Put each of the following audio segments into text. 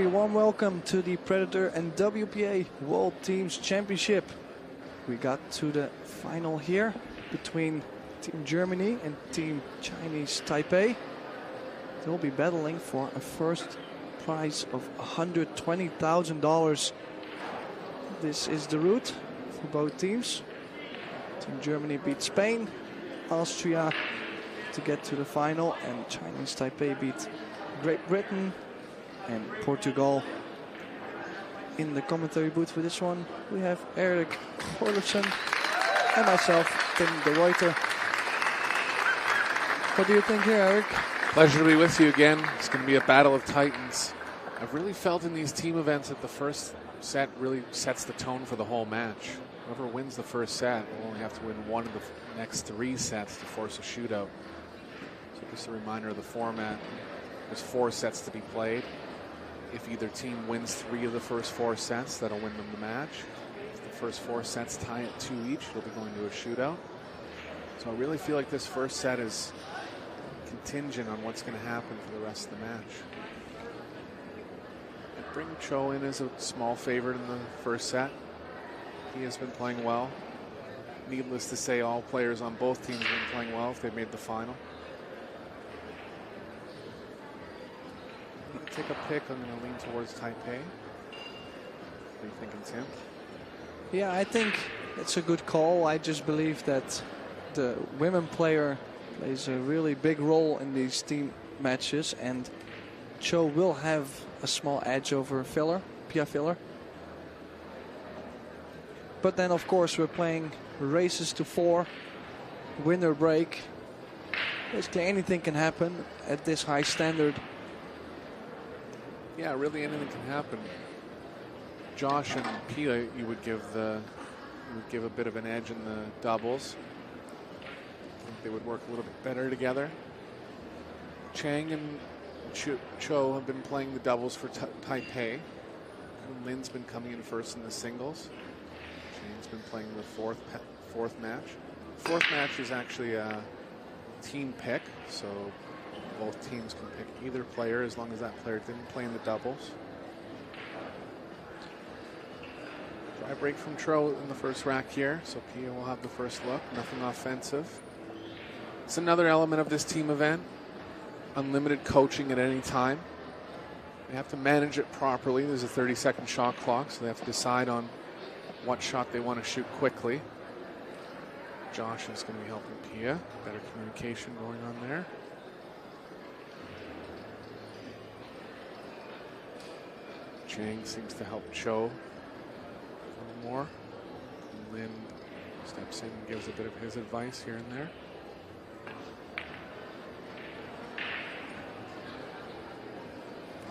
very warm welcome to the Predator and WPA World Teams Championship. We got to the final here between Team Germany and Team Chinese Taipei. They'll be battling for a first prize of $120,000. This is the route for both teams. Team Germany beat Spain, Austria to get to the final, and Chinese Taipei beat Great Britain and Portugal. In the commentary booth for this one, we have Eric Gorlefsen and myself, Tim de Ruyter. What do you think here, Eric? Pleasure to be with you again. It's going to be a battle of titans. I've really felt in these team events that the first set really sets the tone for the whole match. Whoever wins the first set will only have to win one of the next 3 sets to force a shootout. So just a reminder of the format. There's 4 sets to be played. If either team wins 3 of the first 4 sets, that'll win them the match. If the first 4 sets tie at 2 each, it'll be going to a shootout. So I really feel like this first set is contingent on what's going to happen for the rest of the match. I bring Cho in as a small favorite in the first set. He has been playing well. Needless to say, all players on both teams have been playing well if they made the final. Take a pick. I'm going to lean towards Taipei. What are you thinking, Tim? Yeah, I think it's a good call. I just believe that the women player plays a really big role in these team matches, and Cho will have a small edge over Pia Filler. But then, of course, we're playing races to 4, winner break. Basically, anything can happen at this high standard. Yeah, really anything can happen. Josh and Pia, you would give a bit of an edge in the doubles. I think they would work a little bit better together. Chang and Cho have been playing the doubles for Taipei. Lin's been coming in first in the singles. Chang's been playing the fourth match. Fourth match is actually a team pick, so both teams can pick either player as long as that player didn't play in the doubles. Dry break from Tro in the first rack here, so Pia will have the first look. Nothing offensive. It's another element of this team event. Unlimited coaching at any time. They have to manage it properly. There's a 30-second shot clock, so they have to decide on what shot they want to shoot quickly. Josh is going to be helping Pia. Better communication going on there. Chang seems to help Cho a little more. And Lin steps in and gives a bit of his advice here and there.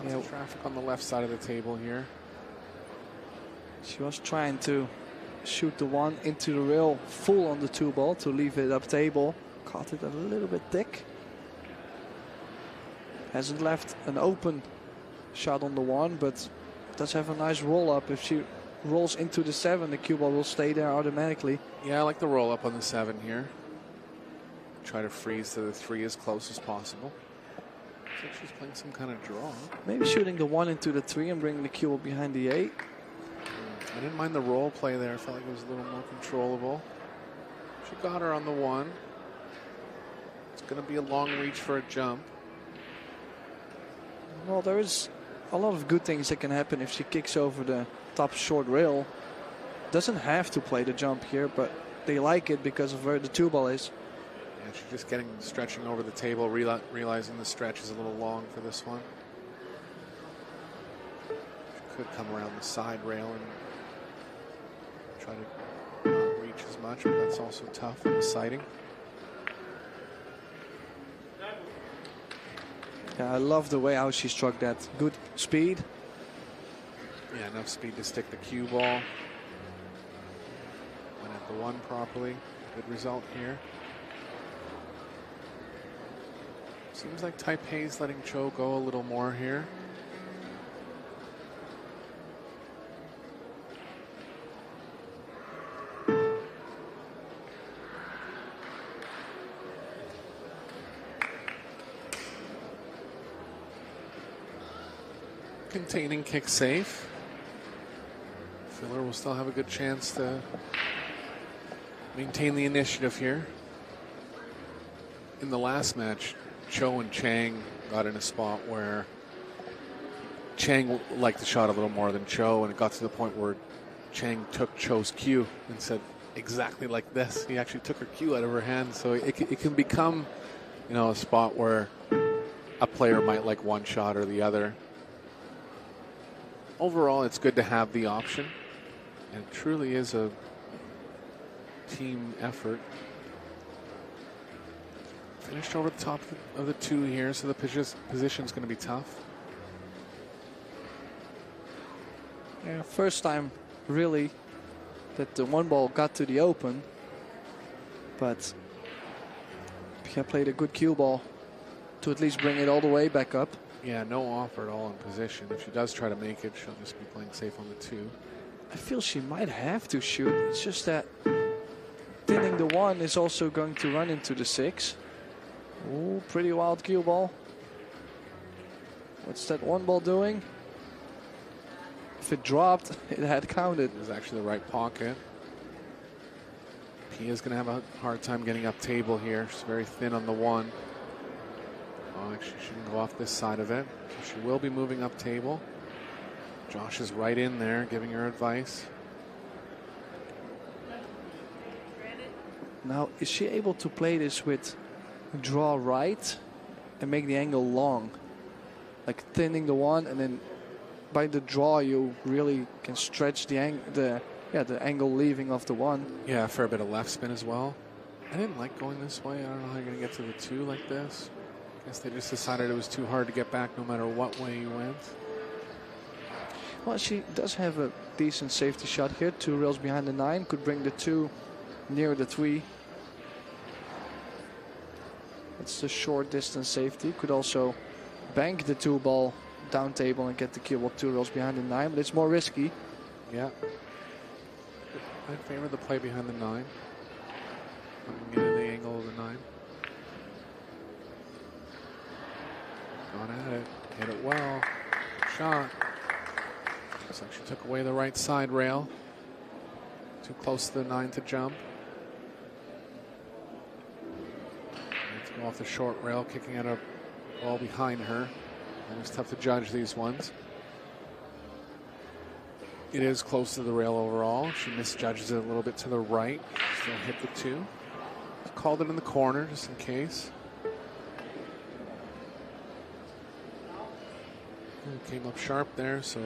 Lots of traffic on the left side of the table here. She was trying to shoot the one into the rail full on the 2 ball to leave it up table. Caught it a little bit thick. Hasn't left an open shot on the 1, but does have a nice roll up. If she rolls into the 7, the cue ball will stay there automatically. Yeah, I like the roll up on the 7 here. Try to freeze to the 3 as close as possible. Looks like she's playing some kind of draw. Maybe shooting the 1 into the 3 and bringing the cue ball behind the 8. I didn't mind the roll play there. I felt like it was a little more controllable. She got her on the 1. It's going to be a long reach for a jump. Well, there is a lot of good things that can happen if she kicks over the top short rail. Doesn't have to play the jump here, but they like it because of where the 2 ball is. Yeah, she's just stretching over the table, realizing the stretch is a little long for this one. She could come around the side rail and try to not reach as much, but that's also tough in the sighting. Yeah, I love the way how she struck that. Good speed. Yeah, enough speed to stick the cue ball. Went at the 1 properly. Good result here. Seems like Taipei's letting Cho go a little more here. containing kick safe. Filler will still have a good chance to maintain the initiative here. In the last match, Cho and Chang got in a spot where Chang liked the shot a little more than Cho, and it got to the point where Chang took Cho's cue and said exactly like this. He actually took her cue out of her hand, so it can become, you know, a spot where a player might like one shot or the other. Overall, it's good to have the option, and it truly is a team effort. Finished over the top of the two here, so the position's going to be tough. Yeah, first time really that the one ball got to the open, but Pia played a good cue ball to at least bring it all the way back up. Yeah, no offer at all in position. If she does try to make it, she'll just be playing safe on the two. I feel she might have to shoot. It's just that thinning the one is also going to run into the six. Oh, pretty wild cue ball. What's that one ball doing? If it dropped, it had counted. It was actually the right pocket. Pia's going to have a hard time getting up table here. She's very thin on the one. Oh, actually, she can go off this side of it. So she will be moving up table. Josh is right in there giving her advice. Now, is she able to play this with draw right and make the angle long? Like thinning the one, and then by the draw you really can stretch the angle leaving of the one. Yeah, a fair bit of left spin as well. I didn't like going this way. I don't know how you're going to get to the two like this. I guess they just decided it was too hard to get back no matter what way you went. Well, she does have a decent safety shot here. 2 rails behind the 9. Could bring the 2 near the 3. That's the short distance safety. Could also bank the 2 ball down table and get the cue ball 2 rails behind the 9, but it's more risky. Yeah. I favor the play behind the 9. Get in the angle of the 9. Gone at it. Hit it well. Shot. Looks like she took away the right side rail. Too close to the 9 to jump. Let's go off the short rail, kicking at a ball behind her. It's tough to judge these ones. It is close to the rail overall. She misjudges it a little bit to the right. Still hit the 2. Called it in the corner just in case. Came up sharp there, so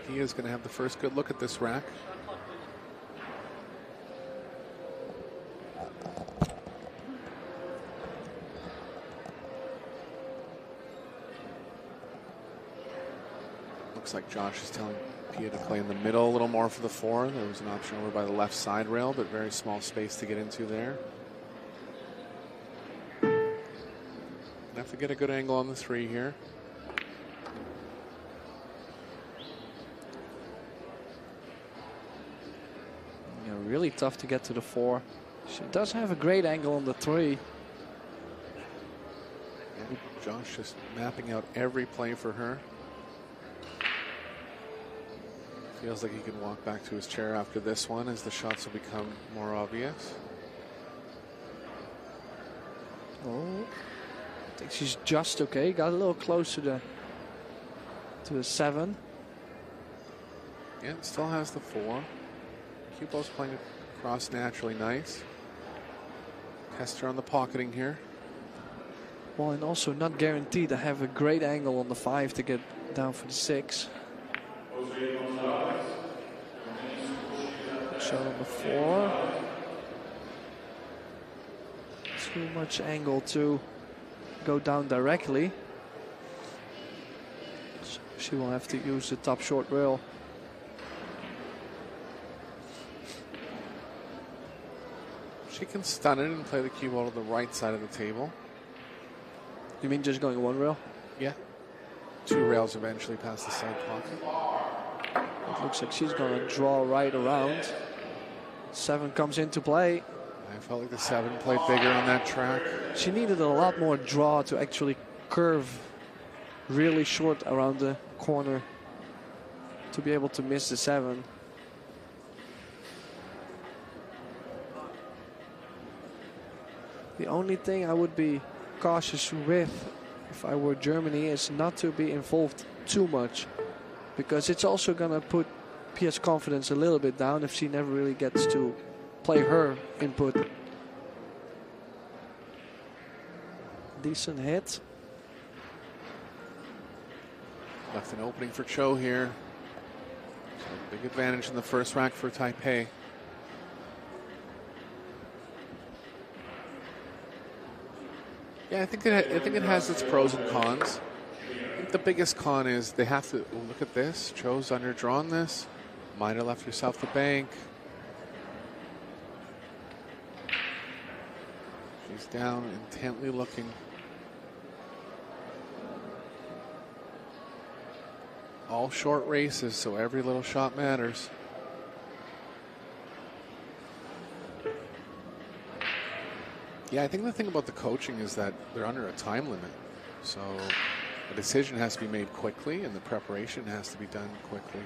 he is going to have the first good look at this rack. Looks like Josh is telling Pia to play in the middle a little more for the 4. There was an option over by the left side rail, but very small space to get into there. Have to get a good angle on the 3 here. Yeah, really tough to get to the 4. She does have a great angle on the 3. And Josh just mapping out every play for her. Feels like he can walk back to his chair after this one as the shots will become more obvious. Oh, I think she's just okay. Got a little close to the 7. Yeah, still has the 4. Cue ball's playing across naturally nice. Test her on the pocketing here. Well, and also not guaranteed to have a great angle on the 5 to get down for the 6. Shot on the 4. Too much angle to go down directly. So she will have to use the top short rail. She can stun it and play the cue ball to the right side of the table. You mean just going 1 rail? Yeah. 2 rails eventually past the side pocket. It looks like she's going to draw right around. 7 comes into play. I felt like the 7 played bigger on that track. She needed a lot more draw to actually curve really short around the corner to be able to miss the 7. The only thing I would be cautious with if I were Germany is not to be involved too much, because it's also going to put Pia's confidence a little bit down if she never really gets to play her input. Decent hit. Left an opening for Cho here. So big advantage in the first rack for Taipei. Yeah, I think it has its pros and cons. I think the biggest con is they have to look at this. Cho's underdrawn this. Might have left yourself the bank. She's down, intently looking. All short races, so every little shot matters. Yeah, I think the thing about the coaching is that they're under a time limit. So a decision has to be made quickly and the preparation has to be done quickly.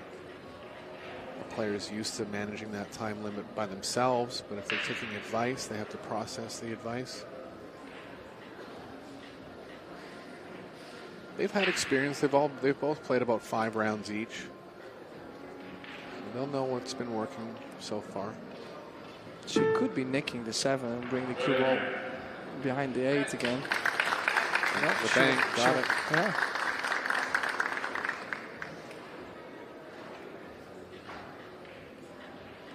The players used to managing that time limit by themselves, but if they're taking advice, they have to process the advice. They've had experience. They've both played about 5 rounds each. They'll know what's been working so far. She could be nicking the 7 and bring the cue ball behind the 8 again. Yeah, the bank, got it. Yeah.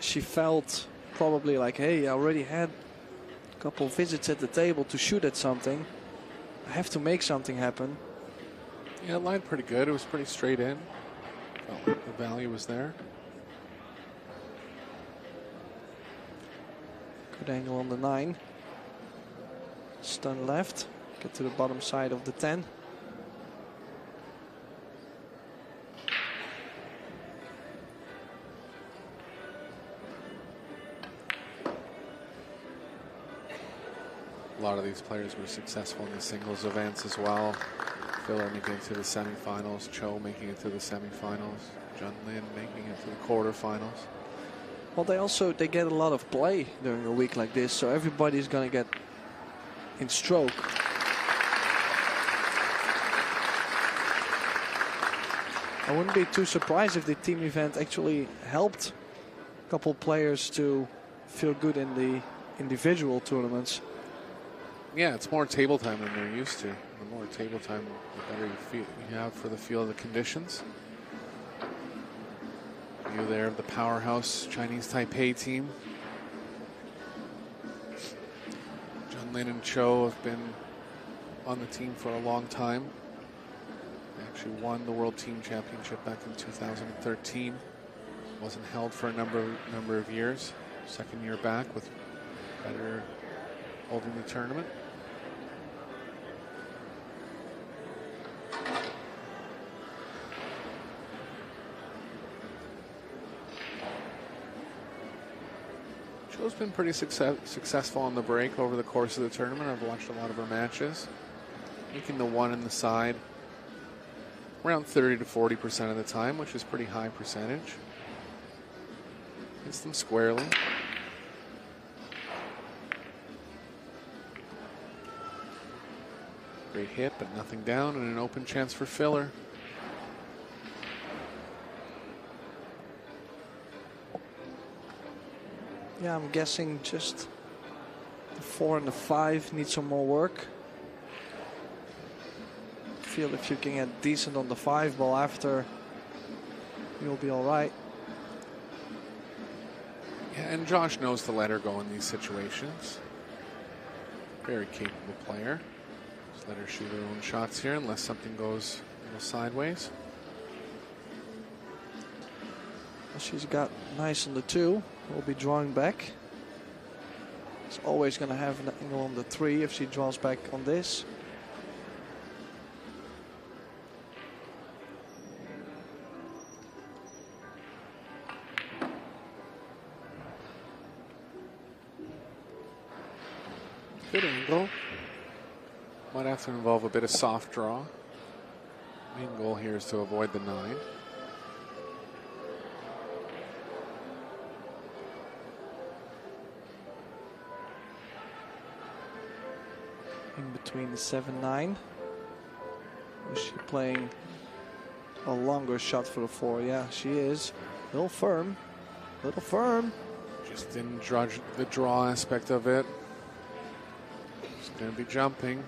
She felt probably like, hey, I already had a couple visits at the table to shoot at something. I have to make something happen. Yeah, it lined pretty good. It was pretty straight in. Felt like the value was there. Good angle on the 9. Stun left. Get to the bottom side of the 10. A lot of these players were successful in the singles events as well. Filler making it to the semifinals, Cho making it to the semifinals, Junlin making it to the quarterfinals. Well, they get a lot of play during a week like this, so everybody's going to get in stroke. I wouldn't be too surprised if the team event actually helped a couple players to feel good in the individual tournaments. Yeah, it's more table time than they're used to. The more table time, the better you have for the feel of the conditions. View there of the powerhouse Chinese Taipei team. Junlin and Cho have been on the team for a long time. They actually won the World Team Championship back in 2013. Wasn't held for a number of years. Second year back with Predator holding the tournament. Cho's been pretty successful on the break over the course of the tournament. I've watched a lot of her matches. Making the 1 in the side around 30 to 40% of the time, which is pretty high percentage. Hits them squarely. Great hit, but nothing down, and an open chance for filler. Yeah, I'm guessing just the 4 and the 5 need some more work. Feel if you can get decent on the 5 ball after, you'll be all right. Yeah, and Josh knows to let her go in these situations. Very capable player. Just let her shoot her own shots here unless something goes a little sideways. She's got nice on the 2. Will be drawing back. It's always going to have an angle on the 3 if she draws back on this. Good angle. Might have to involve a bit of soft draw. Main goal here is to avoid the 9. In between the 7-9. Is she playing a longer shot for the 4? Yeah, she is. Little firm. Little firm. Just didn't judge the draw aspect of it. She's going to be jumping.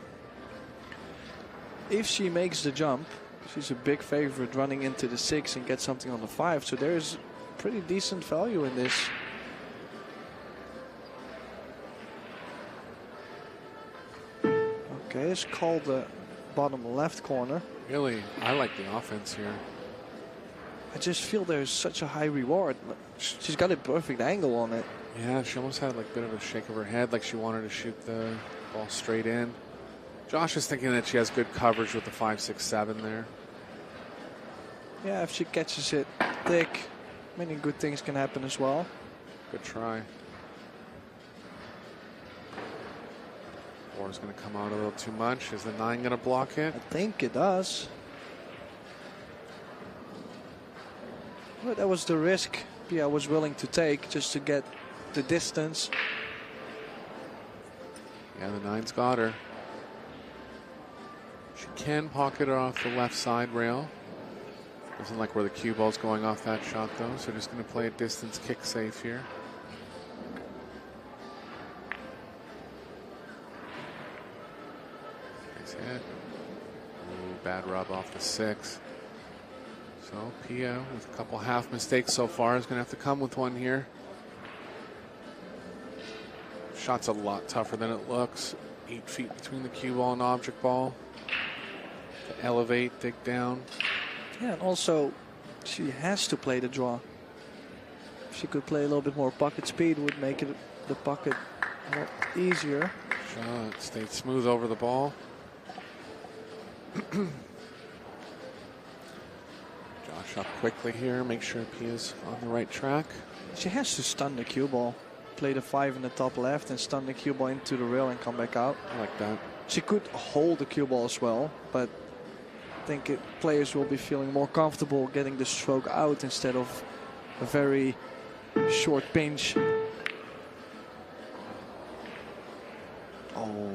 If she makes the jump, she's a big favorite running into the 6 and get something on the 5. So there's pretty decent value in this. Okay, it's called the bottom left corner. Really, I like the offense here. I just feel there's such a high reward. She's got a perfect angle on it. Yeah, she almost had like a bit of a shake of her head, like she wanted to shoot the ball straight in. Josh is thinking that she has good coverage with the 5, 6, 7 there. Yeah, if she catches it thick, many good things can happen as well. Good try. 4 is going to come out a little too much. Is the 9 going to block it? I think it does. But that was the risk Pia was willing to take just to get the distance. Yeah, the 9's got her. She can pocket it off the left side rail. Doesn't like where the cue ball's going off that shot though, so just going to play a distance kick safe here. Nice hit. Ooh, bad rub off the 6. So Pia, with a couple half mistakes so far, is going to have to come with one here. Shot's a lot tougher than it looks. 8 feet between the cue ball and object ball. To elevate, dig down. Yeah, and also she has to play the draw. If she could play a little bit more pocket speed, would make it the pocket a lot easier. Shot stayed smooth over the ball. Josh up quickly here, make sure Pia's on the right track. She has to stun the cue ball. Play the 5 in the top left and stun the cue ball into the rail and come back out. I like that. She could hold the cue ball as well, but I think players will be feeling more comfortable getting the stroke out instead of a very short pinch. Oh.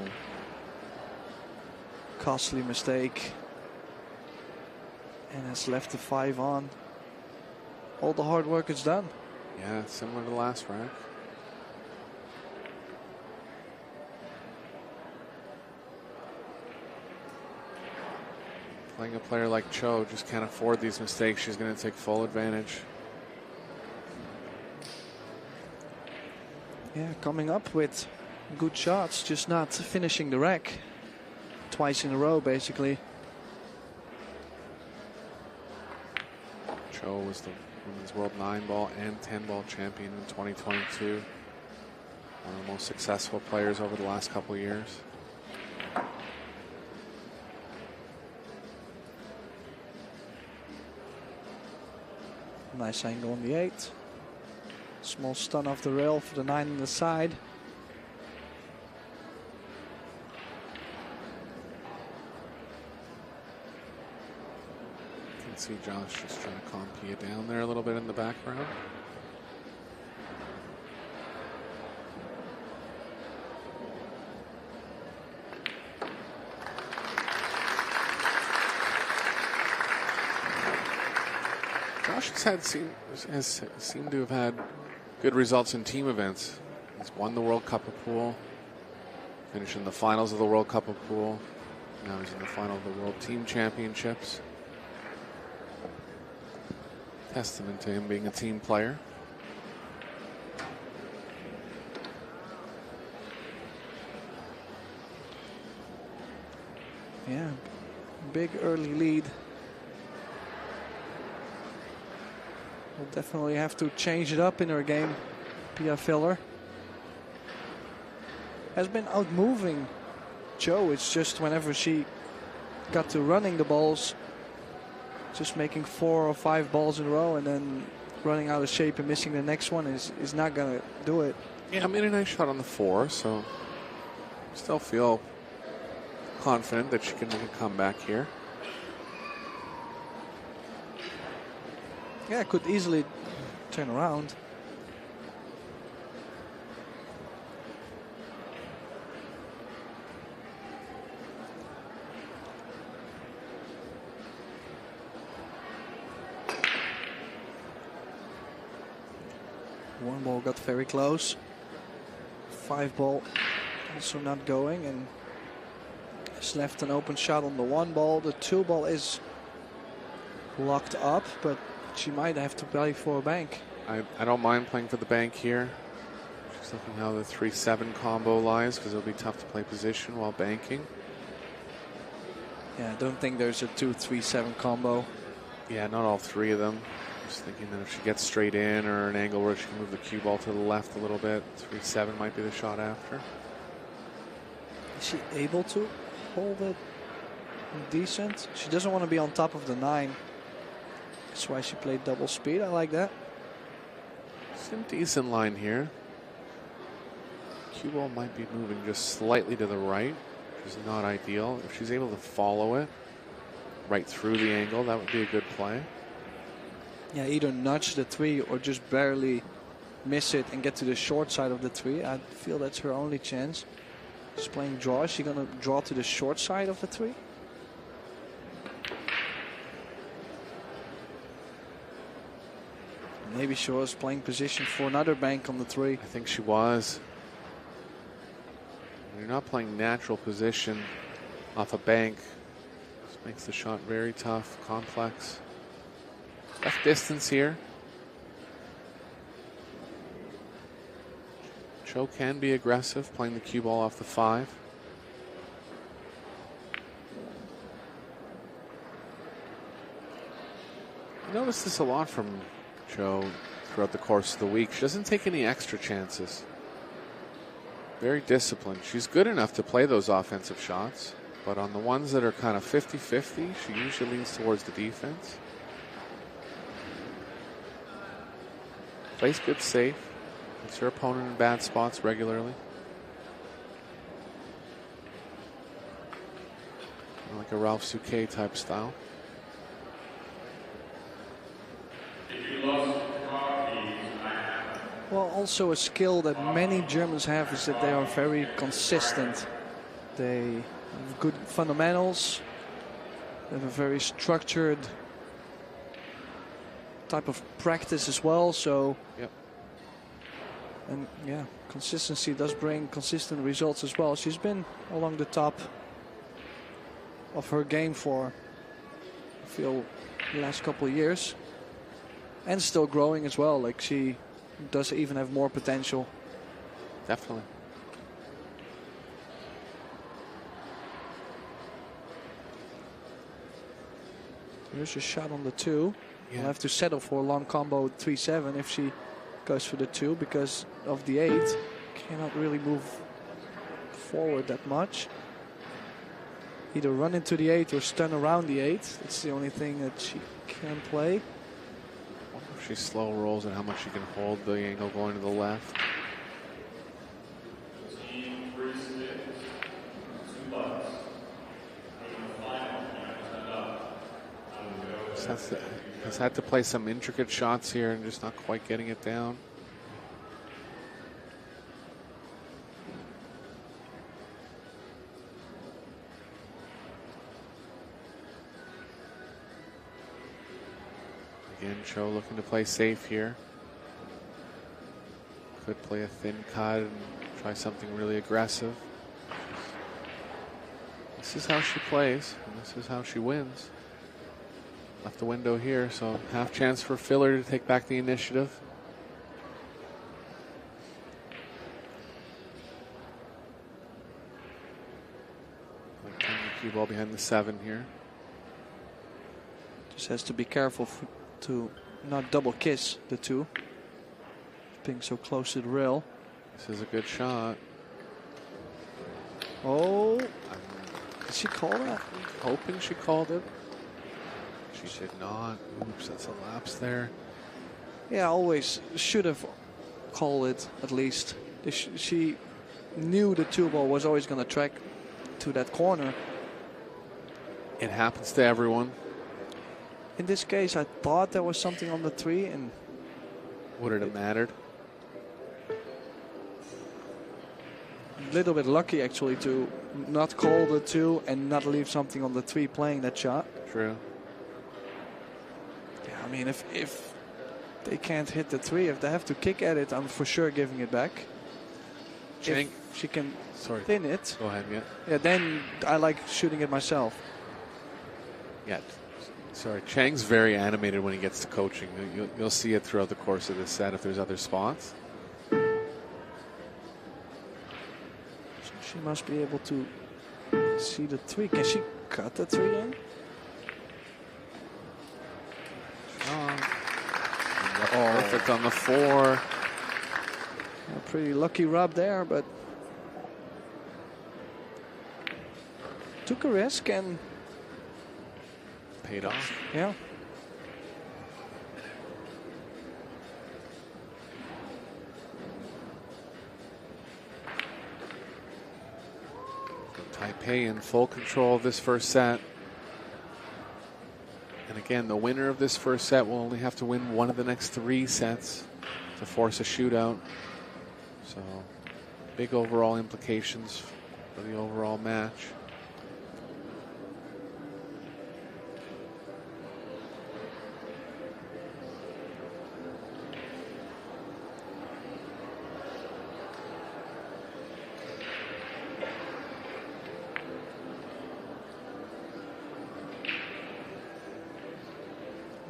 Costly mistake. And has left the 5 on. All the hard work is done. Yeah, similar to the last rack. Playing a player like Cho just can't afford these mistakes. She's going to take full advantage. Yeah, coming up with good shots, just not finishing the rack. Twice in a row, basically. Cho was the Women's World 9-ball and 10-ball champion in 2022. One of the most successful players over the last couple of years. Nice angle on the 8. Small stun off the rail for the 9 on the side. You can see Josh just trying to calm Pia down there a little bit in the background. Josh has seemed to have had good results in team events. He's won the World Cup of Pool, finished in the finals of the World Cup of Pool. Now he's in the final of the World Team Championships. Testament to him being a team player. Yeah, big early lead. Will definitely have to change it up in her game. Pia Filler has been outmoving Cho. It's just whenever she got to running the balls, just making 4 or 5 balls in a row and then running out of shape and missing the next one is not going to do it. Yeah, I made a nice shot on the 4, so still feel confident that she can make a comeback here. Yeah, could easily turn around. One ball got very close. 5 ball also not going, and has left an open shot on the 1 ball. The 2 ball is locked up, but she might have to play for a bank. I don't mind playing for the bank here. Just looking how the 3-7 combo lies, because it'll be tough to play position while banking. Yeah, I don't think there's a 2-3-7 combo. Yeah, not all 3 of them. Just thinking that if she gets straight in or an angle where she can move the cue ball to the left a little bit, 3-7 might be the shot after. Is she able to hold it decent? She doesn't want to be on top of the 9. That's why she played double speed. I like that. Some decent line here. Cue ball might be moving just slightly to the right, which is not ideal. If she's able to follow it right through the angle, that would be a good play. Yeah, either nudge the 3 or just barely miss it and get to the short side of the 3. I feel that's her only chance. She's playing draw. Is she going to draw to the short side of the 3? Maybe she was playing position for another bank on the 3. I think she was. When you're not playing natural position off a bank, this makes the shot very tough, complex. Left distance here. Cho can be aggressive, playing the cue ball off the 5. I noticed this a lot from Cho throughout the course of the week. She doesn't take any extra chances. Very disciplined. She's good enough to play those offensive shots, but on the ones that are kind of 50-50, she usually leans towards the defense. Plays good safe. Puts her opponent in bad spots regularly. Like a Ralph Souquet type style. Well, also a skill that many Germans have is that they are very consistent. They have good fundamentals. They have a very structured type of practice as well. So, yep. And yeah, consistency does bring consistent results as well. She's been along the top of her game for, I feel, the last couple of years, and still growing as well. Like, she does even have more potential. Definitely. Here's a shot on the 2. Yeah. We'll have to settle for a long combo 3-7 if she goes for the 2 because of the 8. Cannot really move forward that much. Either run into the 8 or stun around the 8. That's the only thing that she can play. I wonder if she slow rolls and how much she can hold the angle going to the left. Has had to play some intricate shots here and just not quite getting it down. Again, Cho looking to play safe here. Could play a thin cut and try something really aggressive. This is how she plays, and this is how she wins. Left the window here, so half chance for Filler to take back the initiative. Like the cue ball behind the 7 here. Just has to be careful to not double kiss the 2. Being so close to the rail. This is a good shot. Oh, did she call that? Hoping she called it. She did not. Oops, that's a lapse there. Yeah, always should have called it at least. She knew the 2 ball was always going to track to that corner. It happens to everyone. In this case, I thought there was something on the 3, and would it have mattered? A little bit lucky actually to not call the 2 and not leave something on the 3 playing that shot. True. Yeah, I mean, if they can't hit the 3, if they have to kick at it, I'm for sure giving it back. Chang, if she can thin it. Go ahead, yeah. Yeah, then I like shooting it myself. Yeah. Sorry, Chang's very animated when he gets to coaching. You'll see it throughout the course of this set if there's other spots. She must be able to see the 3. Can she cut the 3 in? Perfect on the 4. A pretty lucky rub there, but took a risk and paid off. Yeah. Taipei in full control of this first set. And again, the winner of this first set will only have to win one of the next 3 sets to force a shootout. So, big overall implications for the overall match.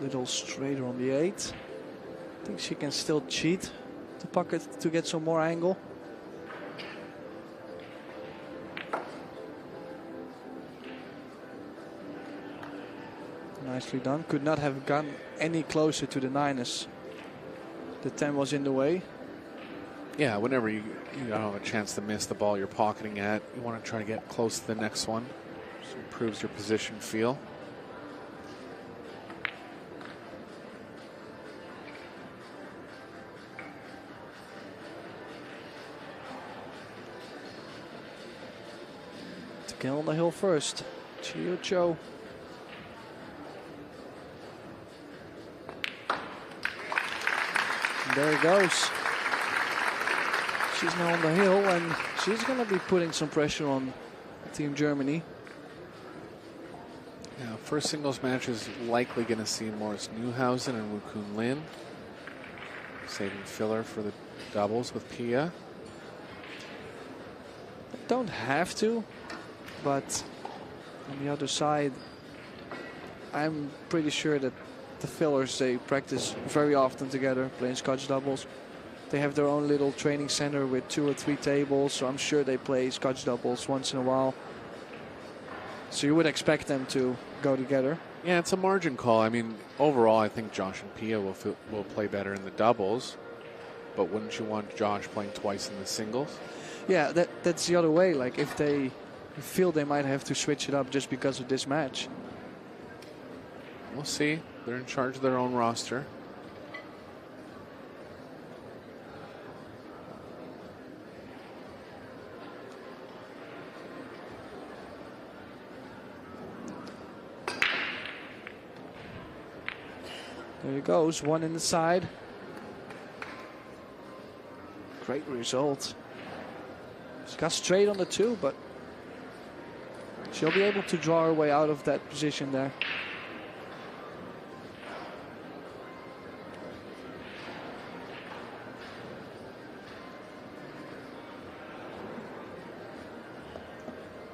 Little straighter on the 8. I think she can still cheat the pocket to get some more angle. Nicely done. Could not have gone any closer to the 9 as the 10 was in the way. Yeah, whenever you don't have a chance to miss the ball you're pocketing at, you want to try to get close to the next one. So it improves your position feel. Get on the hill first. Chiyo Cho. And there it goes. She's now on the hill and she's going to be putting some pressure on Team Germany. Yeah, first singles match is likely going to see Morris Newhausen and Wu Kun Lin. Saving filler for the doubles with Pia. Don't have to. But on the other side, I'm pretty sure that the fillers, they practice very often together playing Scotch doubles. They have their own little training center with 2 or 3 tables, so I'm sure they play Scotch doubles once in a while. So you would expect them to go together. Yeah, it's a margin call. I mean, overall, I think Josh and Pia will play better in the doubles. But wouldn't you want Josh playing twice in the singles? Yeah, that's the other way. Like if they feel they might have to switch it up just because of this match. We'll see. They're in charge of their own roster. There he goes, 1 in the side. Great result. She got straight on the 2, but she'll be able to draw her way out of that position there.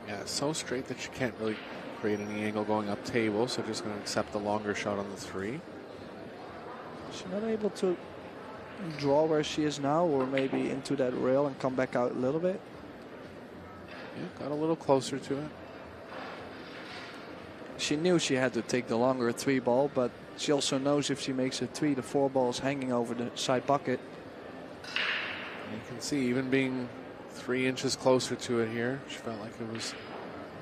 Yeah, so straight that she can't really create any angle going up table, so just going to accept the longer shot on the 3. She's not able to draw where she is now, or maybe into that rail and come back out a little bit. Yeah, got a little closer to it. She knew she had to take the longer 3 ball, but she also knows if she makes a 3, the 4 ball is hanging over the side pocket. You can see, even being 3 inches closer to it here, she felt like it was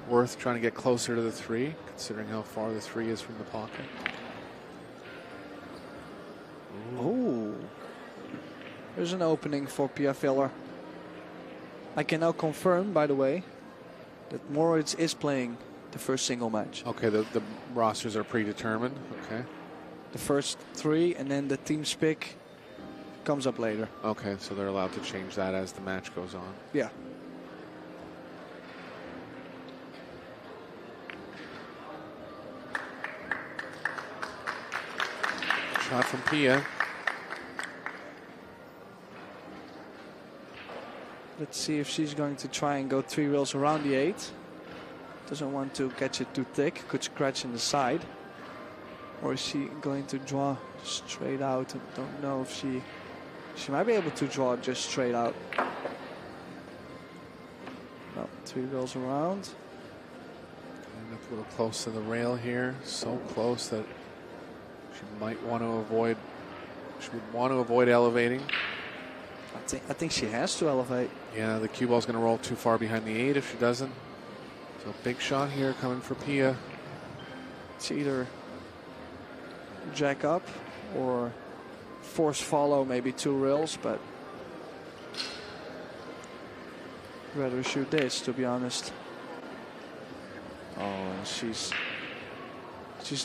worth trying to get closer to the 3, considering how far the 3 is from the pocket. Oh, there's an opening for Pia Filler. I can now confirm, by the way, that Moritz is playing the first single match. Okay, the rosters are predetermined. Okay. The first 3, and then the team's pick comes up later. Okay, so they're allowed to change that as the match goes on. Yeah. Shot from Pia. Let's see if she's going to try and go 3 rails around the 8. Doesn't want to catch it too thick. Could scratch in the side. Or is she going to draw straight out? I don't know if she might be able to draw just straight out. No, 3 rails around. And a little close to the rail here. So close that she might want to avoid. She would want to avoid elevating. I think she has to elevate. Yeah, the cue ball's going to roll too far behind the 8 if she doesn't. So big shot here coming for Pia. It's either jack up or force follow, maybe 2 rails, but I'd rather shoot this, to be honest. Oh, and she's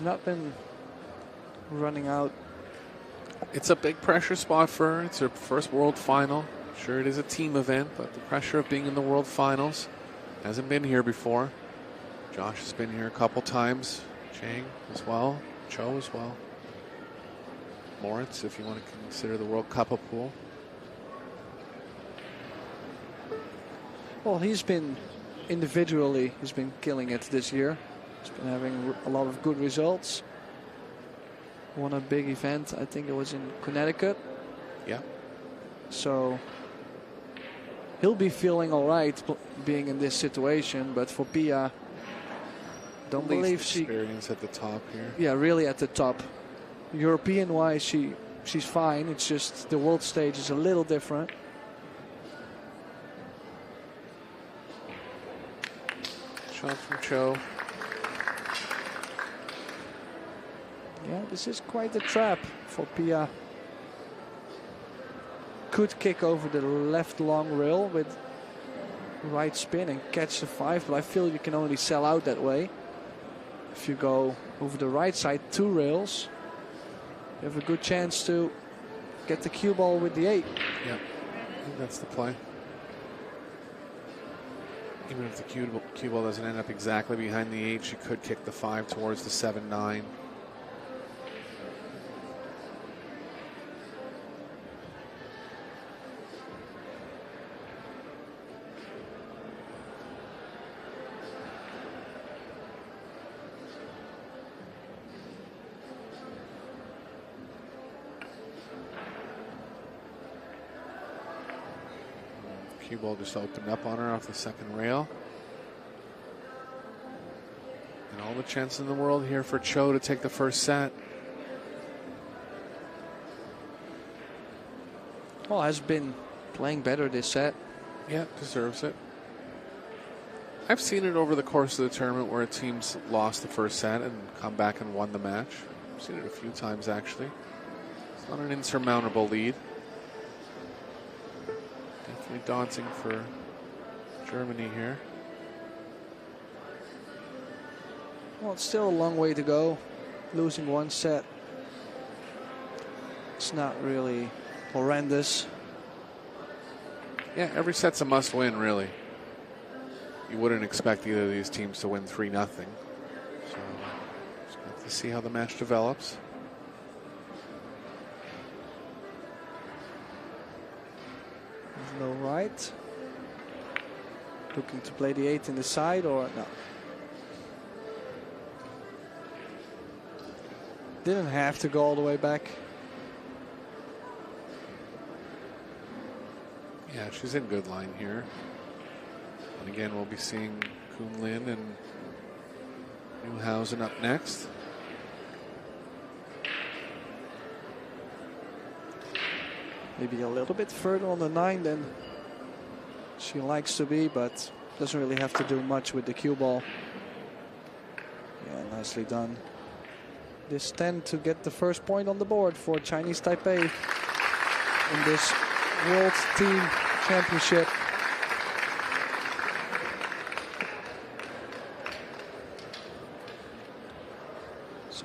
not been running out. It's a big pressure spot for her. It's her first world final. Sure, it is a team event, but the pressure of being in the world finals hasn't been here before. Josh has been here a couple times. Chang as well. Cho as well. Moritz, if you want to consider the World Cup a pool. Well, he's been individually, he's been killing it this year. He's been having a lot of good results. Won a big event, I think it was in Connecticut. Yeah. So he'll be feeling all right being in this situation, but for Pia, don't believe she experience at the top here. Yeah, really at the top. European wise, she's fine. It's just the world stage is a little different. Shot from Cho. Yeah, this is quite a trap for Pia. Could kick over the left long rail with right spin and catch the 5, but I feel you can only sell out that way. If you go over the right side 2 rails, you have a good chance to get the cue ball with the 8. Yeah, I think that's the play. Even if the cue ball doesn't end up exactly behind the 8, she could kick the 5 towards the 7-9. Cue ball just opened up on her off the second rail. And all the chance in the world here for Cho to take the first set. Well, has been playing better this set. Yeah, deserves it. I've seen it over the course of the tournament where a team's lost the first set and come back and won the match. I've seen it a few times, actually. It's not an insurmountable lead. Definitely daunting for Germany here. Well, it's still a long way to go. Losing 1 set, it's not really horrendous. Yeah, every set's a must-win, really. You wouldn't expect either of these teams to win 3-0. So, just have to see how the match develops. No right. Looking to play the 8 in the side or no. Didn't have to go all the way back. Yeah, she's in good line here. And again, we'll be seeing Kuhn Lin and Newhausen up next. Maybe a little bit further on the 9 than she likes to be, but doesn't really have to do much with the cue ball. Yeah, nicely done. This 10 to get the first point on the board for Chinese Taipei in this World Team Championship.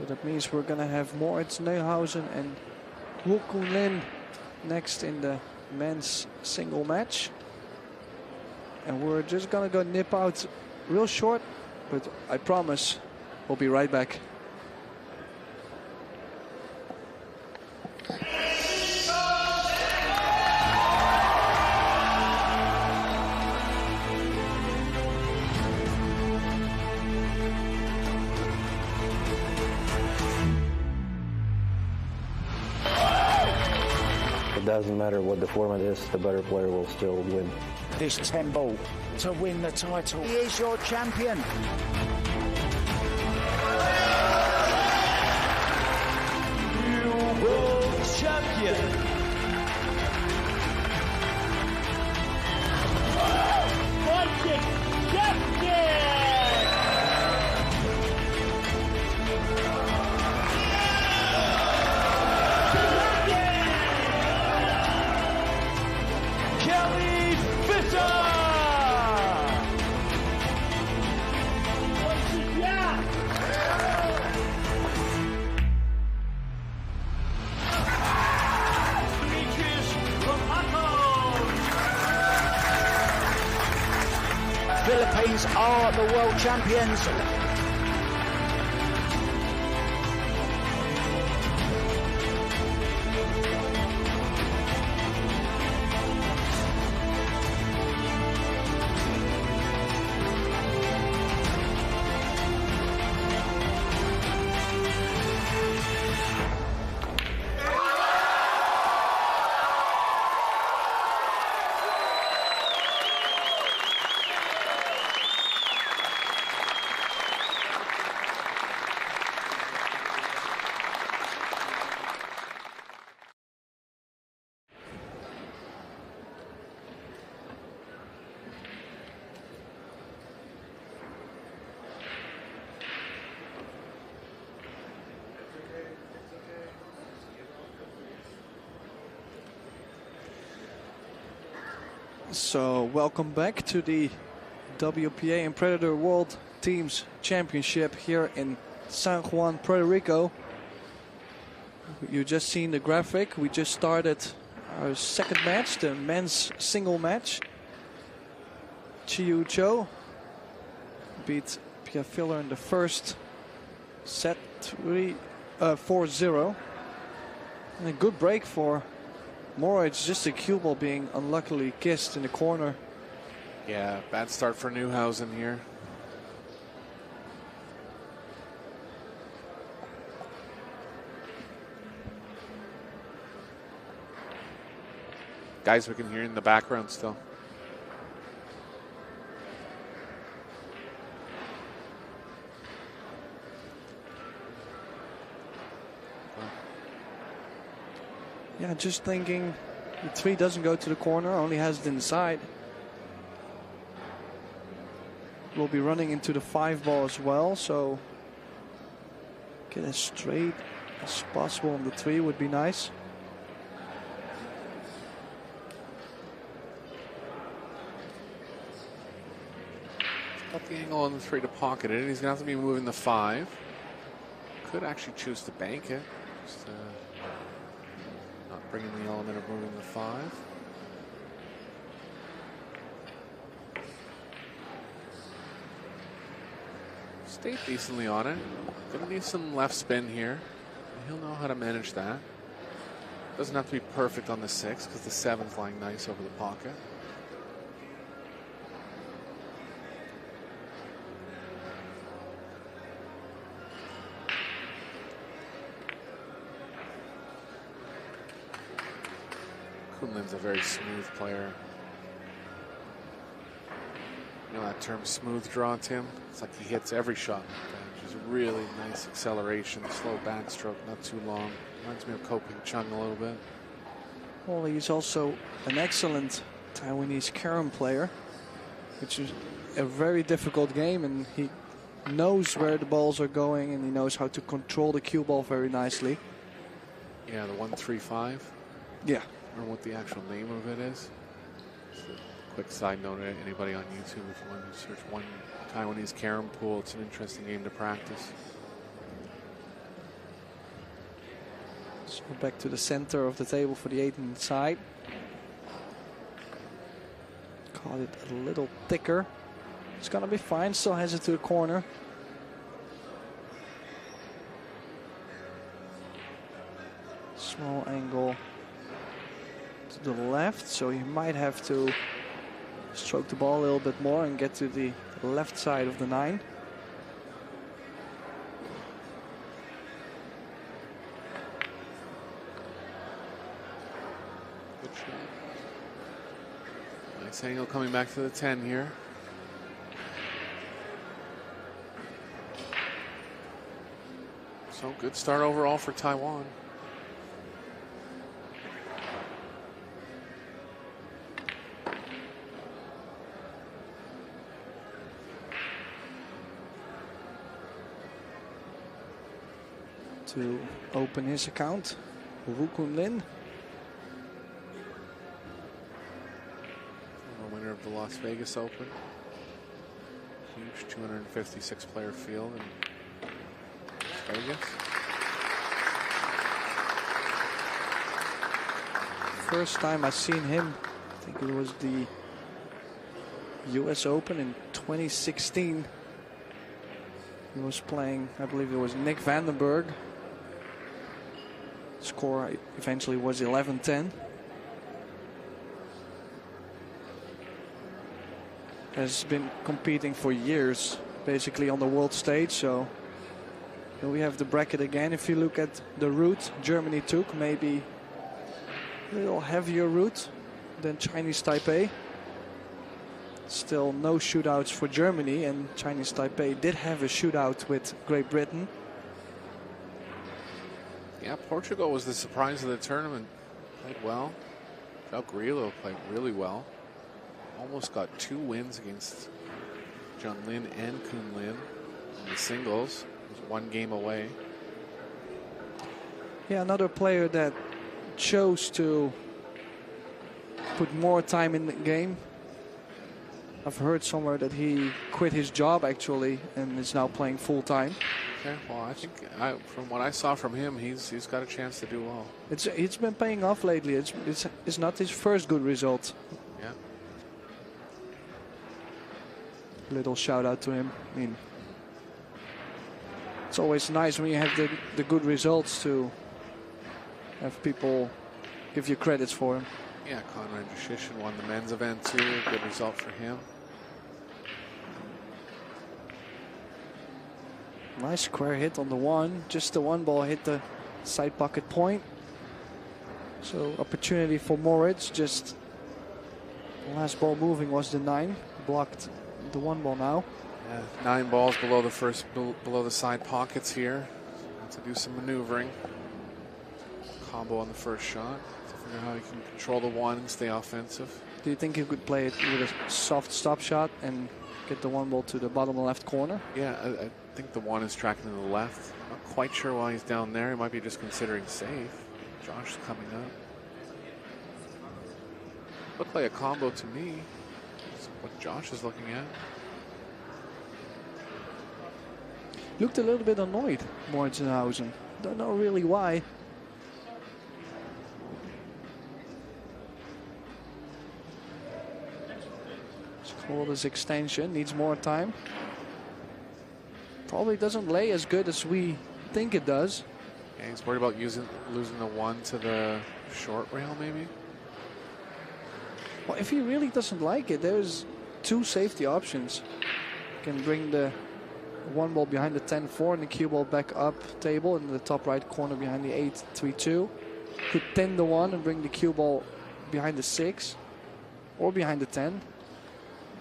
that means we're going to have Moritz Neuhausen and Wu Kunlin next in the men's single match. And we're just going to go nip out real short, but I promise we'll be right back. It doesn't matter what the format is, the better player will still win. This 10 ball to win the title. He is your champion. New world champion. Philippines are the world champions. So welcome back to the WPA and Predator World Teams Championship here in San Juan, Puerto Rico. You just seen the graphic. We just started our second match, the men's single match. Chiu Cho beat Pia Filler in the first set 4-0. And a good break for Moritz, just a cue ball being unluckily kissed in the corner. Yeah, bad start for Neuhausen here. Guys, we can hear in the background still. Yeah, just thinking the 3 doesn't go to the corner, only has it inside. We'll be running into the 5 ball as well, so get as straight as possible on the 3 would be nice. Got the angle on the 3 to pocket it. He's going to have to be moving the 5. Could actually choose to bank it. Just, not bringing the element of moving the 5. Stayed decently on it. Gonna need some left spin here. He'll know how to manage that. Doesn't have to be perfect on the 6 because the 7's lying nice over the pocket. Kunlin's a very smooth player. You know that term smooth draw, Tim? It's like he hits every shot. Which is really nice acceleration, slow backstroke, not too long. Reminds me of Ko Ping Chung a little bit. Well, he's also an excellent Taiwanese carom player, which is a very difficult game, and he knows where the balls are going and he knows how to control the cue ball very nicely. Yeah, the 1-3-5. Yeah. I don't know what the actual name of it is. Just a quick side note to anybody on YouTube, if you want to search one Taiwanese carom pool, it's an interesting game to practice. So back to the center of the table for the 8 inside. Caught it a little thicker. It's gonna be fine. Still has it to the corner. Small angle to the left, so you might have to stroke the ball a little bit more and get to the left side of the 9. Good shot. Nice angle coming back to the 10 here. So good start overall for Taiwan. To open his account, Rico, the winner of the Las Vegas Open. Huge 256 player field in Las Vegas. First time I seen him, I think it was the US Open in 2016. He was playing, I believe it was Nick Vandenberg. Score eventually was 11-10. Has been competing for years, basically on the world stage. So here we have the bracket again. If you look at the route Germany took, maybe a little heavier route than Chinese Taipei. Still no shootouts for Germany, and Chinese Taipei did have a shootout with Great Britain. Yeah, Portugal was the surprise of the tournament. Played well. João Grillo played really well. Almost got 2 wins against Jun Lin and Kun Lin in the singles. It was 1 game away. Yeah, another player that chose to put more time in the game. I've heard somewhere that he quit his job actually and is now playing full time. Okay, well, I think from what I saw from him, he's got a chance to do well. It's been paying off lately. It's not his first good result. Yeah. Little shout out to him. I mean, it's always nice when you have the good results to have people give you credits for him. Yeah, Conrad Jushishin won the men's event too. Good result for him. Nice square hit on the 1. Just the 1 ball hit the side pocket point. So opportunity for Moritz. Just the last ball moving was the 9. Blocked the 1 ball now. Yeah, 9 balls below the side pockets here. Have to do some maneuvering. Combo on the first shot. To figure out how he can control the 1 and stay offensive. Do you think you could play it with a soft stop shot and get the 1 ball to the bottom left corner? Yeah, I think the 1 is tracking to the left. Not quite sure why he's down there. He might be just considering safe. Josh is coming up. Looked like a combo to me. That's what Josh is looking at. Looked a little bit annoyed, Mortenhausen. Don't know really why. Hold his extension, needs more time. Probably doesn't lay as good as we think it does. Yeah, he's worried about losing the 1 to the short rail, maybe. Well, if he really doesn't like it, there's 2 safety options. Can bring the 1 ball behind the 10-4 and the cue ball back up table in the top right corner behind the 8-3-2. Could 10 the 1 and bring the cue ball behind the 6 or behind the 10.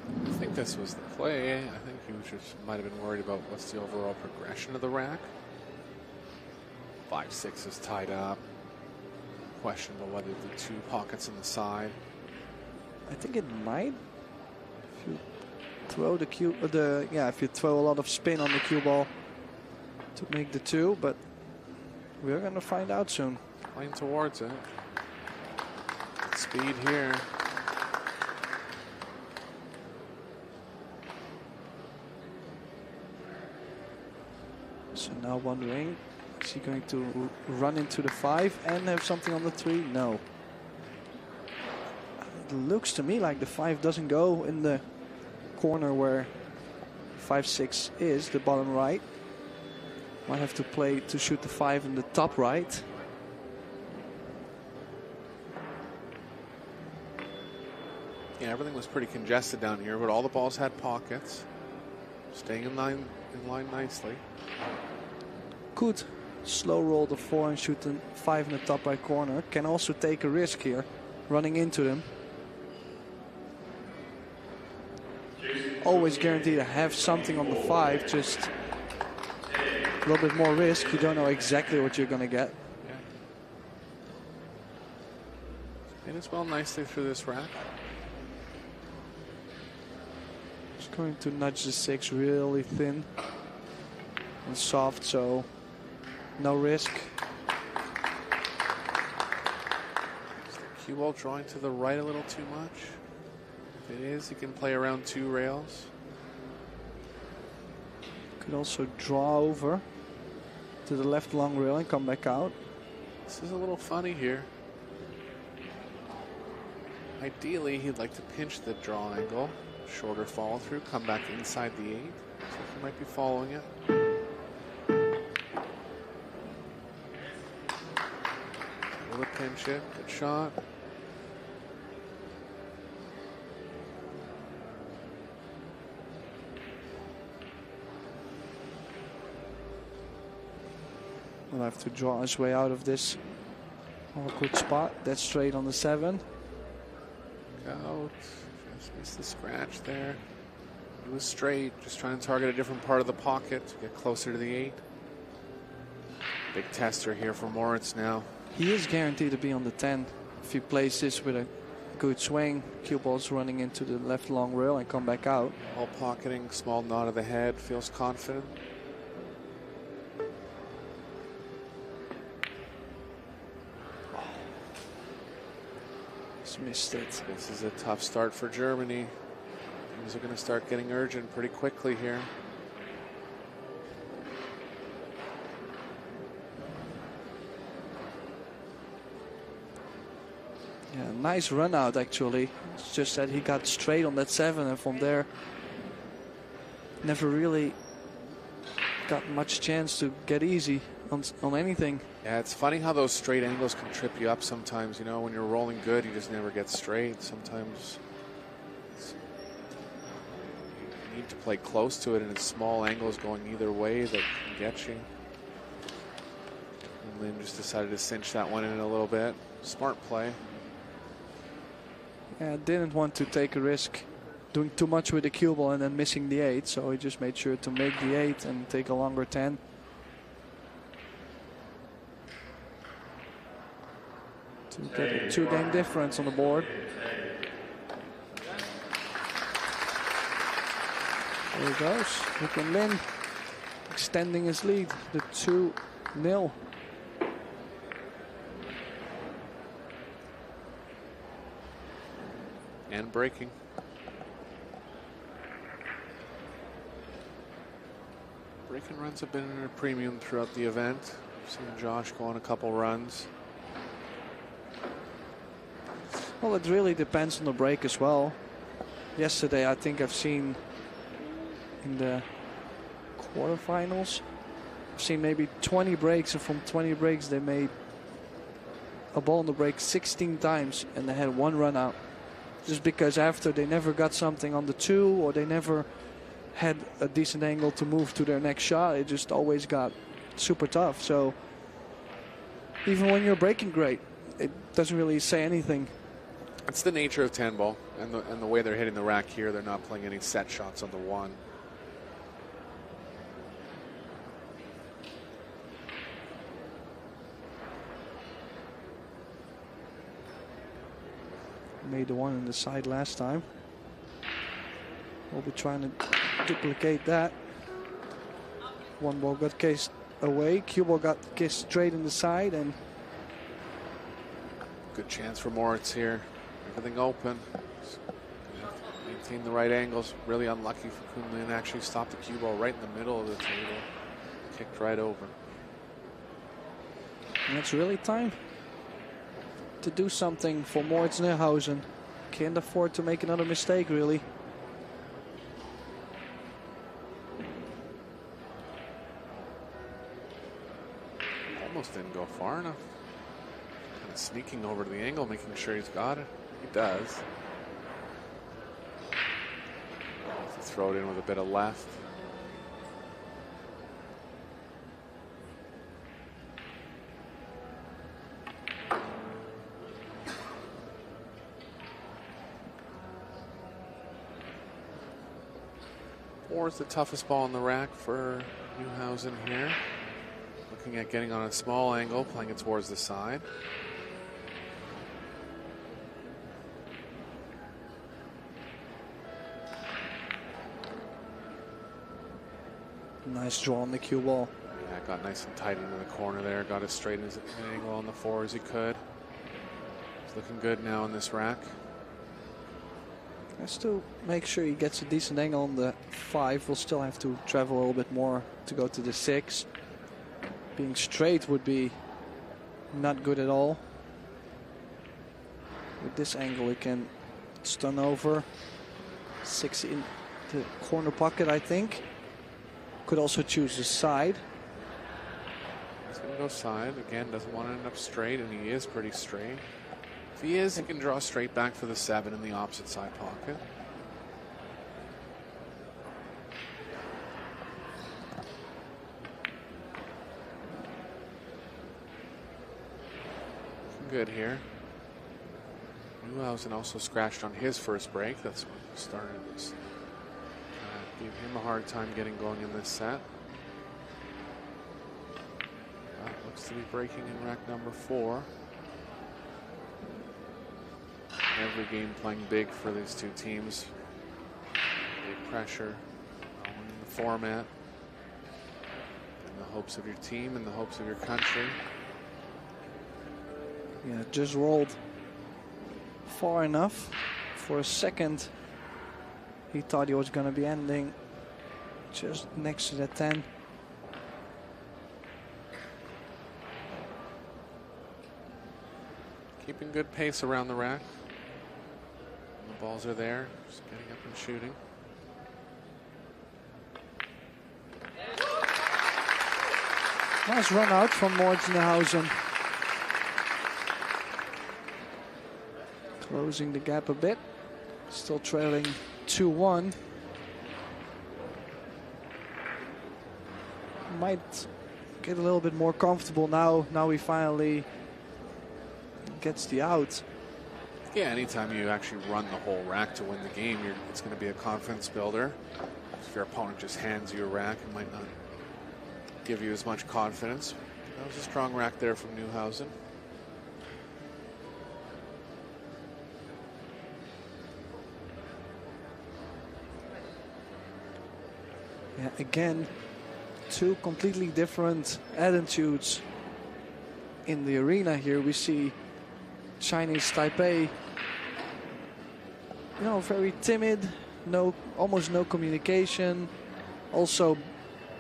I think this was the play. I think he just might have been worried about what's the overall progression of the rack. 5-6 is tied up. Questionable whether the 2 pockets on the side. I think it might. If you throw if you throw a lot of spin on the cue ball to make the 2, but we're gonna find out soon. Playing towards it. Speed here. So now wondering, Is he going to run into the 5 and have something on the 3? No. It looks to me like the 5 doesn't go in the corner where 5-6 is, the bottom right. Might have to play to shoot the 5 in the top right. Yeah, everything was pretty congested down here, but all the balls had pockets. Staying in line nicely. Could slow roll the 4 and shoot the 5 in the top right corner. Can also take a risk here, running into them. Always guaranteed to have something on the 5, just a little bit more risk. You don't know exactly what you're going to get. Yeah. And it's well nicely through this rack. Just going to nudge the 6 really thin and soft, so no risk. Is the cue ball drawing to the right a little too much? If it is, he can play around 2 rails. Could also draw over to the left long rail and come back out. This is a little funny here. Ideally, he'd like to pinch the draw angle, shorter follow through, come back inside the 8. So he might be following it. Able to pinch it, good shot. Will have to draw his way out of this awkward spot. That's straight on the 7. Out. Just missed the scratch there. He was straight, just trying to target a different part of the pocket to get closer to the 8. Big tester here for Moritz now. He is guaranteed to be on the 10. If he plays this with a good swing, cue ball's running into the left long rail and come back out. All pocketing, small nod of the head, feels confident. Missed it. This is a tough start for Germany. Things are going to start getting urgent pretty quickly here. Yeah, nice run out actually. It's just that he got straight on that 7 and from there never really got much chance to get easy on anything. Yeah, it's funny how those straight angles can trip you up sometimes. You know, when you're rolling good, you just never get straight. Sometimes you need to play close to it, and it's small angles going either way that can get you. And Lin just decided to cinch that one in a little bit. Smart play. Yeah, didn't want to take a risk doing too much with the cue ball and then missing the 8, so he just made sure to make the 8 and take a longer 10. To get a 2-game difference on the board. There he goes. Rico and Lin extending his lead, the 2-0. And breaking. Breaking runs have been in a premium throughout the event. I've seen Josh go on a couple runs. Well, it really depends on the break as well. Yesterday, I think I've seen in the quarterfinals, I've seen maybe 20 breaks, and from 20 breaks, they made a ball on the break 16 times, and they had 1 run out. Just because after they never got something on the 2, or they never had a decent angle to move to their next shot, it just always got super tough. So even when you're breaking great, it doesn't really say anything. It's the nature of 10 ball and the way they're hitting the rack here. They're not playing any set shots on the 1. Made the 1 in the side last time. We'll be trying to duplicate that. 1 ball got cased away. Cue ball got cased straight in the side, and good chance for Moritz here. Everything open. Maintain the right angles. Really unlucky for Kunlin. Actually stopped the cue ball right in the middle of the table. Kicked right over. And it's really time to do something for Moritz Neuhausen. Can't afford to make another mistake, really. Almost didn't go far enough. Kind of sneaking over to the angle, making sure he's got it. He does. Throw it in with a bit of left. Four is the toughest ball in the rack for Neuhausen here. Looking at getting on a small angle, playing it towards the side. Nice draw on the cue ball. Yeah, got nice and tight into the corner there. Got as straight as an angle on the 4 as he could. He's looking good now in this rack. Has to make sure he gets a decent angle on the 5. We'll still have to travel a little bit more to go to the 6. Being straight would be not good at all. With this angle, he can stun over 6 in the corner pocket, I think. Could also choose the side. He's going to go side. Again, doesn't want to end up straight, and he is pretty straight. If he is, he can draw straight back for the 7 in the opposite side pocket. Looking good here. Neuhausen also scratched on his first break. That's what started this. Gave him a hard time getting going in this set. Looks to be breaking in rack number 4. Every game playing big for these two teams. Big pressure in the format. In the hopes of your team, in the hopes of your country. Yeah, just rolled far enough. For a second, he thought he was going to be ending just next to the 10. Keeping good pace around the rack. The balls are there, just getting up and shooting. Nice run out from Moritz Neuhausen. Closing the gap a bit. Still trailing 2-1. Might get a little bit more comfortable now. Now he finally gets the out. Yeah, anytime you actually run the whole rack to win the game, it's going to be a confidence builder. If your opponent just hands you a rack, it might not give you as much confidence. That was a strong rack there from Neuhausen. Yeah, again, two completely different attitudes in the arena here. We see Chinese Taipei, you know, very timid, almost no communication. Also,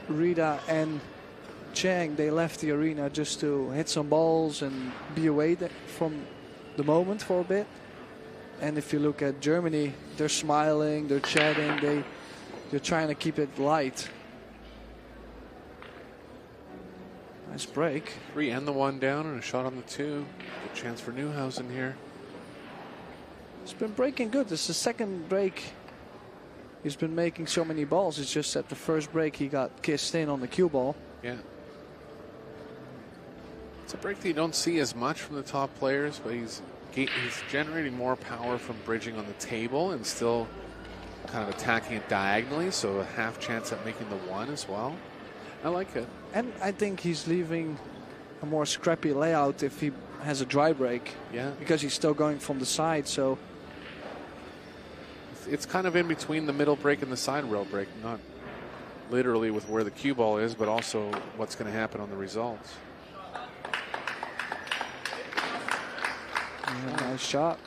Rita and Chang, they left the arena just to hit some balls and be away from the moment for a bit. And if you look at Germany, they're smiling, they're chatting, they're trying to keep it light. Nice break. 3 and the 1 down and a shot on the 2. Good chance for Neuhausen here. It's been breaking good. This is the second break. He's been making so many balls. It's just at the first break he got kissed in on the cue ball. Yeah. It's a break that you don't see as much from the top players, but he's generating more power from bridging on the table and still kind of attacking it diagonally, so a half chance at making the 1 as well. I like it. And I think he's leaving a more scrappy layout if he has a dry break. Yeah. Because he's still going from the side, so. It's kind of in between the middle break and the side rail break, not literally with where the cue ball is, but also what's going to happen on the results. Yeah, nice shot.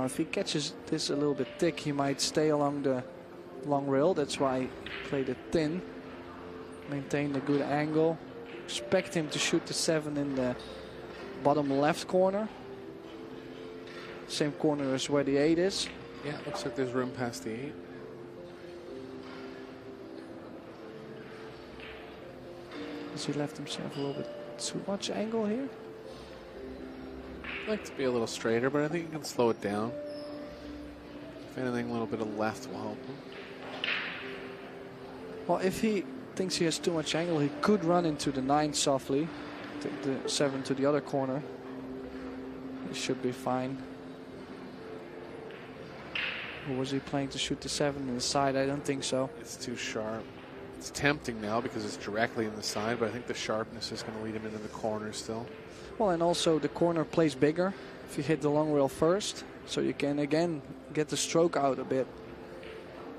Now, if he catches this a little bit thick, he might stay along the long rail. That's why I played it thin. Maintain a good angle. Expect him to shoot the 7 in the bottom left corner. Same corner as where the 8 is. Yeah, looks like there's room past the 8. Has he left himself a little bit too much angle here? I'd like to be a little straighter, but I think you can slow it down. If anything, a little bit of left will help him. Well, if he thinks he has too much angle, he could run into the 9 softly. Take the 7 to the other corner. He should be fine. Or was he playing to shoot the 7 in the side? I don't think so. It's too sharp. It's tempting now because it's directly in the side, but I think the sharpness is going to lead him into the corner still. Well, and also the corner plays bigger if you hit the long rail first. So you can, again, get the stroke out a bit.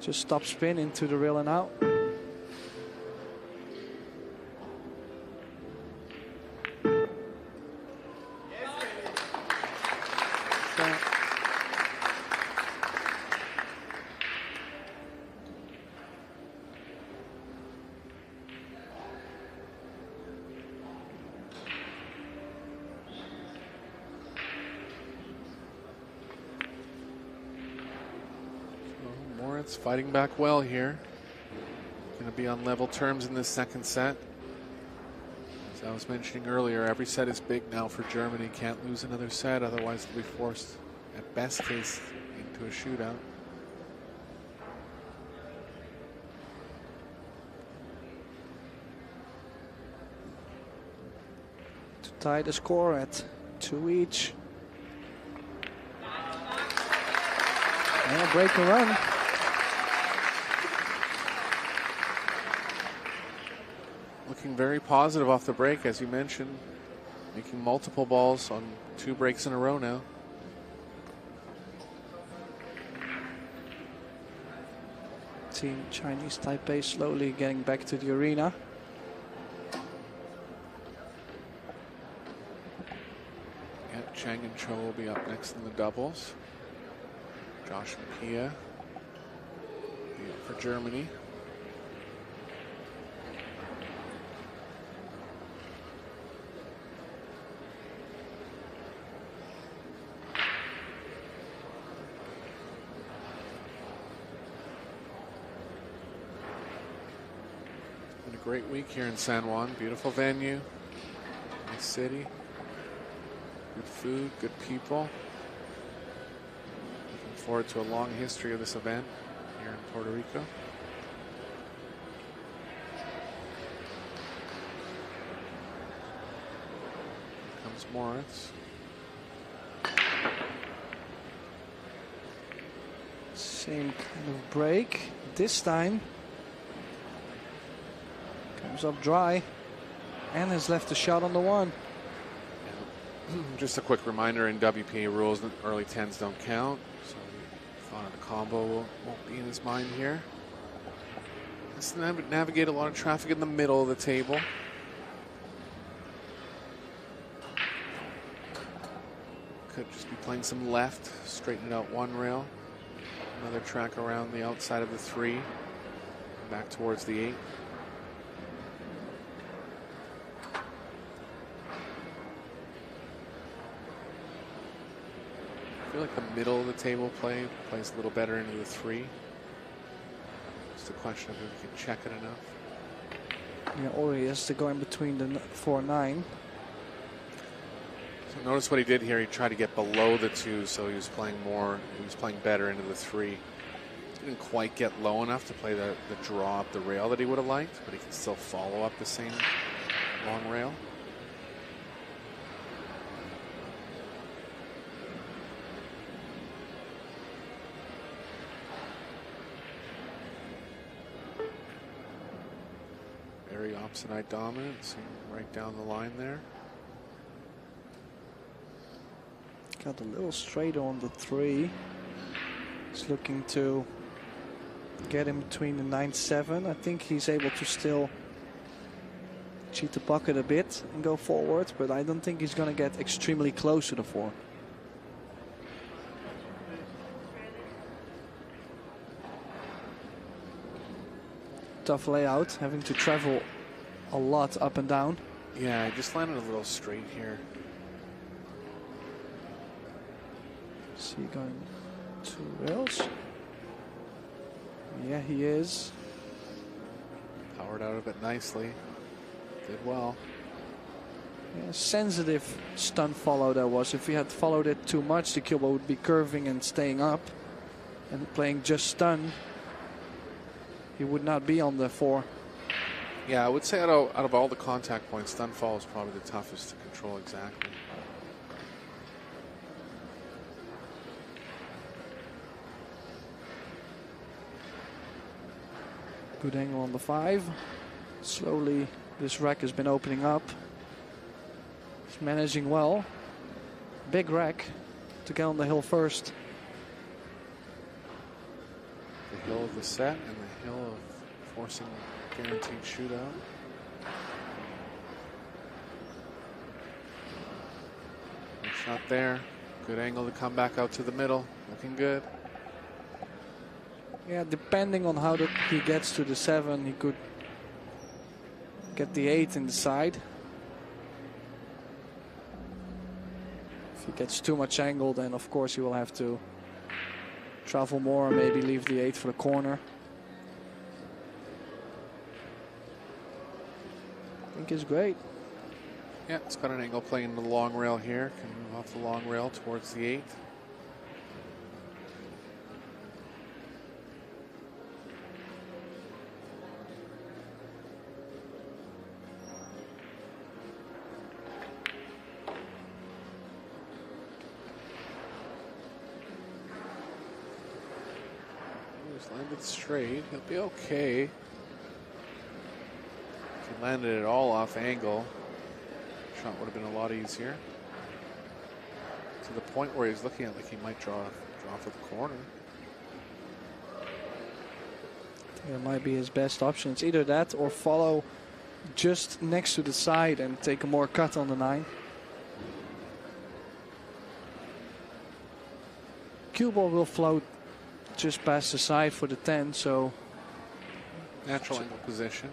Just stop spin into the rail and out. Fighting back well here. Going to be on level terms in this second set. As I was mentioning earlier, every set is big now for Germany. Can't lose another set, otherwise they'll be forced, at best case, into a shootout. To tie the score at 2 each. And a break and run. Looking very positive off the break, as you mentioned. Making multiple balls on 2 breaks in a row now. Team Chinese Taipei slowly getting back to the arena. Yeah, Chang and Cho will be up next in the doubles. Josh and Pia be up for Germany. Great week here in San Juan. Beautiful venue, nice city, good food, good people. Looking forward to a long history of this event here in Puerto Rico. Here comes Moritz. Same kind of break. This time comes up dry and has left a shot on the 1. Yeah. Just a quick reminder, in WPA rules, early 10s don't count. So thought of the combo won't be in his mind here. Let's navigate a lot of traffic in the middle of the table. Could just be playing some left, straighten it out 1 rail. Another track around the outside of the 3, back towards the 8. I feel like the middle of the table plays a little better into the 3. Just a question of if we can check it enough. Yeah, or he has to go in between the 4-9. So notice what he did here. He tried to get below the 2, so he was playing better into the 3. Didn't quite get low enough to play the draw up the rail that he would have liked, but he can still follow up the same long rail. Very opposite eye dominant, so right down the line there. Got a little straight on the 3. He's looking to get in between the 9-7. I think he's able to still cheat the pocket a bit and go forward, but I don't think he's going to get extremely close to the 4. tough layout, having to travel a lot up and down. Yeah, I just landed a little straight here. Is he going 2 rails? Yeah, he is. Powered out of it nicely. Did well. Yeah, sensitive stun follow that was. If he had followed it too much, the cue ball would be curving and staying up. And playing just stun, he would not be on the 4. Yeah, I would say out of all the contact points, stun fall is probably the toughest to control exactly. Good angle on the 5. Slowly, this rack has been opening up. He's managing well. Big rack to get on the hill first. The hill of the set and the hill of forcing guaranteed shootout. Good shot there. Good angle to come back out to the middle. Looking good. Yeah, depending on how he gets to the 7, he could get the 8 in the side. If he gets too much angle, then of course he will have to travel more, maybe leave the 8 for the corner. I think it's great. Yeah, it's got an angle playing the long rail here. Can move off the long rail towards the 8. Landed straight. He'll be okay. If he landed it all off angle, shot would have been a lot easier. To the point where he's looking at like he might draw for the corner. That might be his best option. It's either that or follow just next to the side and take a more cut on the 9. Cue ball will float just past the side for the 10, so natural angle position.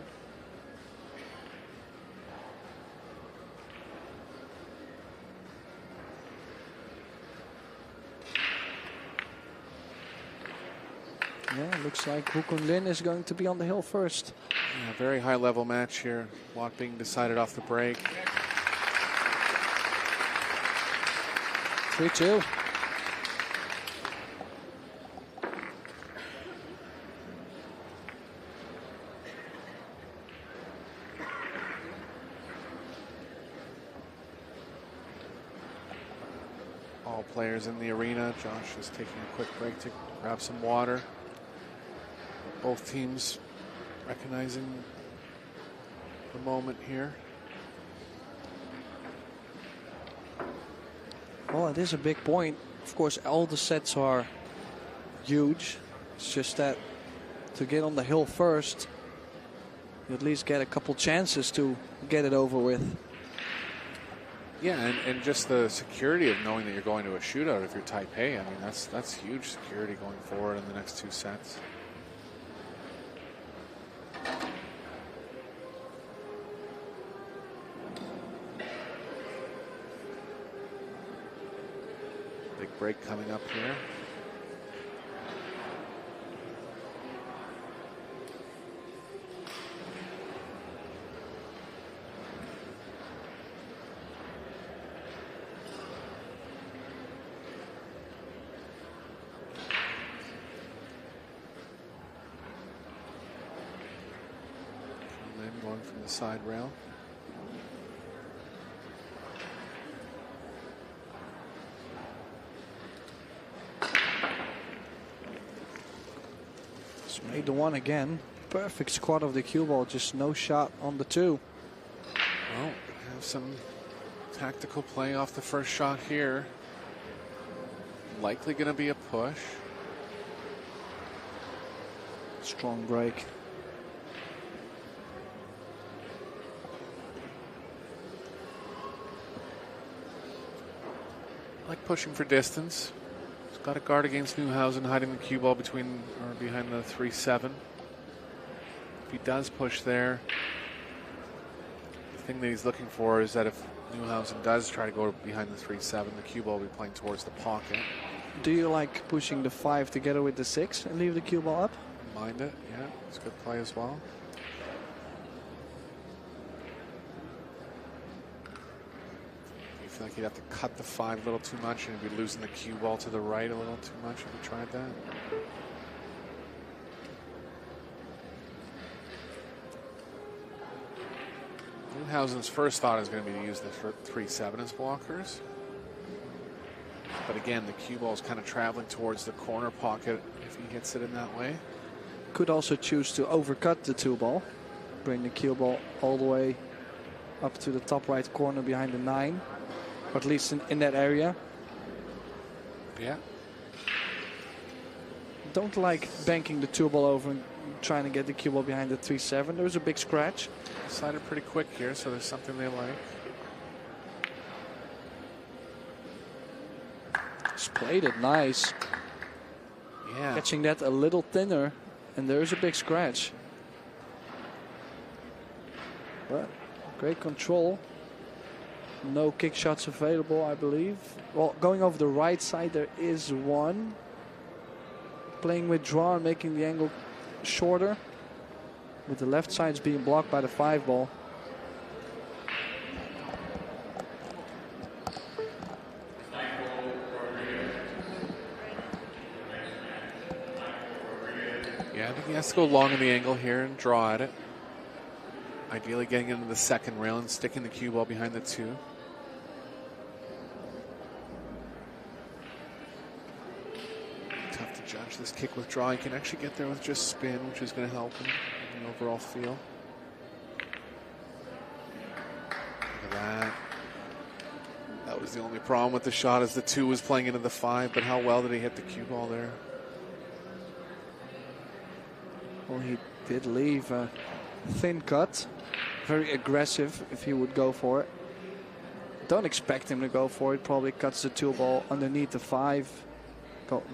Yeah, looks like Hukun Lin is going to be on the hill first. Yeah, very high level match here. A lot being decided off the break. 3-2. All players in the arena. Josh is taking a quick break to grab some water. Both teams recognizing the moment here. Well, it is a big point. Of course, all the sets are huge. It's just that to get on the hill first, you at least get a couple chances to get it over with. Yeah, and just the security of knowing that you're going to a shootout if you're Taipei. I mean, that's huge security going forward in the next 2 sets. Big break coming up here. Going from the side rail. Just made the 1 again. Perfect squat of the cue ball, just no shot on the 2. Well, have some tactical play off the first shot here. Likely going to be a push. Strong break. Like pushing for distance. He's got a guard against Newhausen, hiding the cue ball between or behind the 3-7. he does push there, the thing that he's looking for is that if Newhausen does try to go behind the 3-7, the cue ball will be playing towards the pocket. Do you like pushing the 5 together with the 6 and leave the cue ball up? Mind it, yeah, it's a good play as well. You feel like you'd have to cut the 5 a little too much and you'd be losing the cue ball to the right a little too much if you tried that. Newhausen's first thought is going to be to use the 3-7 as blockers. But again, the cue ball is kind of traveling towards the corner pocket if he hits it in that way. Could also choose to overcut the 2 ball. Bring the cue ball all the way up to the top right corner behind the 9. Or at least in that area. Yeah. Don't like banking the 2 ball over and trying to get the cue ball behind the 3-7. There's a big scratch. Decided pretty quick here, so there's something they like. Just played it nice. Yeah. Catching that a little thinner, and there's a big scratch. But great control. No kick shots available, I believe. Well, going over the right side, there is one. Playing with draw and making the angle shorter. With the left sides being blocked by the 5 ball. Yeah, I think he has to go long in the angle here and draw at it. Ideally getting into the second rail and sticking the cue ball behind the 2. Tough to judge this kick with draw. He can actually get there with just spin, which is going to help him in the overall feel. Look at that. That was the only problem with the shot, as the 2 was playing into the 5, but how well did he hit the cue ball there? Well, he did leave a thin cut. Very aggressive if he would go for it. Don't expect him to go for it. Probably cuts the 2 ball underneath the 5.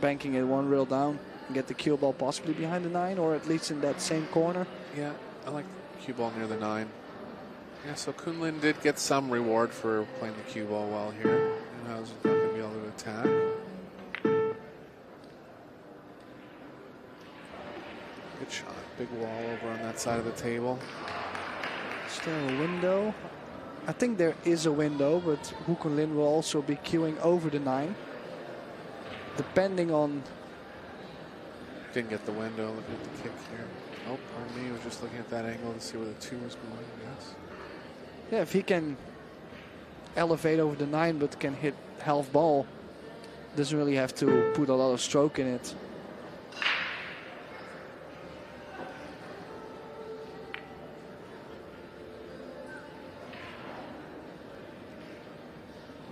Banking it 1 rail down and get the cue ball possibly behind the 9, or at least in that same corner. Yeah, I like the cue ball near the 9. Yeah, so Kunlin did get some reward for playing the cue ball well here. Newhausen's not going to be able to attack. Good shot. Big wall over on that side of the table. Is there a window? I think there is a window, but Kunlin will also be queuing over the 9. Depending on... Didn't get the window. Look at the kick here. Oh, pardon me. I was just looking at that angle to see where the 2 was going. Yes. Yeah, if he can elevate over the 9 but can hit half ball, doesn't really have to put a lot of stroke in it.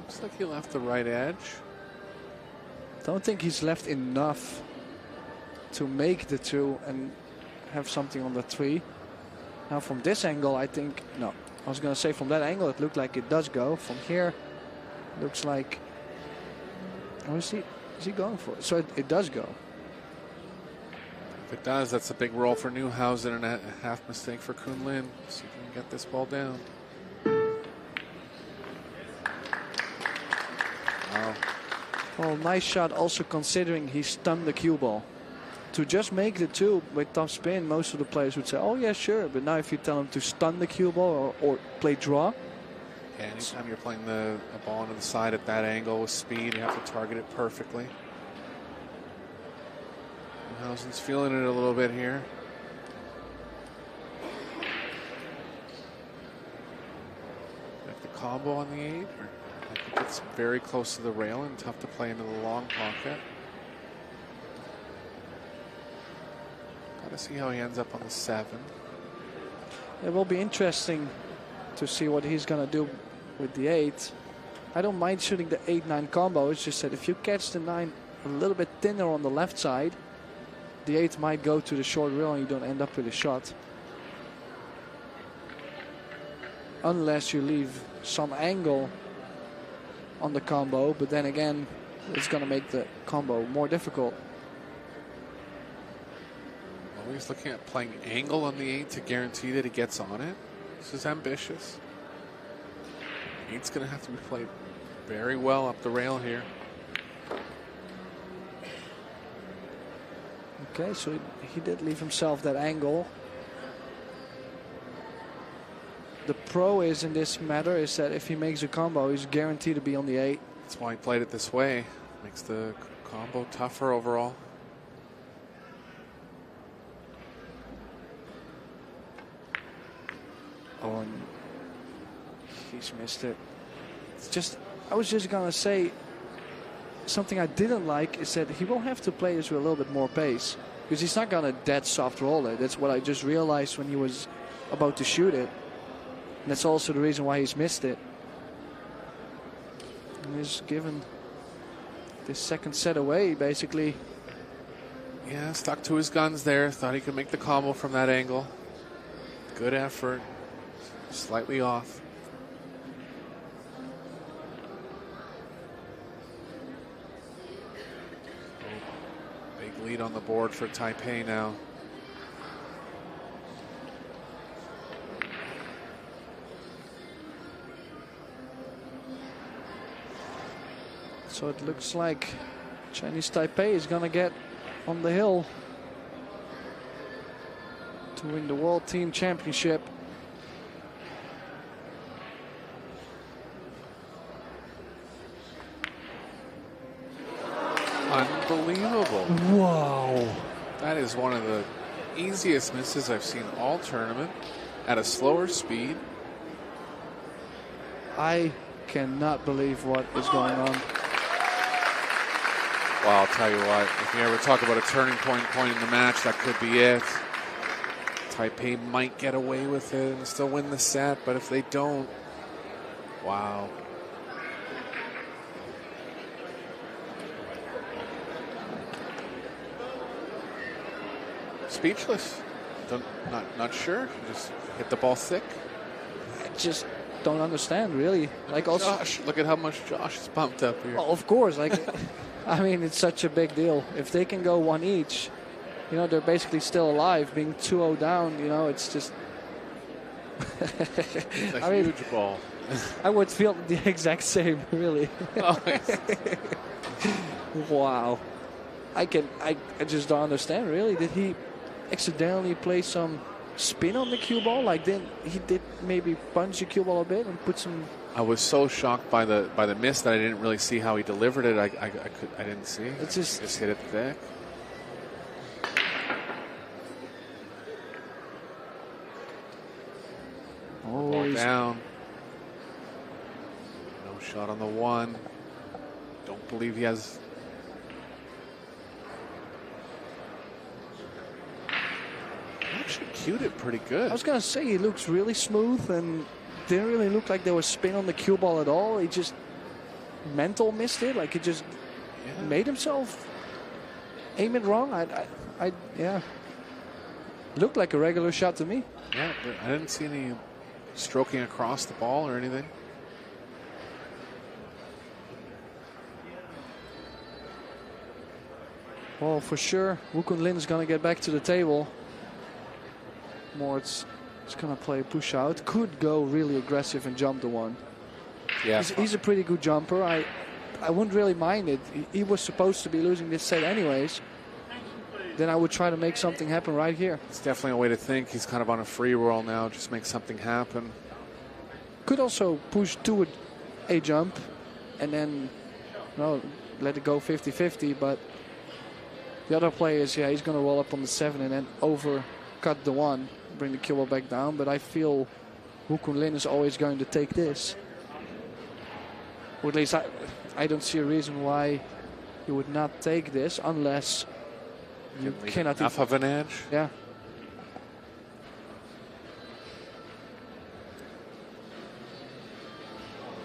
Looks like he left the right edge. Don't think he's left enough to make the 2 and have something on the 3. Now from this angle, I think, no. I was going to say from that angle, it looked like it does go. From here, looks like, oh, is he going for it? So it does go. If it does, that's a big roll for Newhausen and a half mistake for Kunlin. See if he can get this ball down. Wow. Well, nice shot also considering he stunned the cue ball. To just make the 2 with top spin, most of the players would say, oh yeah, sure. But now if you tell him to stun the cue ball or play draw. Yeah, anytime you're playing a ball into the side at that angle with speed, you have to target it perfectly. Newhausen's feeling it a little bit here. Like the combo on the 8. I think it's very close to the rail and tough to play into the long pocket. Got to see how he ends up on the 7. It will be interesting to see what he's going to do with the 8. I don't mind shooting the 8-9 combo. It's just that if you catch the 9 a little bit thinner on the left side, the 8 might go to the short rail and you don't end up with a shot. Unless you leave some angle on the combo, but then again, it's going to make the combo more difficult. Well, Oh, he's looking at playing angle on the 8 to guarantee that he gets on it. This is ambitious. 8's going to have to be played very well up the rail here. Okay, so he did leave himself that angle. The pro is in this matter is that if he makes a combo, he's guaranteed to be on the 8. That's why he played it this way. Makes the combo tougher overall. Oh, and he's missed it. It's just, I was just gonna say something I didn't like is that he will have to play this with a little bit more pace because he's not gonna dead soft roll it. That's what I just realized when he was about to shoot it. And that's also the reason why he's missed it. And he's given this second set away, basically. Yeah, stuck to his guns there. Thought he could make the combo from that angle. Good effort. Slightly off. Oh, big lead on the board for Taipei now. So it looks like Chinese Taipei is going to get on the hill to win the World Team Championship. Unbelievable. Wow. That is one of the easiest misses I've seen all tournament at a slower speed. I cannot believe what is going on. Well, I'll tell you what, if you ever talk about a turning point in the match, that could be it. Taipei might get away with it and still win the set, but if they don't, wow. Speechless. Not sure. Just hit the ball thick. I just don't understand, really. Like also, Josh, look at how much Josh is pumped up here. well, of course, like I mean, it's such a big deal. If they can go one each, you know, they're basically still alive. Being 2-0 down, you know, it's just. It's a huge ball. I would feel the exact same, really. Oh, wow. I just don't understand, really. Did he accidentally play some spin on the cue ball? Like, then he did maybe punch the cue ball a bit and put some. I was so shocked by the miss that I didn't really see how he delivered it. I didn't see. It's just hit it thick. Oh, Ball down. No shot on the 1. Don't believe he has. Actually cued it pretty good. I was gonna say he looks really smooth and didn't really look like there was spin on the cue ball at all. He just mental missed it. Like he just made himself aim it wrong. Yeah. Looked like a regular shot to me. Yeah, I didn't see any stroking across the ball or anything. Well, for sure, Wu Kunlin is gonna get back to the table. Moritz is gonna play push out. Could go really aggressive and jump the 1. Yeah, he's a pretty good jumper. I wouldn't really mind it. He was supposed to be losing this set anyways. Then I would try to make something happen right here. It's definitely a way to think. He's kind of on a free roll now. Just make something happen. Could also push to a jump and then let it go 50-50. But the other play is, he's going to roll up on the 7 and then overcut the 1, bring the cue ball back down. But I feel Wu Kunlin is always going to take this. Or at least I don't see a reason why you would not take this unless you cannot. Enough of an edge. Yeah.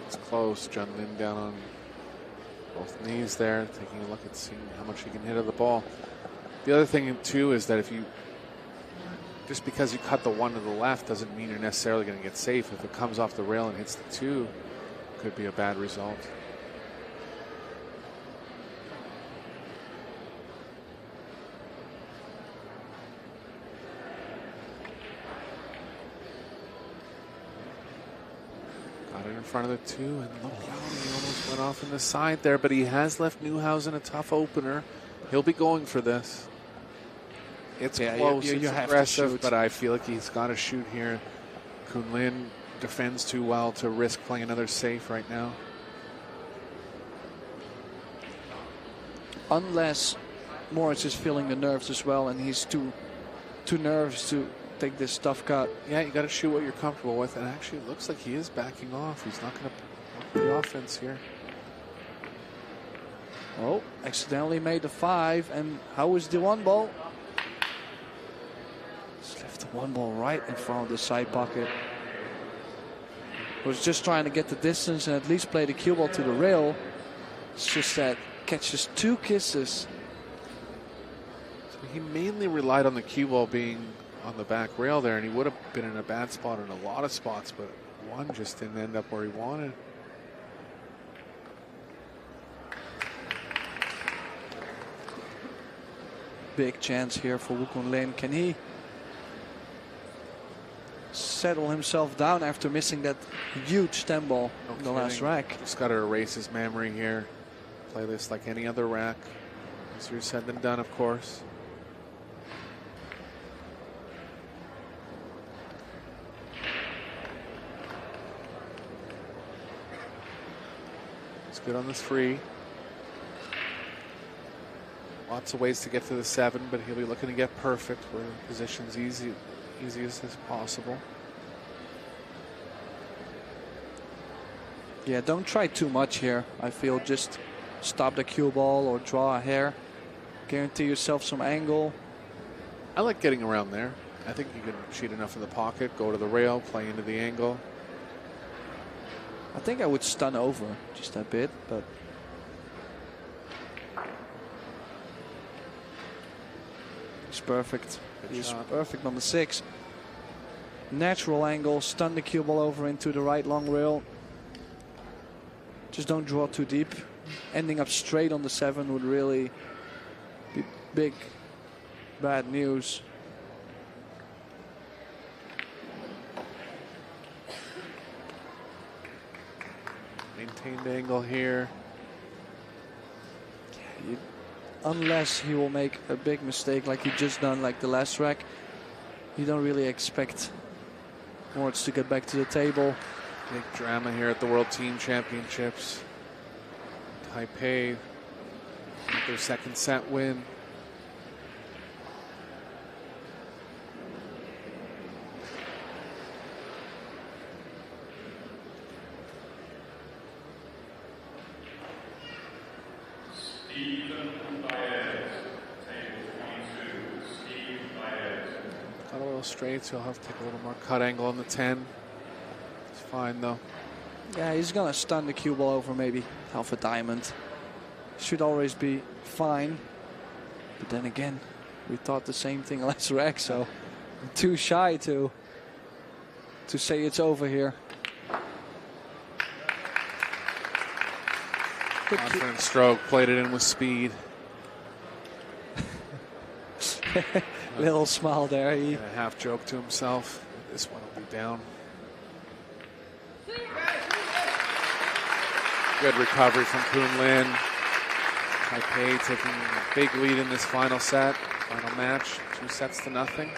It's close. Jun Lin down on both knees there, taking a look at seeing how much he can hit of the ball. The other thing too is that if you just because you cut the 1 to the left doesn't mean you're necessarily going to get safe. If it comes off the rail and hits the 2, it could be a bad result. Right in front of the 2, and look out, he almost went off in the side there, but he has left Newhausen a tough opener. He'll be going for this. It's close, you it's have to aggressive, shoot. but I feel like he's got to shoot here. Kunlin defends too well to risk playing another safe right now. Unless Moritz is feeling the nerves as well, and he's too nervous to take this tough cut. Yeah, you got to shoot what you're comfortable with, and actually it looks like he is backing off. He's not going to play the offense here. Oh, accidentally made the 5, and how was the 1 ball? Just left the 1 ball right in front of the side pocket. Was just trying to get the distance and at least play the cue ball to the rail. It's just that catches 2 kisses. So he mainly relied on the cue ball being on the back rail there, and he would have been in a bad spot in a lot of spots, but 1 just didn't end up where he wanted. Big chance here for Wu Kunlin. Can he settle himself down after missing that huge 10 ball in the last rack? Just got to erase his memory here. Play this like any other rack. Easier said than done, of course. It's good on this free. Lots of ways to get to the 7, but he'll be looking to get perfect where the position's easiest as possible. Yeah, don't try too much here. I feel just stop the cue ball or draw a hair. Guarantee yourself some angle. I like getting around there. I think you can cheat enough in the pocket, go to the rail, play into the angle. I think I would stun over just a bit, but he's perfect. He's perfect on the 6. Natural angle, stun the cue ball over into the right long rail. Just don't draw too deep. Ending up straight on the 7 would really be big, bad news. Maintained angle here. Unless he will make a big mistake like he just done like the last rack, you don't really expect Moritz to get back to the table. Big drama here at the World Team Championships. Taipei, their 2nd set win. Got a little straight, so he'll have to take a little more cut angle on the 10. It's fine though. Yeah, he's gonna stun the cue ball over maybe half a diamond. Should always be fine. But then again, we thought the same thing last rack, so I'm too shy to say it's over here. Confident stroke, played it in with speed. Little smile there. He And a half joke to himself. This one will be down. Good recovery from Kunlin. Taipei taking a big lead in this final set, final match, 2-0.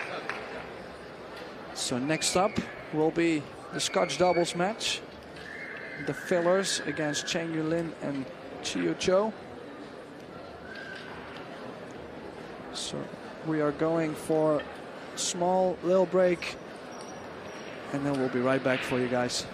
So next up will be the Scotch doubles match. The fillers against Cheng Yulin and Chiu Cho. So we are going for a small little break, and then we'll be right back for you guys.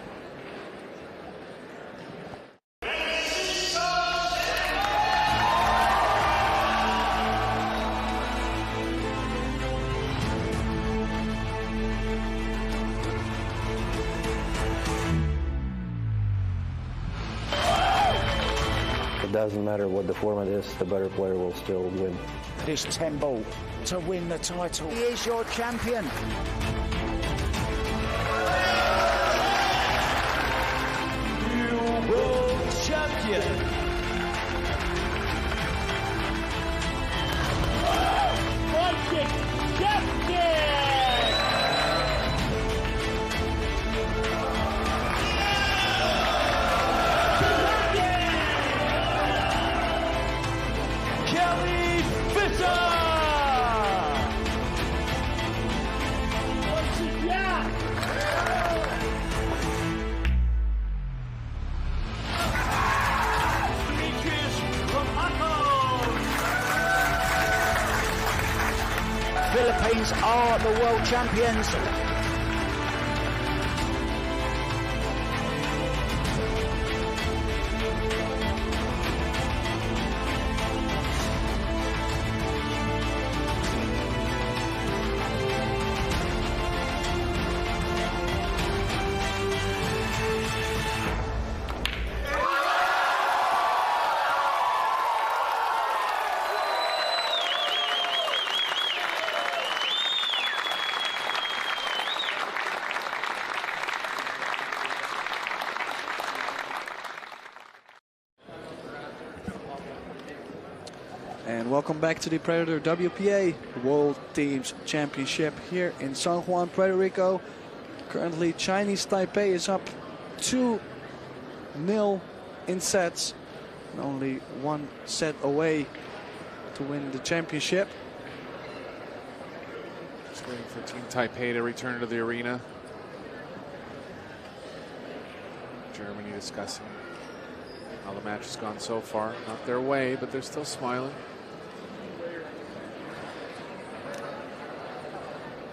It doesn't matter what the format is, the better player will still win. This 10 ball to win the title. He is your champion. New world champion. Philippines are the world champions. And welcome back to the Predator WPA World Teams Championship here in San Juan, Puerto Rico. Currently, Chinese Taipei is up 2-0 in sets, and only one set away to win the championship. Just waiting for Team Taipei to return to the arena. Germany discussing how the match has gone so far. Not their way, but they're still smiling.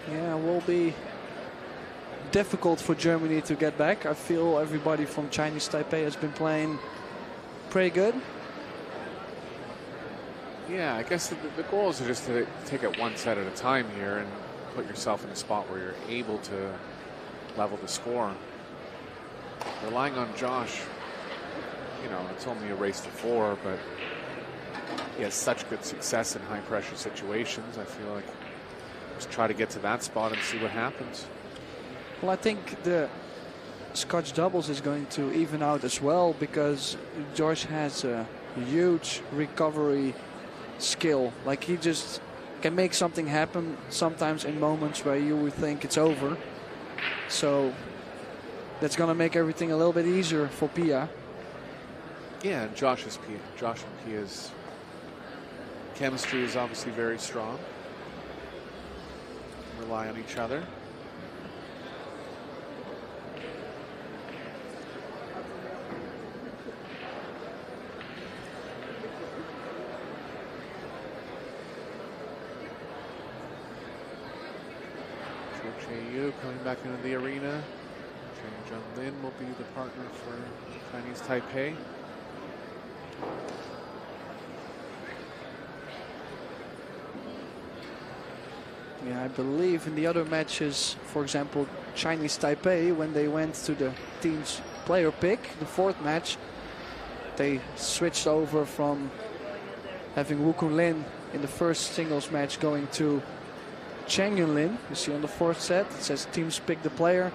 Yeah, it will be difficult for Germany to get back. I feel everybody from Chinese Taipei has been playing pretty good. Yeah, I guess the goal is just to take it one set at a time here and put yourself in a spot where you're able to level the score. Relying on Josh, you know, it's only a race to 4, but he has such good success in high pressure situations. I feel like just try to get to that spot and see what happens. Well, I think the Scotch doubles is going to even out as well, because Josh has a huge recovery skill. Like, he just can make something happen sometimes in moments where you would think it's over. So that's going to make everything a little bit easier for Pia. Yeah, and Josh and Pia's chemistry is obviously very strong. Rely on each other. Yu coming back into the arena. Jun Lin will be the partner for Chinese Taipei. Yeah, I believe in the other matches, for example, Chinese Taipei, when they went to the team's player pick, the 4th match, they switched over from having Wu Kun Lin in the first singles match going to Cheng Yun Lin. You see on the 4th set, it says teams pick the player.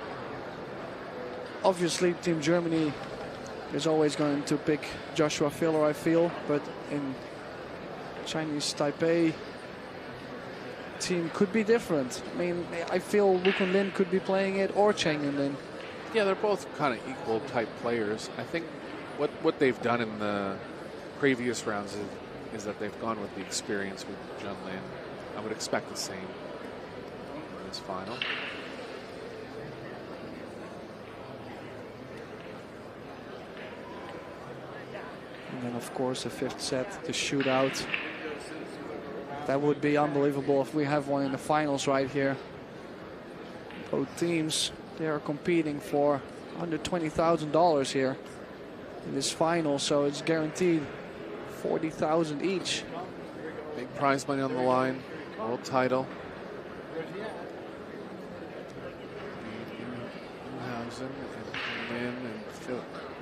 Obviously, Team Germany is always going to pick Joshua Filler, I feel, but in Chinese Taipei, team could be different. I mean, I feel Wu Kun Lin could be playing it, or Cheng Yun Lin. Yeah, they're both kind of equal type players. I think what they've done in the previous rounds is that they've gone with the experience with Jun Lin. I would expect the same in this final. And then, of course, the 5th set, the shootout. That would be unbelievable if we have one in the finals right here. Both teams, they are competing for under $20,000 here in this final, so it's guaranteed $40,000 each. Big prize money on the line, world title. Newhausen and Lin and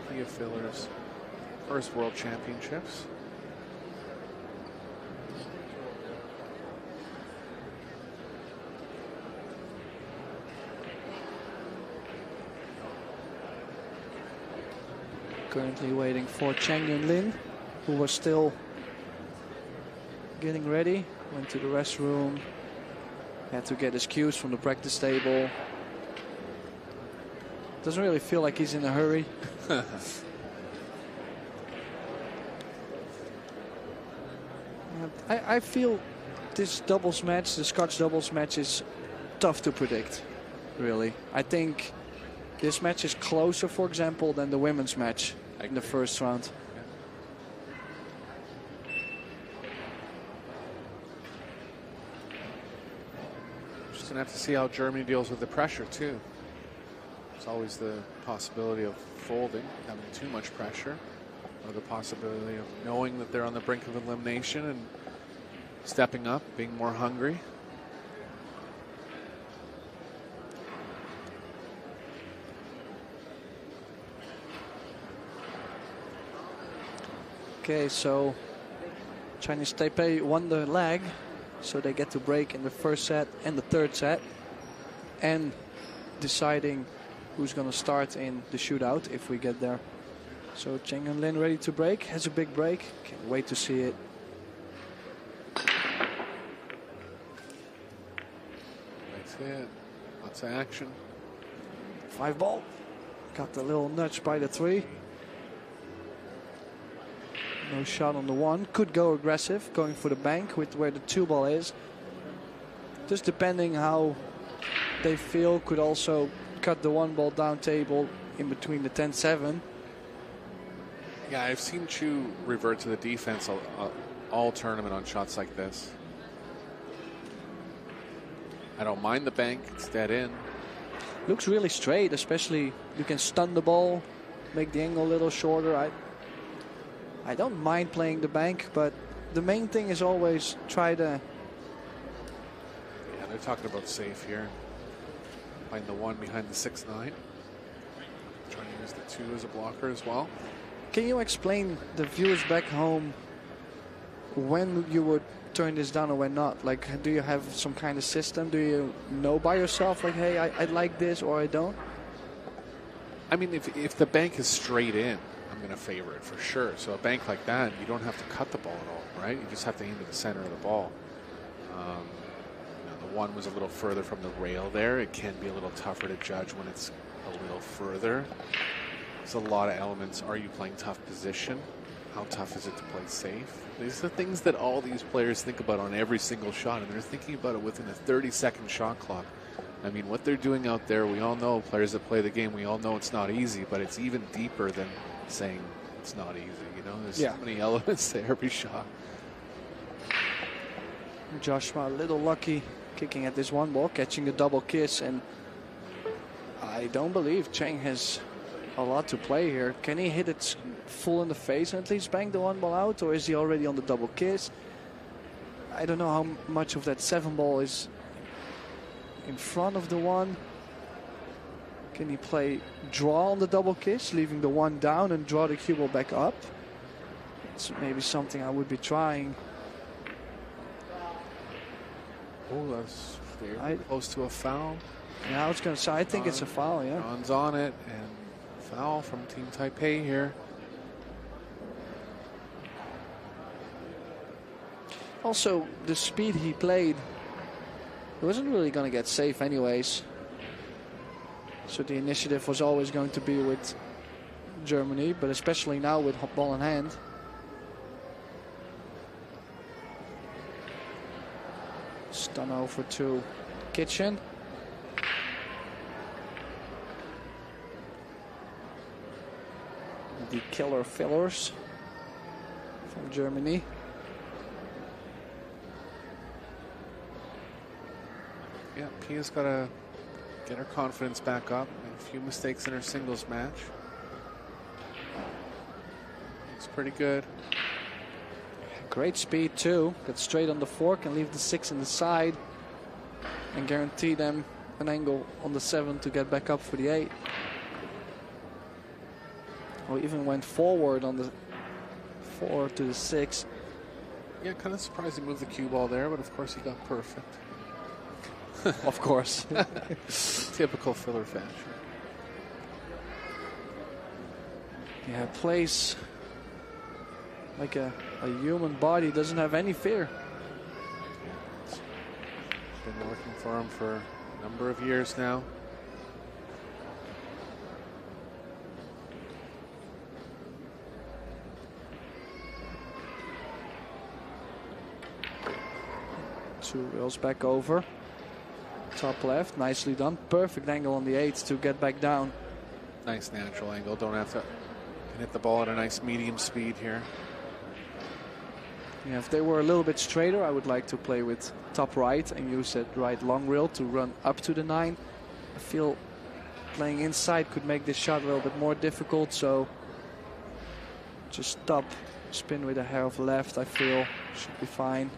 Pia Filler's first world championships. Currently waiting for Cheng Yun Lin, who was still getting ready. Went to the restroom. Had to get his cues from the practice table. Doesn't really feel like he's in a hurry. I feel this doubles match, the Scotch doubles match, is tough to predict, really. I think this match is closer, for example, than the women's match in the first round. Just gonna have to see how Germany deals with the pressure too. There's always the possibility of folding, having too much pressure, or the possibility of knowing that they're on the brink of elimination and stepping up, being more hungry. Okay, so Chinese Taipei won the leg, so they get to break in the first set and the third set, and deciding who's going to start in the shootout if we get there. So Cheng and Lin ready to break, has a big break, can't wait to see it. That's it, lots of action. 5-ball, got the little nudge by the 3. No shot on the 1. Could go aggressive, going for the bank with where the 2-ball is. Just depending how they feel, could also cut the 1-ball down table in between the 10-7. Yeah, I've seen Chu revert to the defense all tournament on shots like this. I don't mind the bank, it's dead in. Looks really straight, especially you can stun the ball, make the angle a little shorter. I don't mind playing the bank, but the main thing is always try to... Yeah, they're talking about safe here. Find the 1 behind the 6-9. Trying to use the 2 as a blocker as well. Can you explain the viewers back home when you would turn this down or when not? Like, do you have some kind of system? Do you know by yourself, like, hey, I like this or I don't? I mean, if the bank is straight in, I'm going to favor it for sure. So a bank like that, you don't have to cut the ball at all, right? You just have to aim to the center of the ball. The 1 was a little further from the rail there. It can be a little tougher to judge when it's a little further. There's a lot of elements. Are you playing tough position? How tough is it to play safe? These are things that all these players think about on every single shot, and they're thinking about it within a 30-second shot clock. I mean, what they're doing out there, we all know, players that play the game, we all know it's not easy, but it's even deeper than saying it's not easy. You know, there's so many elements to every shot. Joshua a little lucky kicking at this 1-ball, catching the double kiss, and I don't believe Cheng has a lot to play here. Can he hit it full in the face and at least bang the 1-ball out, or is he already on the double kiss? I don't know how much of that 7-ball is in front of the 1. Can he play draw on the double kiss, leaving the 1 down and draw the cue ball back up? It's maybe something I would be trying. Oh, that's very close to a foul. Yeah, I was going to say, I think it's a foul, yeah. John's on it, and foul from Team Taipei here. Also, the speed he played, he wasn't really going to get safe anyways. So the initiative was always going to be with Germany, but especially now with ball in hand. Stun over to Kitchen. The killer fillers from Germany. Yeah, Pia's got to get her confidence back up. Made a few mistakes in her singles match. It's pretty good. Great speed too. Get straight on the fork and leave the 6 in the side and guarantee them an angle on the 7 to get back up for the 8. Or even went forward on the 4 to the 6. Yeah, kind of surprised he moved the cue ball there, but of course he got perfect. Of course. Typical filler fashion. Yeah, plays like a human body, doesn't have any fear. Been working for him for a number of years now. Two rails back over. Top left, nicely done. Perfect angle on the 8 to get back down. Nice natural angle. Don't have to hit the ball at a nice medium speed here. Yeah, if they were a little bit straighter, I would like to play with top right and use that right long rail to run up to the 9. I feel playing inside could make this shot a little bit more difficult, so just stop, spin with a hair of left, I feel should be fine.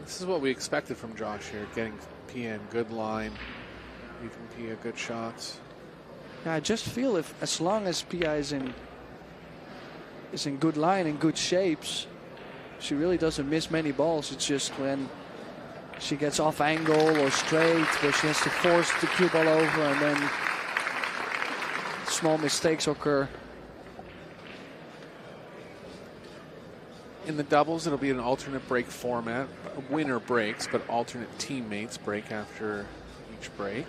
This is what we expected from Josh here, getting Pia in good line, leaving Pia good shots. Yeah, I just feel if as long as Pia is in good line and good shapes, she really doesn't miss many balls. It's just when she gets off angle or straight where she has to force the cue ball over and then small mistakes occur. In the doubles, it'll be an alternate break format. Winner breaks, but alternate teammates break after each break.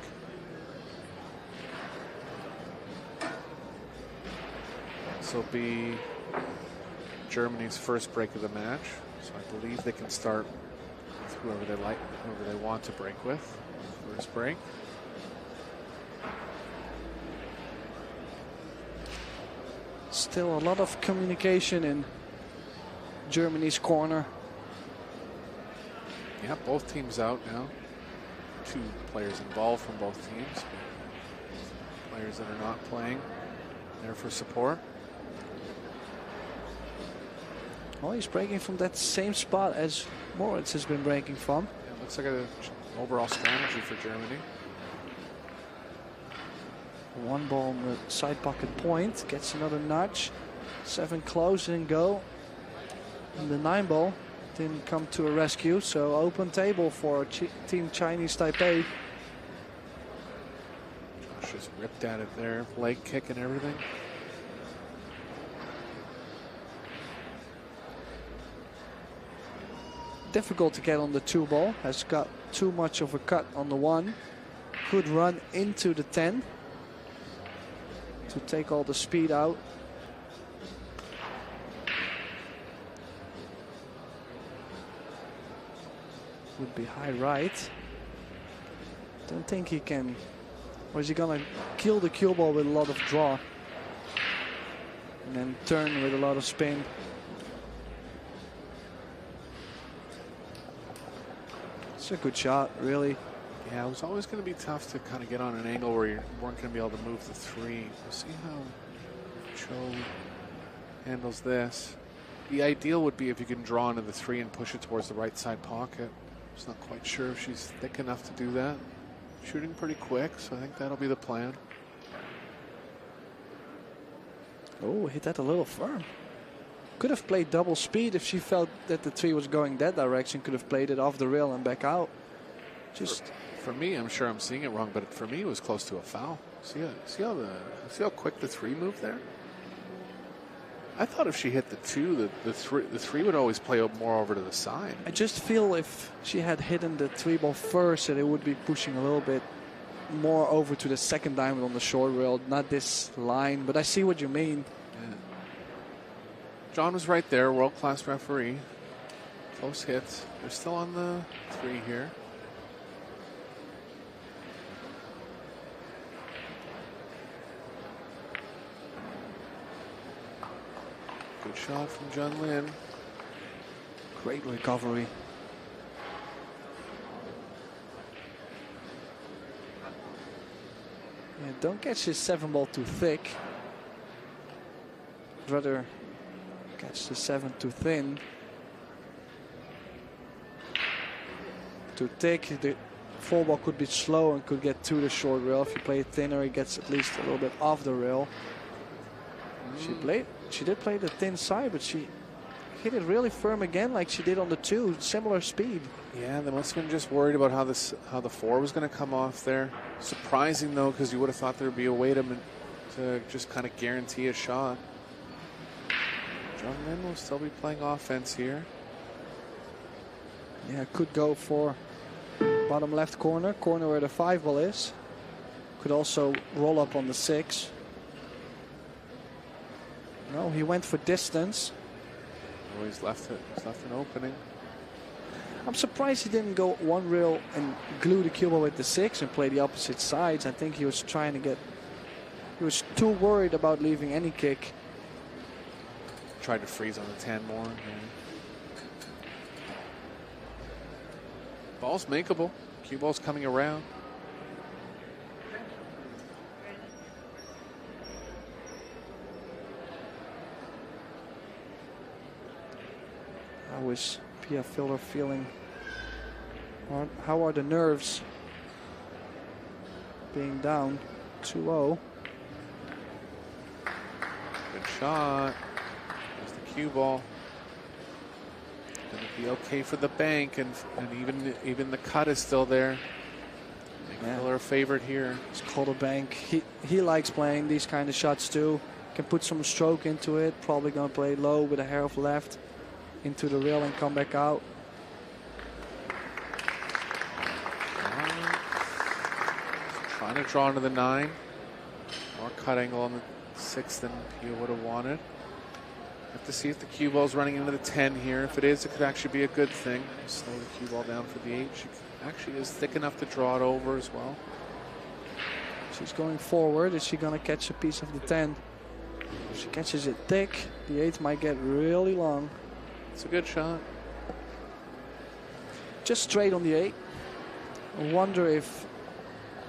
This will be Germany's first break of the match, so I believe they can start with whoever they want to break with. First break. Still a lot of communication in Germany's corner. Yeah, both teams out now. 2 players involved from both teams. Players that are not playing there for support. Well, he's breaking from that same spot as Moritz has been breaking from. It looks like an overall strategy for Germany. 1 ball on the side pocket point, gets another nudge. 7 close and go. And the 9 ball didn't come to a rescue, so open table for Team Chinese Taipei. Josh just ripped at it there, leg kick and everything. Difficult to get on the 2 ball, has got too much of a cut on the 1. Could run into the 10 to take all the speed out. Would be high right. Don't think he can, or is he gonna kill the cue ball with a lot of draw and then turn with a lot of spin? It's a good shot, really. Yeah, it was always going to be tough to kind of get on an angle where you weren't going to be able to move the 3. We'll see how Cho handles this. The ideal would be if you can draw into the 3 and push it towards the right side pocket. Just not quite sure if she's thick enough to do that. Shooting pretty quick, so I think that'll be the plan. Oh, hit that a little firm. Could have played double speed if she felt that the 3 was going that direction. Could have played it off the rail and back out. Just for me, I'm sure I'm seeing it wrong, but for me, it was close to a foul. See how quick the 3 moved there? I thought if she hit the 2, the 3 would always play more over to the side. I just feel if she had hidden the 3 ball first, that it would be pushing a little bit more over to the second diamond on the short rail, not this line. But I see what you mean. Yeah. John was right there, world-class referee. Close hits. They're still on the 3 here. Good shot from Jun Lin. Great recovery. Yeah, don't catch this 7 ball too thick. Rather catch the 7 too thin. Too thick, the 4 ball could be slow and could get to the short rail. If you play it thinner, it gets at least a little bit off the rail. She did play the thin side, but she hit it really firm again, like she did on the 2. Similar speed. Yeah, they must have been just worried about how the 4 was going to come off there. Surprising though, because you would have thought there would be a way to just kind of guarantee a shot. Jun Lin will still be playing offense here. Yeah, could go for bottom left corner where the 5 ball is. Could also roll up on the 6. No, he went for distance. Oh, he's left an opening. I'm surprised he didn't go 1 rail and glue the cue ball with the 6 and play the opposite sides. I think he was trying to he was too worried about leaving any kick. Tried to freeze on the 10 more. Yeah. Ball's makeable. Cue ball's coming around. How is Pia Filler feeling? How are the nerves being down 2-0? Good shot. There's the cue ball. Gonna be okay for the bank, and even the cut is still there. Make Filler a favorite here. It's called a bank. He likes playing these kind of shots too. Can put some stroke into it. Probably gonna play low with a hair of left into the rail and come back out. Trying to draw into the 9. More cut angle on the 6 than Pia would have wanted. Have to see if the cue ball's running into the 10 here. If it is, it could actually be a good thing. Slow the cue ball down for the 8. She actually is thick enough to draw it over as well. She's going forward. Is she going to catch a piece of the 10? If she catches it thick, the 8 might get really long. It's a good shot. Just straight on the 8. I wonder if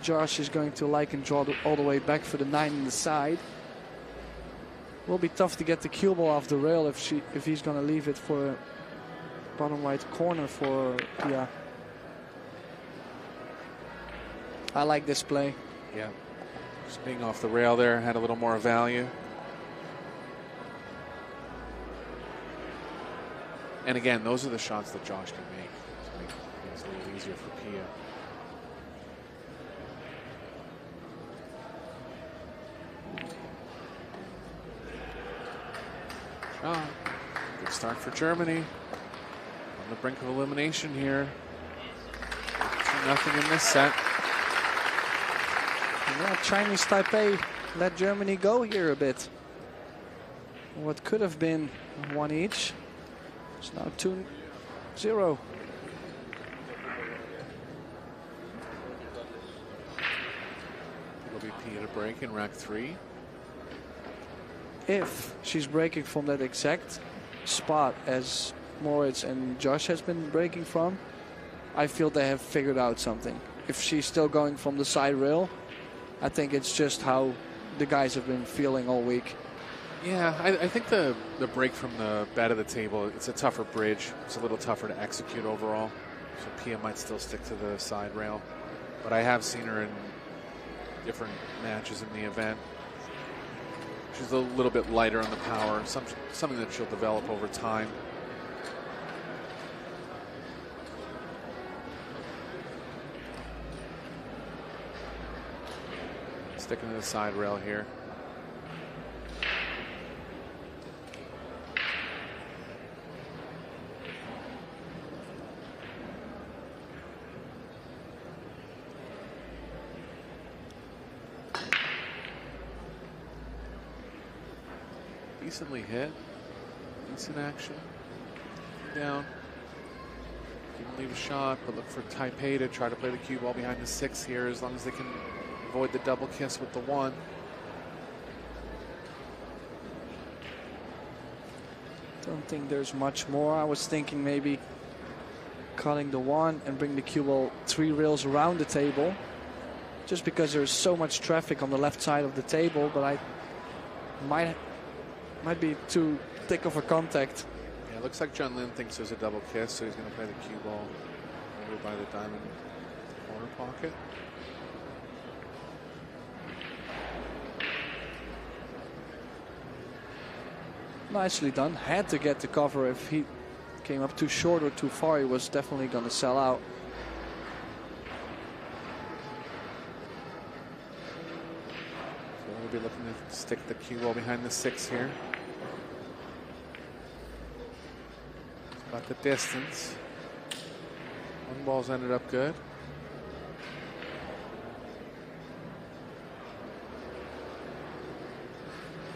Josh is going to like and draw all the way back for the 9 in the side. Will be tough to get the cue ball off the rail if he's going to leave it for a bottom right corner for Pia. I like this play. Yeah, just being off the rail there had a little more value. And again, those are the shots that Josh can make to make things a little easier for Pia. Shot. Good start for Germany. On the brink of elimination here. 2-0 in this set. Yeah, Chinese Taipei let Germany go here a bit. What could have been 1 each. It's now 2-0. WPA to break in rack 3. If she's breaking from that exact spot as Moritz and Josh has been breaking from, I feel they have figured out something. If she's still going from the side rail, I think it's just how the guys have been feeling all week. Yeah, I think the break from the bed of the table, it's a tougher bridge. It's a little tougher to execute overall. So Pia might still stick to the side rail. But I have seen her in different matches in the event. She's a little bit lighter on the power, something that she'll develop over time. Sticking to the side rail here. Decently hit. Decent action. Down. Didn't leave a shot, but look for Taipei to try to play the cue ball behind the 6 here as long as they can avoid the double kiss with the 1. Don't think there's much more. I was thinking maybe cutting the 1 and bring the cue ball 3 rails around the table. Just because there's so much traffic on the left side of the table, but I might be too thick of a contact. Yeah, it looks like John Lin thinks there's a double kiss, so he's going to play the cue ball over by the diamond corner pocket. Nicely done. Had to get the cover. If he came up too short or too far, he was definitely going to sell out. So we'll be looking to stick the cue ball behind the 6 here. Got the distance. 1 ball's ended up good.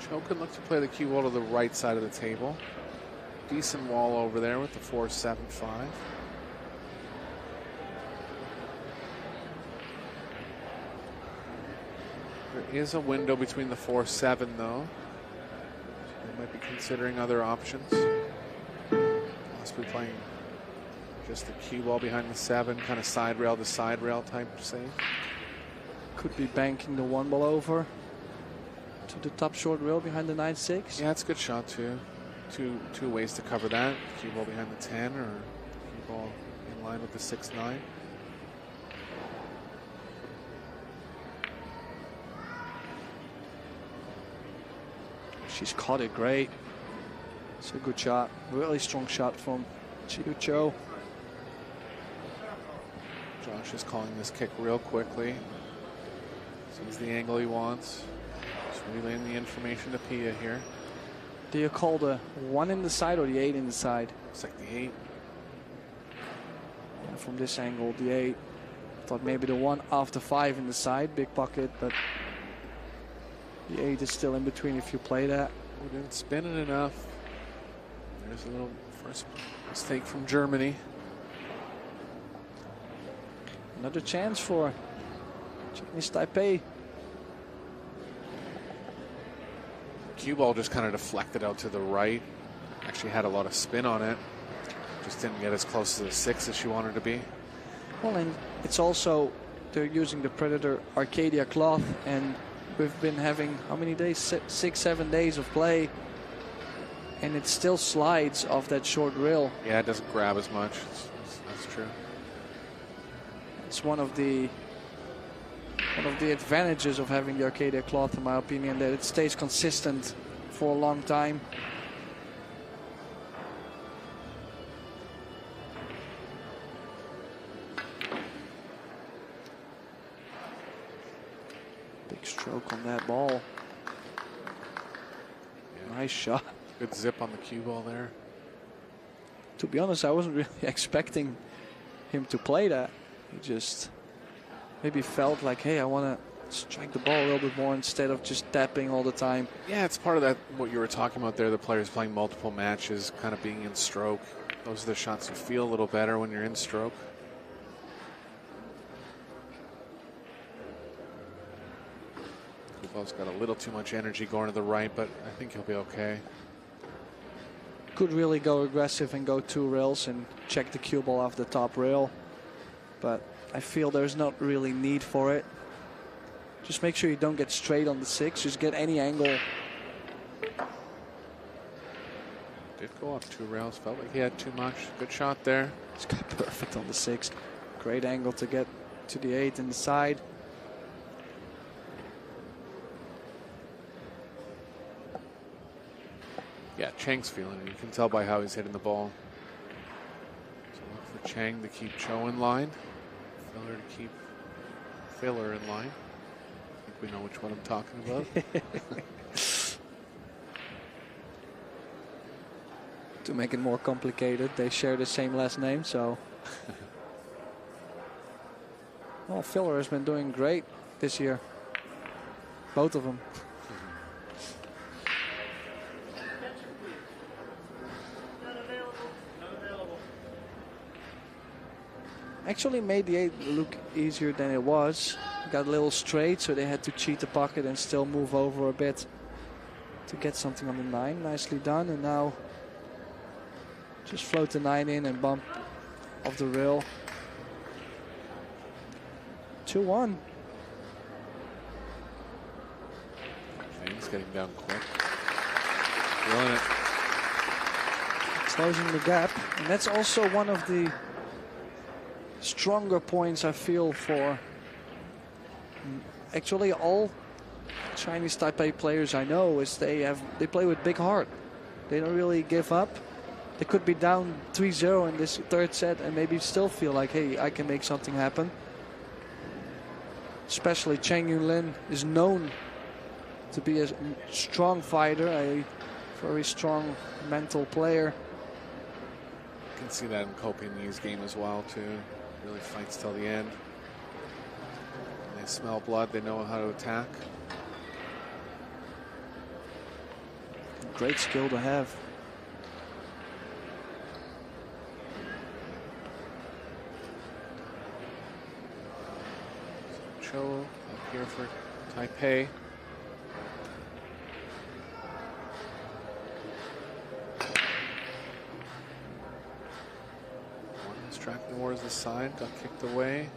Cho can look to play the cue ball to the right side of the table. Decent wall over there with the 4-7-5. There is a window between the 4-7 though. They might be considering other options. Possibly playing Just the cue ball behind the 7, kind of side rail to side rail type save. Could be banking the 1 ball over to the top short rail behind the 9-6. Yeah, it's a good shot too. Two ways to cover that. Cue ball behind the 10 or cue ball in line with the 6-9. She's caught it great. It's a good shot. Really strong shot from Chiu Cho. Josh is calling this kick real quickly. Sees the angle he wants. Just relaying the information to Pia here. Do you call the 1 in the side or the 8 in the side? Looks like the 8. And from this angle, the 8. Thought maybe the 1 after 5 in the side, big pocket, but the 8 is still in between if you play that. We didn't spin it enough. There's a little first mistake from Germany. Another chance for Chinese Taipei. Cue ball just kind of deflected out to the right. Actually had a lot of spin on it. Just didn't get as close to the 6 as she wanted to be. Well, and it's also, they're using the Predator Arcadia Cloth, and we've been having, how many days? 6, 7 days of play. And it still slides off that short rail. Yeah, it doesn't grab as much. That's true. It's one of the advantages of having the Arcadia Cloth, in my opinion, that it stays consistent for a long time. Big stroke on that ball. Yeah. Nice shot. Good zip on the cue ball there. To be honest, I wasn't really expecting him to play that. He just maybe felt like, hey, I want to strike the ball a little bit more instead of just tapping all the time. Yeah, it's part of that, what you were talking about there, the players playing multiple matches, kind of being in stroke. Those are the shots you feel a little better when you're in stroke. Kubo's got a little too much energy going to the right, but I think he'll be okay. Could really go aggressive and go 2 rails and check the cue ball off the top rail. But I feel there's not really need for it. Just make sure you don't get straight on the 6. Just get any angle. Did go up 2 rails. Felt like he had too much. Good shot there. It's got perfect on the 6. Great angle to get to the 8 in the side. Yeah, Chang's feeling it. You can tell by how he's hitting the ball. So look for Chang to keep Cho in line. Filler to keep Filler in line. I think we know which one I'm talking about. To make it more complicated, they share the same last name, so. Well, Filler has been doing great this year. Both of them. Actually made the 8 look easier than it was. Got a little straight, so they had to cheat the pocket and still move over a bit to get something on the 9. Nicely done. And now just float the 9 in and bump off the rail. 2-1. Chang's getting down quick. Feeling it. Closing the gap. And that's also one of the stronger points I feel for actually all Chinese Taipei players I know is they play with big heart. They don't really give up. They could be down 3-0 in this 3rd set and maybe still feel like, hey, I can make something happen. Especially Chang Yunlin is known to be a strong fighter, a very strong mental player. You can see that in Koh Ping Yi's game as well too. Really fights till the end. When they smell blood, they know how to attack. Great skill to have. Cho up here for Taipei. towards the side, got kicked away.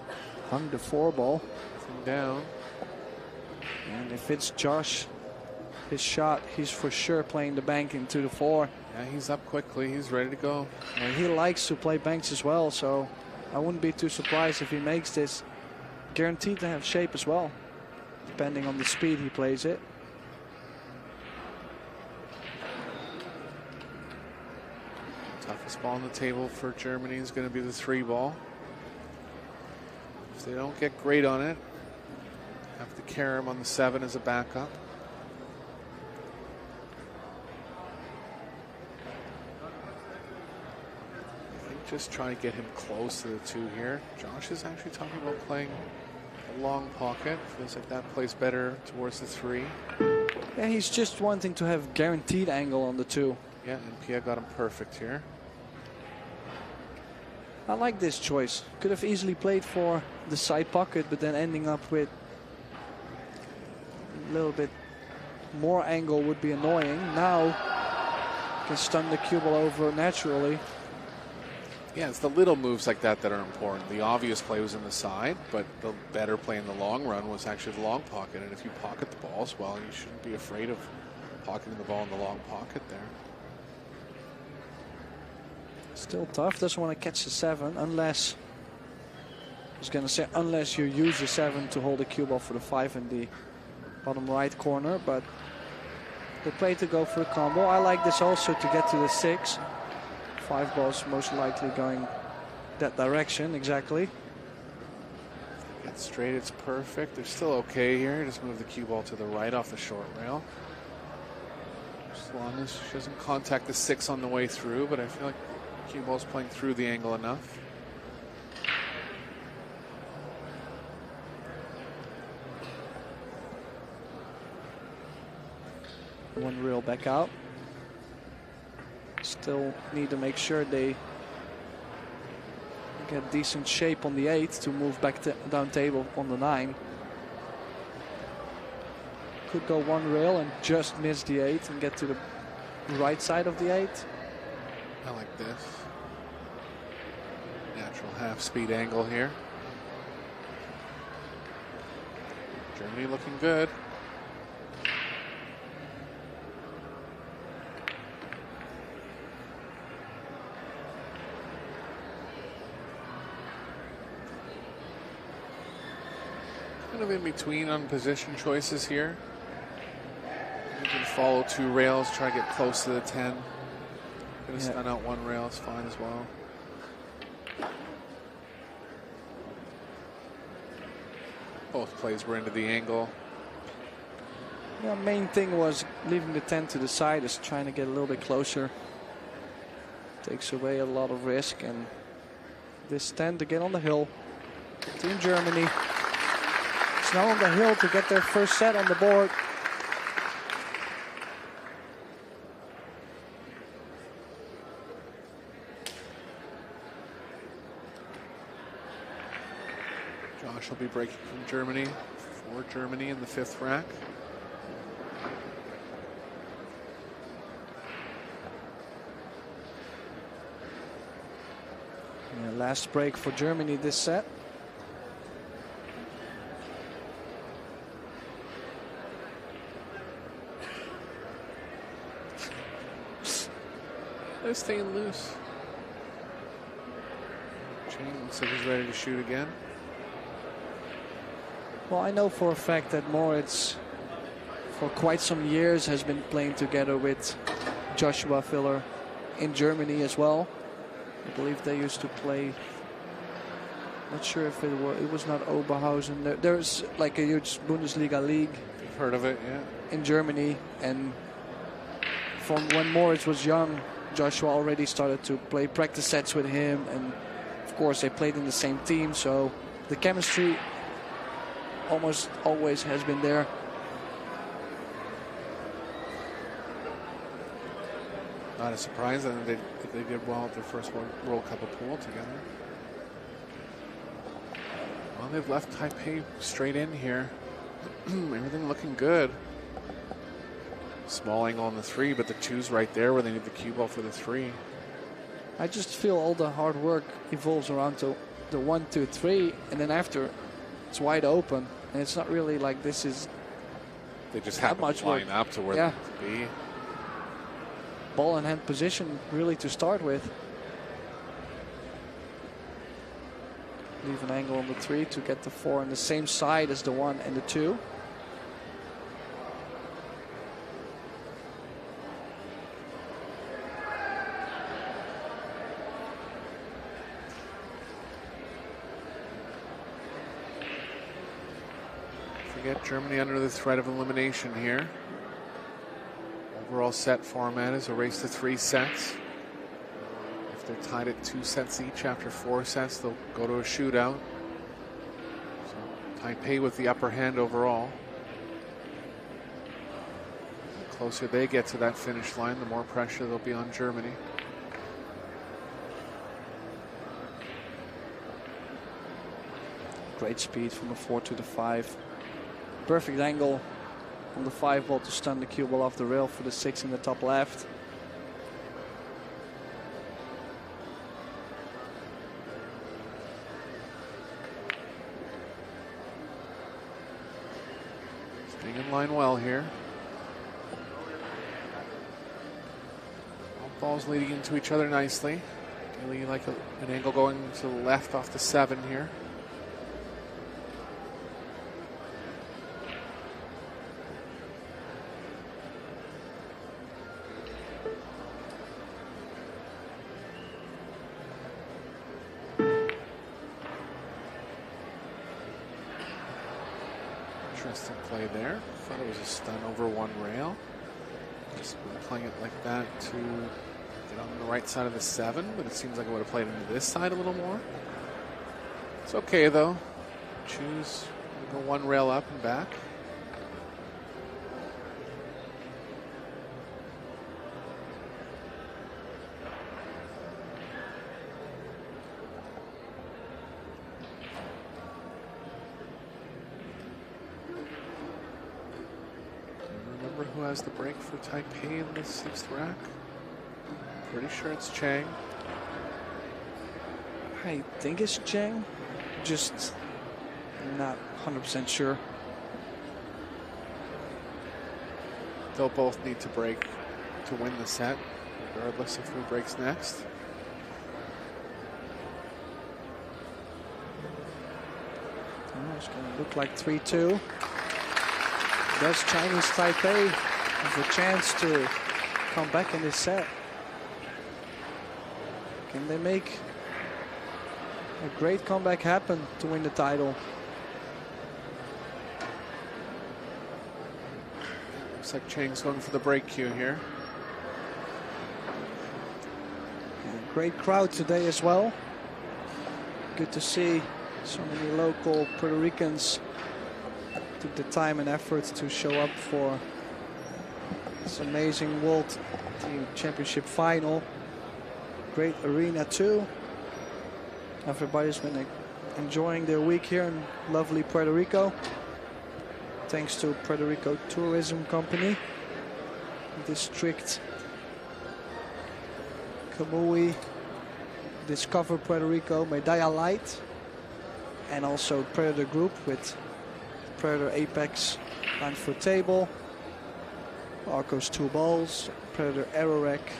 Hung the 4 ball. Nothing down. And if it's Josh, his shot, he's for sure playing the bank into the 4. Yeah, he's up quickly. He's ready to go. And he likes to play banks as well, so I wouldn't be too surprised if he makes this. Guaranteed to have shape as well, depending on the speed he plays it. Toughest ball on the table for Germany is going to be the 3 ball. If they don't get great on it, have to carry him on the 7 as a backup. I think just try to get him close to the 2 here. Josh is actually talking about playing a long pocket. Feels like that plays better towards the 3. Yeah, he's just wanting to have guaranteed angle on the 2. Yeah, and Pia got him perfect here. I like this choice. Could have easily played for the side pocket, but then ending up with a little bit more angle would be annoying. Now, can stun the cue ball over naturally. Yeah, it's the little moves like that that are important. The obvious play was in the side, but the better play in the long run was actually the long pocket. And if you pocket the balls well, you shouldn't be afraid of pocketing the ball in the long pocket there. Still tough. Doesn't want to catch the 7 unless, I was going to say, unless you use the 7 to hold the cue ball for the 5 in the bottom right corner. But they play to go for a combo. I like this also to get to the 6. 5 balls most likely going that direction, exactly. Get straight, it's perfect. They're still okay here. Just move the cue ball to the right off the short rail. As long as she doesn't contact the 6 on the way through, but I feel like cue ball's playing through the angle enough. One reel back out. Still need to make sure they get decent shape on the 8 to move back down table on the 9. Could go 1 rail and just miss the 8 and get to the right side of the 8. I like this. Natural half-speed angle here. Germany looking good. Kind of in between on position choices here. You can follow 2 rails, try to get close to the 10. Gonna stun out 1 rail, it's fine as well. Both plays were into the angle. The main thing was leaving the 10 to the side, is trying to get a little bit closer. Takes away a lot of risk, and this 10 to get on the hill. Team Germany. It's now on the hill to get their first set on the board. Josh will be breaking from Germany for Germany in the 5th rack. Yeah, last break for Germany this set. They're staying loose. Chang looks like he's ready to shoot again. Well, I know for a fact that Moritz, for quite some years, has been playing together with Joshua Filler in Germany as well. I believe they used to play. Not sure if it was not Oberhausen. There's like a huge Bundesliga league. You've heard of it, yeah? In Germany, and from when Moritz was young, Joshua already started to play practice sets with him, and of course they played in the same team, so the chemistry almost always has been there. Not a surprise that they did well at their first World Cup of Pool together. Well, they've left Taipei straight in here. Everything looking good. Small angle on the 3, but the 2's right there where they need the cue ball for the 3. I just feel all the hard work evolves around to the 1, 2, 3, and then after it's wide open, and it's not really like this is. They just have much line up to where they need to be. Ball in hand position really to start with. Leave an angle on the 3 to get the 4 on the same side as the 1 and the 2. Get Germany under the threat of elimination here. Overall set format is a race to 3 sets. If they're tied at 2 sets each after 4 sets, they'll go to a shootout. So Taipei with the upper hand overall. The closer they get to that finish line, the more pressure there'll be on Germany. Great speed from the 4 to the 5. Perfect angle on the 5 ball to stun the cue ball off the rail for the 6 in the top left. Staying in line well here. All balls leading into each other nicely. Really like an angle going to the left off the 7 here. Interesting play there. Thought it was a stun over 1 rail. Just playing it like that to get on the right side of the 7, but it seems like I would have played into this side a little more. It's okay though. Choose, go 1 rail up and back. Who has the break for Taipei in the 6th rack? Pretty sure it's Chang. I think it's Chang, just not 100% sure. They'll both need to break to win the set, regardless of who breaks next. Oh, it's going to look like 3-2. Does Chinese Taipei have a chance to come back in this set? Can they make a great comeback happen to win the title? Looks like Chang's going for the break cue here. And great crowd today as well. Good to see so many local Puerto Ricans took the time and effort to show up for this amazing World Team Championship final. Great arena too. Everybody's been enjoying their week here in lovely Puerto Rico. Thanks to Puerto Rico Tourism Company. District Kamui, Discover Puerto Rico, Medalla Light, and also Predator Group with Predator Apex and for table, Arcos 2 balls, Predator Aero Rack,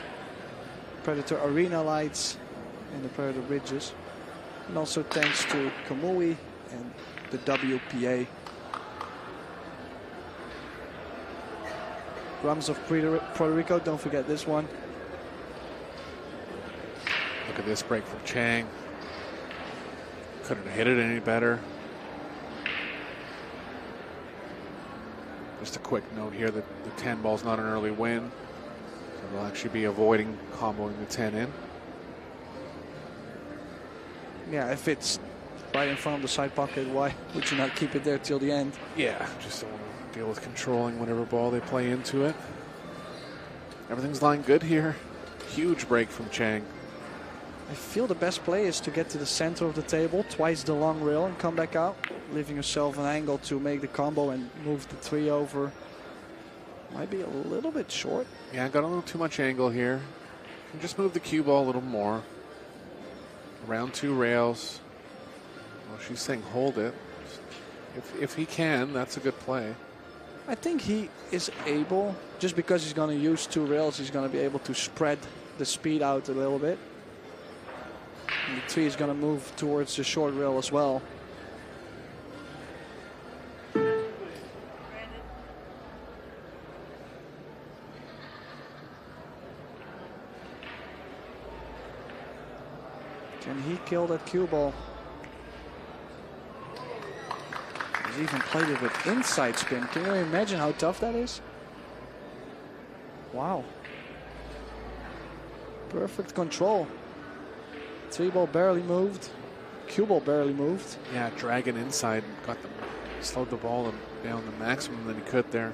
Predator Arena lights, and the Predator bridges. And also thanks to Kamui and the WPA. Drums of Puerto Rico, don't forget this one. Look at this break from Chang. Couldn't hit it any better. Just a quick note here that the 10 ball's not an early win. So they'll actually be avoiding comboing the 10 in. Yeah, if it's right in front of the side pocket, why would you not keep it there till the end? Yeah, just don't want to deal with controlling whatever ball they play into it. Everything's lying good here. Huge break from Chang. I feel the best play is to get to the center of the table, twice the long rail, and come back out, leaving yourself an angle to make the combo and move the 3 over. Might be a little bit short. Yeah, got a little too much angle here. Can just move the cue ball a little more. Around 2 rails. she's saying hold it. If he can, that's a good play. I think he is able, just because he's going to use 2 rails, he's going to be able to spread the speed out a little bit. And the 3 is going to move towards the short rail as well. Can he kill that cue ball? He's even played it with inside spin. Can you imagine how tough that is? Wow. Perfect control. 3 ball barely moved. Cue ball barely moved. Yeah, dragging inside, slowed the ball down the maximum that he could there.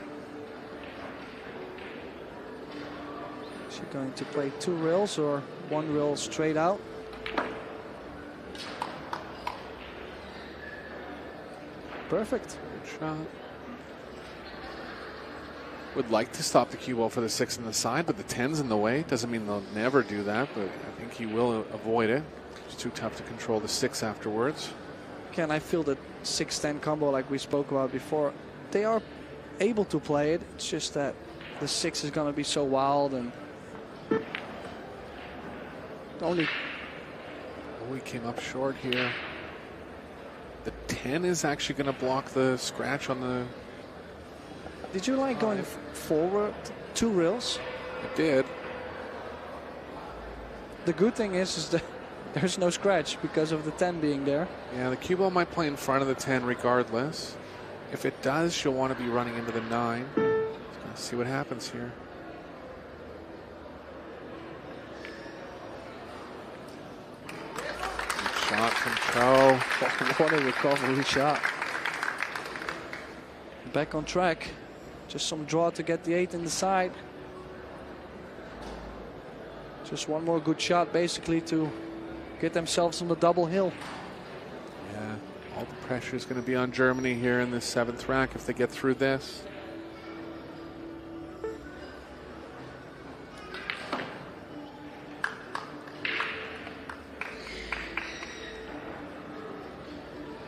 Is he going to play 2 rails or 1 rail straight out? Perfect. Good shot. Would like to stop the cue ball for the 6 on the side, but the 10's in the way. Doesn't mean they'll never do that, but I think he will avoid it. It's too tough to control the 6 afterwards. Again, I feel that 6-10 combo, like we spoke about before, they are able to play it. It's just that the 6 is going to be so wild, and only. Oh, he came up short here. The 10 is actually going to block the scratch on the. Did you like going forward 2 rails? It did. The good thing is that there's no scratch because of the 10 being there. Yeah, the cue ball might play in front of the 10 regardless. If it does, she'll want to be running into the 9. Let's see what happens here. Good shot from Pro. What a recovery shot. Back on track. Just some draw to get the 8 in the side. Just one more good shot basically to get themselves on the double hill. Yeah, all the pressure is going to be on Germany here in this 7th rack if they get through this.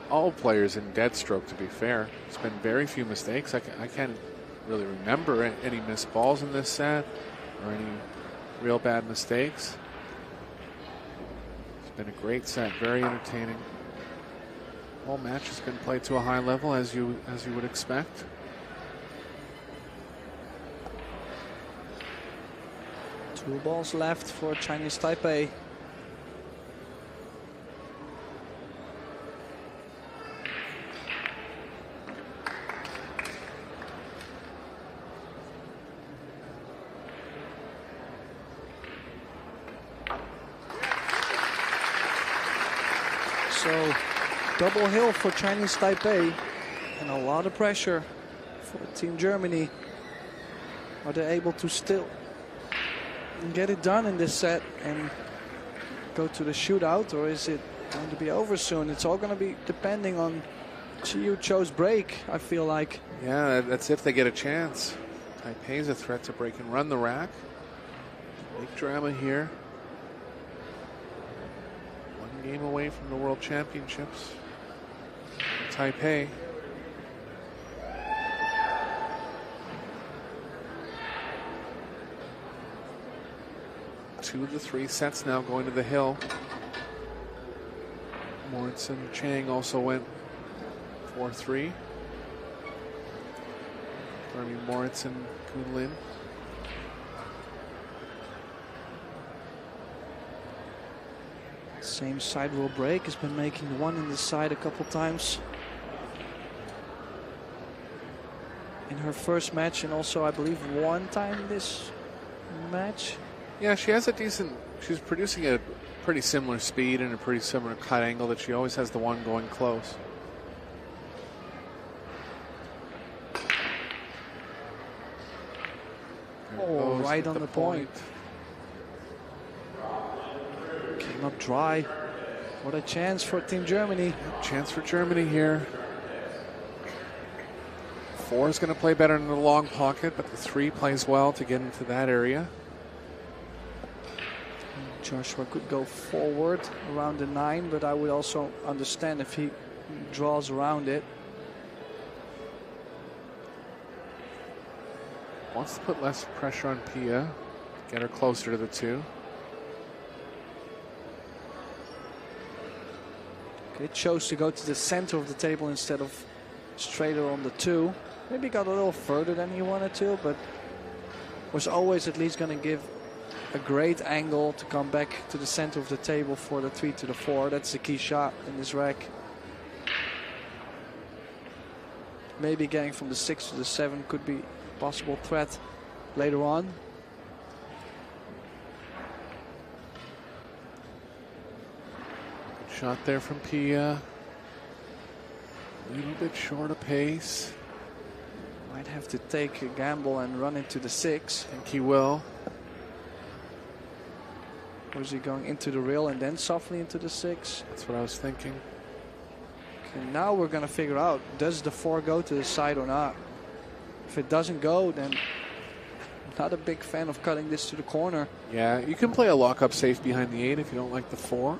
All players in dead stroke, to be fair. It's been very few mistakes. I can't really remember any missed balls in this set or any real bad mistakes. It's been a great set, very entertaining. Whole match has been played to a high level, as you would expect. Two balls left for Chinese Taipei. So, double hill for Chinese Taipei and a lot of pressure for Team Germany. Are they able to still get it done in this set and go to the shootout, or is it going to be over soon? It's all going to be depending on Chiu Cho's break, I feel like. Yeah, that's if they get a chance. Taipei's a threat to break and run the rack. Big drama here. One game away from the World Championships. Taipei. Two of the 3 sets now going to the hill. Moritz and Chang also went 4-3. Moritz and Kunlin. Same side roll break, has been making one in the side a couple times in her first match, and also I believe one time this match. Yeah, she has a decent, she's producing a pretty similar speed and a pretty similar cut angle that she always has the one going close. Oh, right on the point. Came up dry. What a chance for Team Germany. Chance for Germany here. 4 is going to play better in the long pocket, but the 3 plays well to get into that area. Joshua could go forward around the 9, but I would also understand if he draws around it. Wants to put less pressure on Pia, get her closer to the 2. Okay, chose to go to the center of the table instead of straighter on the 2. Maybe got a little further than he wanted to, but was always at least going to give a great angle to come back to the center of the table for the 3 to the 4. That's the key shot in this rack. Maybe getting from the 6 to the 7 could be a possible threat later on. Good shot there from Pia. A little bit short of pace. Might have to take a gamble and run into the 6. I think he will. Or is he going into the rail and then softly into the 6? That's what I was thinking. Okay, now we're going to figure out, does the 4 go to the side or not? If it doesn't go, then not a big fan of cutting this to the corner. Yeah, you can play a lock-up safe behind the 8 if you don't like the 4.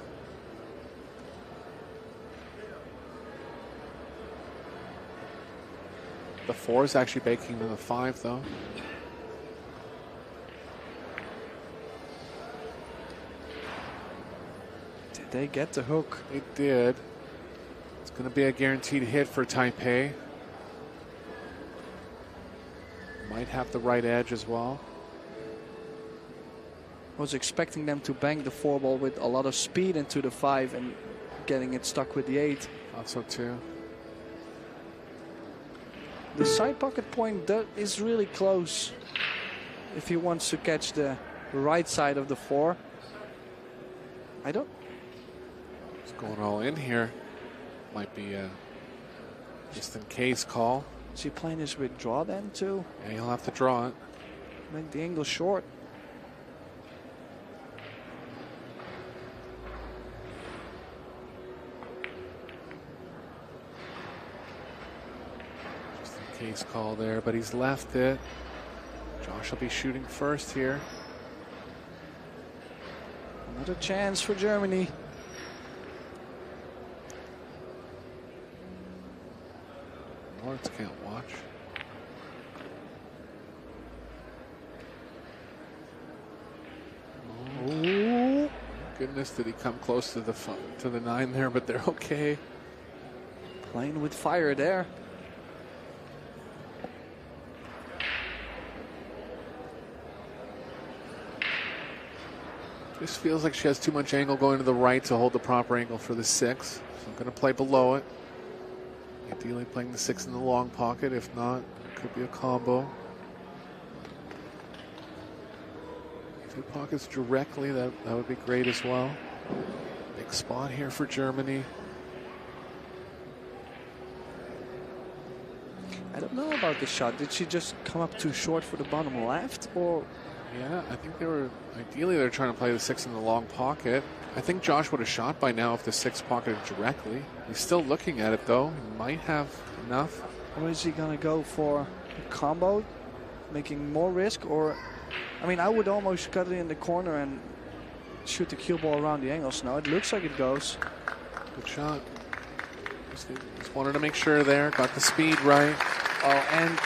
The 4 is actually baking to the 5, though. Did they get the hook? They did. It's going to be a guaranteed hit for Taipei. Might have the right edge as well. I was expecting them to bang the 4 ball with a lot of speed into the 5 and getting it stuck with the 8. Thought so too. The side pocket point is really close if he wants to catch the right side of the 4. I don't. He's going all in here. Might be a just in case call. Is he playing this with draw then too? Yeah, he'll have to draw it. Make the angle short. Case call there, but he's left it. Josh will be shooting first here. Another chance for Germany. Lawrence can't watch. Oh, goodness, did he come close to the 9 there, but they're okay. Playing with fire there. This feels like she has too much angle going to the right to hold the proper angle for the 6. So I'm going to play below it. Ideally playing the 6 in the long pocket. If not, it could be a combo. 2 pockets directly, that would be great as well. Big spot here for Germany. I don't know about this shot. Did she just come up too short for the bottom left, or? Yeah, I think ideally they're trying to play the 6 in the long pocket. I think Josh would have shot by now if the 6 pocketed directly. He's still looking at it though. He might have enough. Or is he going to go for a combo, making more risk? Or, I mean, I would almost cut it in the corner and shoot the cue ball around the angles. No, it looks like it goes. Good shot. Just wanted to make sure there. Got the speed right. Oh, and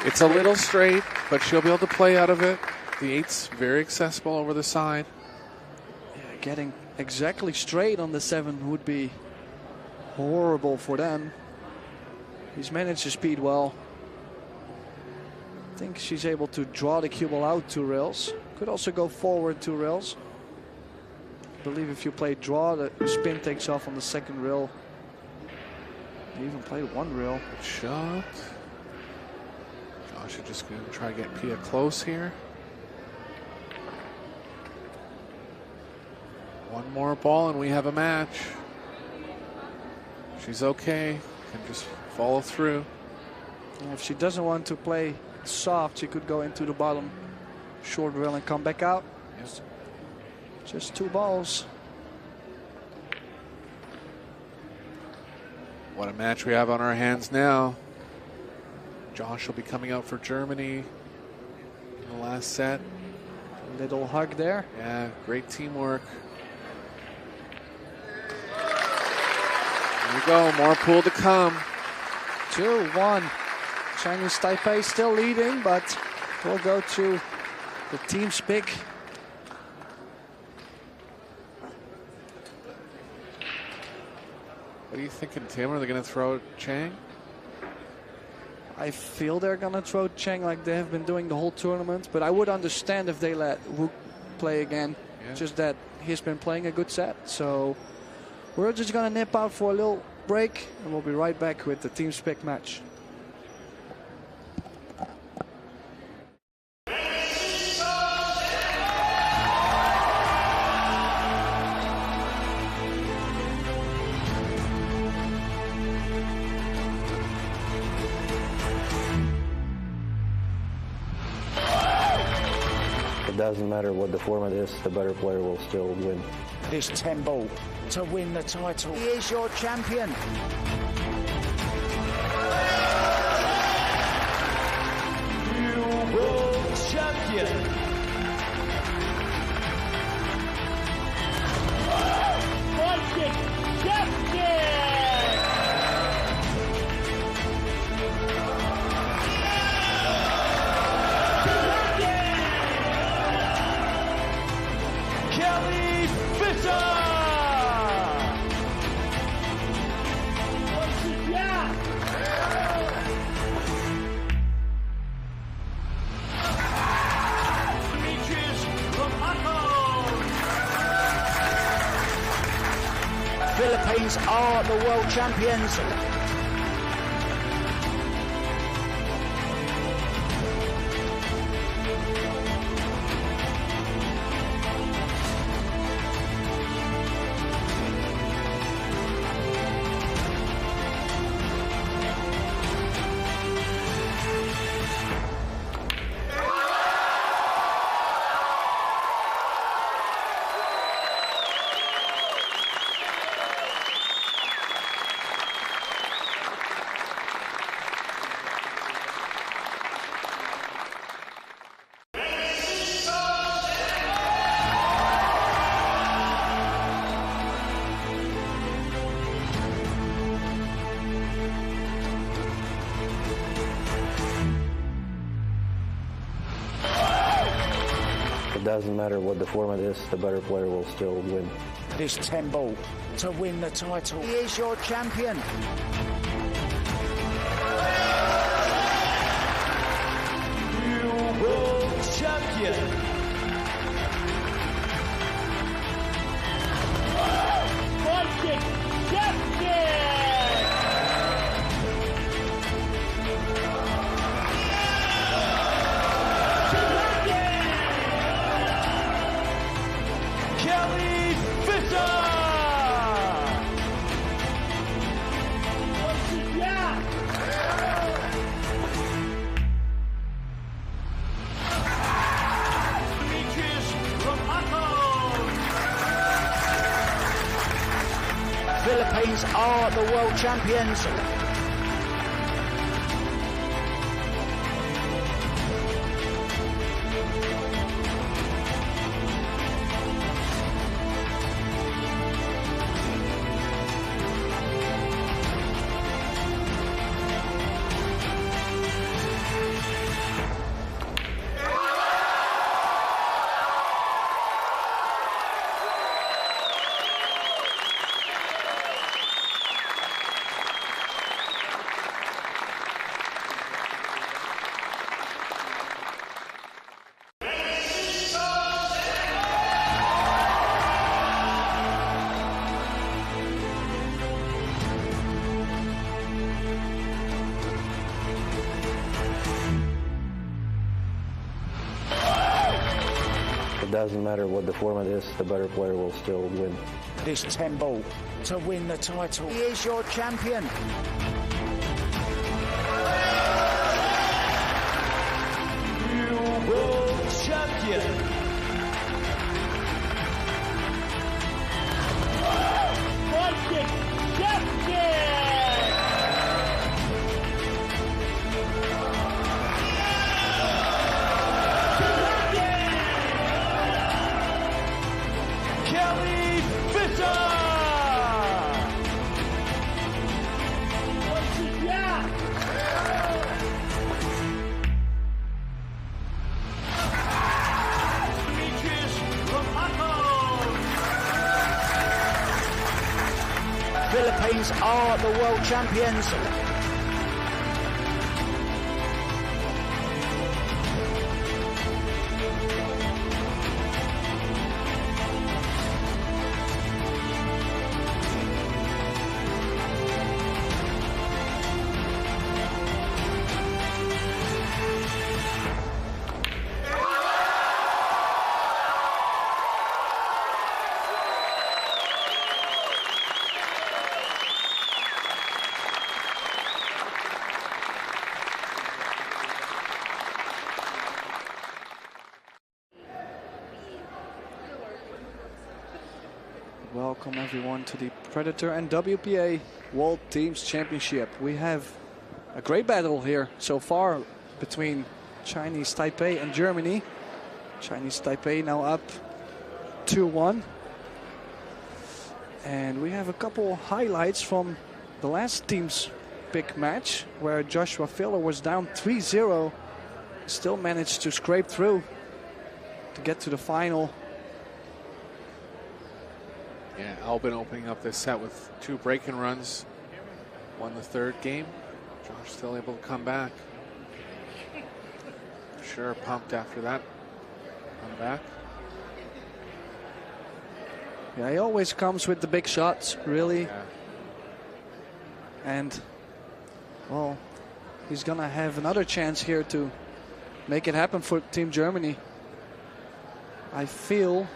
it's a little straight, but she'll be able to play out of it. The 8's very accessible over the side. Yeah, getting exactly straight on the 7 would be horrible for them. He's managed to speed well. I think she's able to draw the cue ball out 2 rails. Could also go forward 2 rails. I believe if you play draw, the spin takes off on the 2nd rail. You even played 1 rail. Good shot. Josh is just going to try to get Pia close here. 1 more ball and we have a match. She's okay. Can just follow through. And if she doesn't want to play soft, she could go into the bottom short rail and come back out. Yes. Just 2 balls. What a match we have on our hands now. Josh will be coming out for Germany in the last set. Little hug there. Yeah, great teamwork. There you go, more pool to come. 2-1. Chinese Taipei still leading, but we'll go to the team's pick. What are you thinking, Tim? Are they going to throw Chang? I feel they're going to throw Cheng like they have been doing the whole tournament, but I would understand if they let Wook play again. Yeah. Just that he's been playing a good set. So we're just going to nip out for a little break, and we'll be right back with the team's pick match. It doesn't matter what the format is, the better player will still win. This 10 ball to win the title. He is your champion. New world champion. Fighting champion. Philippines are the world champions. It doesn't matter what the format is, the better player will still win. This 10 ball to win the title. He is your champion. New world champion. Fighting champion. Philippines are the world champions. It doesn't matter what the format is, the better player will still win. This 10 ball to win the title. He is your champion. New world champion. Fighting champion. like the world champions. Welcome everyone to the Predator and WPA World Teams Championship. We have a great battle here so far between Chinese Taipei and Germany. Chinese Taipei now up 2-1. And we have a couple highlights from the last team's big match where Joshua Filler was down 3-0. Still managed to scrape through to get to the final. Yeah, Albin opening up this set with 2 break-in runs. Won the 3rd game. Josh still able to come back. Sure, pumped after that. Come back. Yeah, he always comes with the big shots, really. Yeah. And, well, he's going to have another chance here to make it happen for Team Germany. I feel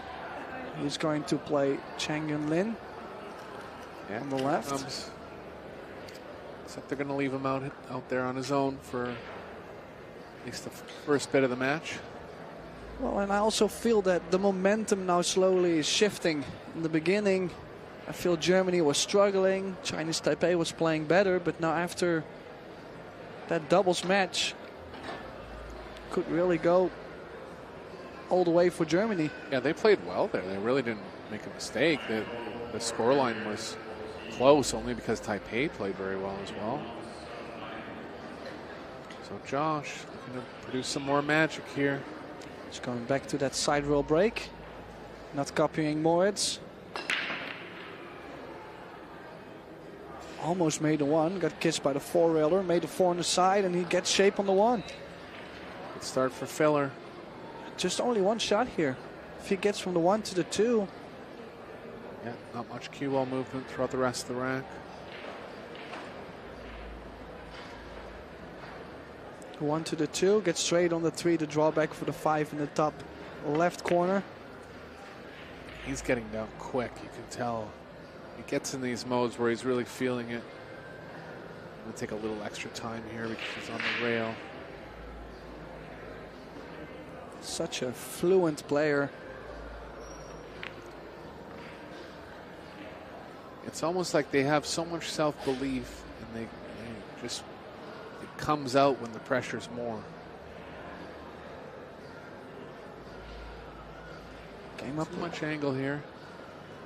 he's going to play Chang Yun-Lin on the left. Except they're going to leave him out there on his own for at least the first bit of the match. Well, and I also feel that the momentum now slowly is shifting. In the beginning, I feel Germany was struggling. Chinese Taipei was playing better, but now after that doubles match, could really go all the way for Germany. Yeah, they played well there. They really didn't make a mistake. The scoreline was close only because Taipei played very well as well. So Josh looking to produce some more magic here. He's going back to that side roll break. Not copying Moritz. Almost made the 1. Got kissed by the 4-railer. Made the 4 on the side and he gets shape on the 1. Good start for Filler. Just only 1 shot here. If he gets from the 1 to the 2. Yeah, not much cue ball movement throughout the rest of the rack. 1 to the 2. Gets straight on the 3. The drawback for the 5 in the top left corner. He's getting down quick, you can tell. He gets in these modes where he's really feeling it. I'm going to take a little extra time here because he's on the rail. Such a fluent player. It's almost like they have so much self-belief and they just, it comes out when the pressure's more. Came up too much angle here.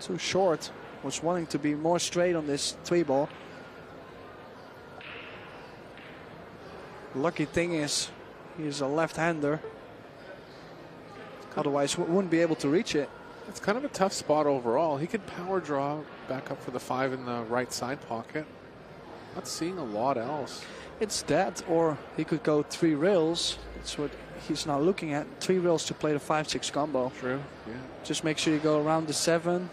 Too short. Was wanting to be more straight on this 3-ball. Lucky thing is he's a left-hander. Otherwise, wouldn't be able to reach it. It's kind of a tough spot overall. He could power draw back up for the 5 in the right side pocket. Not seeing a lot else. It's that, or he could go 3 rails. That's what he's now looking at. 3 rails to play the 5-6 combo. True, yeah. Just make sure you go around the 7.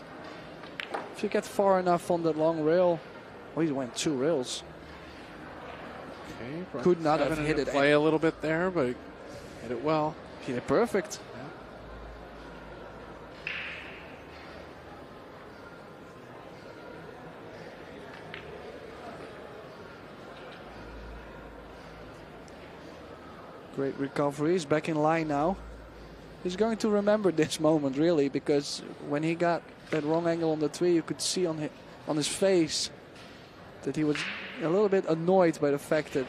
If you get far enough on that long rail, oh, he went 2 rails. Okay, could not have hit it. Play a little bit there, but hit it well. Hit it perfect. Great recovery. He's back in line now. He's going to remember this moment, really, because when he got that wrong angle on the 3, you could see on his face that he was a little bit annoyed by the fact that,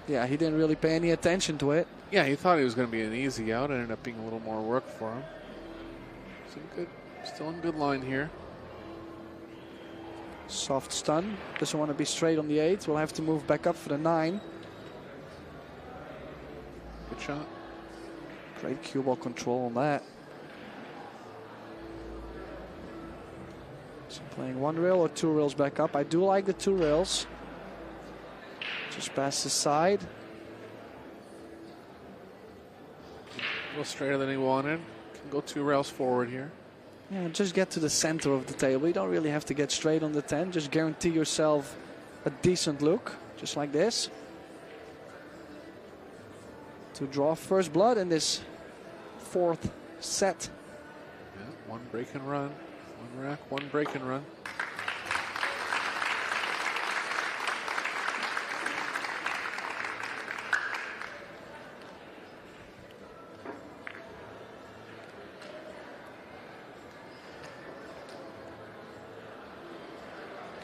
yeah, he didn't really pay any attention to it. Yeah, he thought it was going to be an easy out. It ended up being a little more work for him. Still in good line here. Soft stun. Doesn't want to be straight on the 8. We'll have to move back up for the 9. Good shot. Great cue ball control on that. Some Playing 1 rail or 2 rails back up. I do like the 2 rails. Just past the side. A little straighter than he wanted. Can go 2 rails forward here. Yeah, just get to the center of the table. You don't really have to get straight on the 10. Just guarantee yourself a decent look, just like this. To draw first blood in this 4th set. Yeah, 1 break and run. 1 rack, 1 break and run.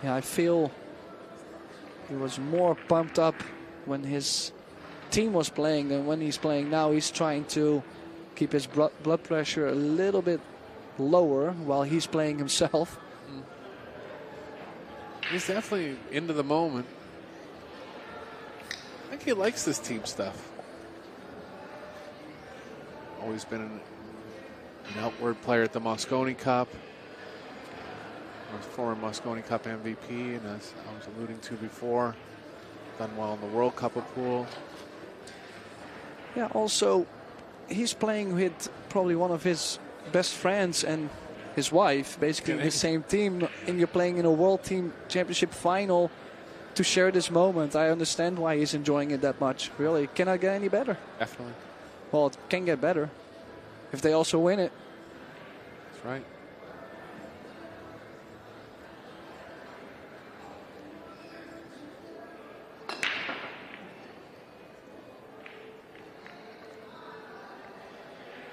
Yeah, I feel he was more pumped up when his team was playing than when he's playing now. He's trying to keep his blood pressure a little bit lower while he's playing himself. He's definitely into the moment. I think he likes this team stuff. Always been an outward player at the Mosconi Cup. Former Mosconi Cup MVP, and as I was alluding to before, done well in the World Cup of Pool. Yeah, also, he's playing with probably one of his best friends and his wife, basically in the same team, and you're playing in a World Team Championship final to share this moment. I understand why he's enjoying it that much. Really, cannot get any better. Definitely. Well, it can get better if they also win it. That's right.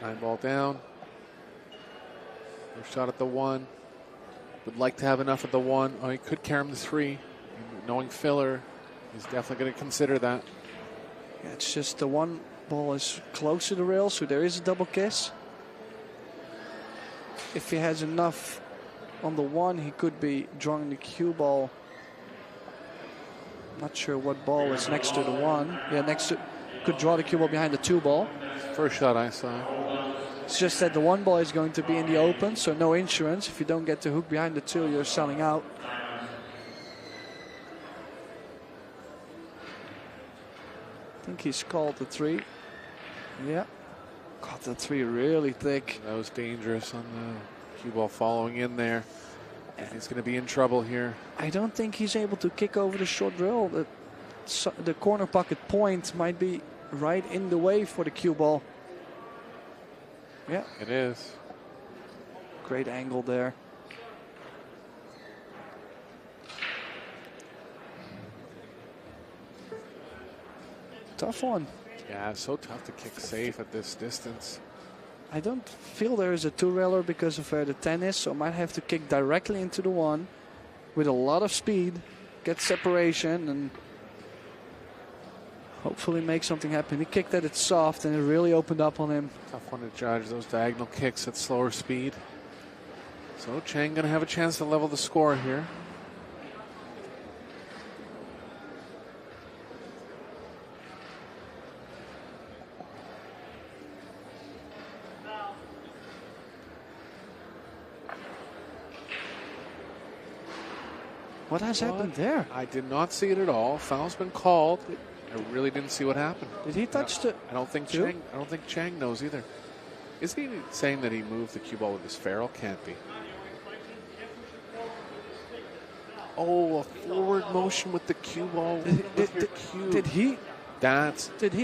Nine ball down. First shot at the 1. Would like to have enough at the 1. Oh, he could carry him to 3. And knowing filler, he's definitely going to consider that. Yeah, it's just the 1 ball is close to the rail, so there is a double kiss. If he has enough on the 1, he could be drawing the cue ball. Not sure what ball is next to the 1. Yeah, next to, could draw the cue ball behind the 2 ball. First shot I saw. It's just that the 1 ball is going to be in the open, so no insurance. If you don't get the hook behind the 2, you're selling out. I think he's called the 3. Yeah. Got the 3 really thick. That was dangerous on the cue ball following in there. And he's going to be in trouble here. I don't think he's able to kick over the short drill. The corner pocket point might be right in the way for the cue ball. Yeah. It is. Great angle there. Tough one. Yeah, it's so tough to kick safe at this distance. I don't feel there is a 2-railer because of where the 10 is, so I might have to kick directly into the 1 with a lot of speed, get separation, and hopefully make something happen. He kicked that, it's soft, and it really opened up on him. Tough one to judge, those diagonal kicks at slower speed. So Chang going to have a chance to level the score here. What has happened there? I did not see it at all. Foul's been called. I really didn't see what happened. Did he touch the? I don't think Chang knows either. Is he saying that he moved the cue ball with his ferrule? Can't be. Oh, a forward motion with the cue ball. Did he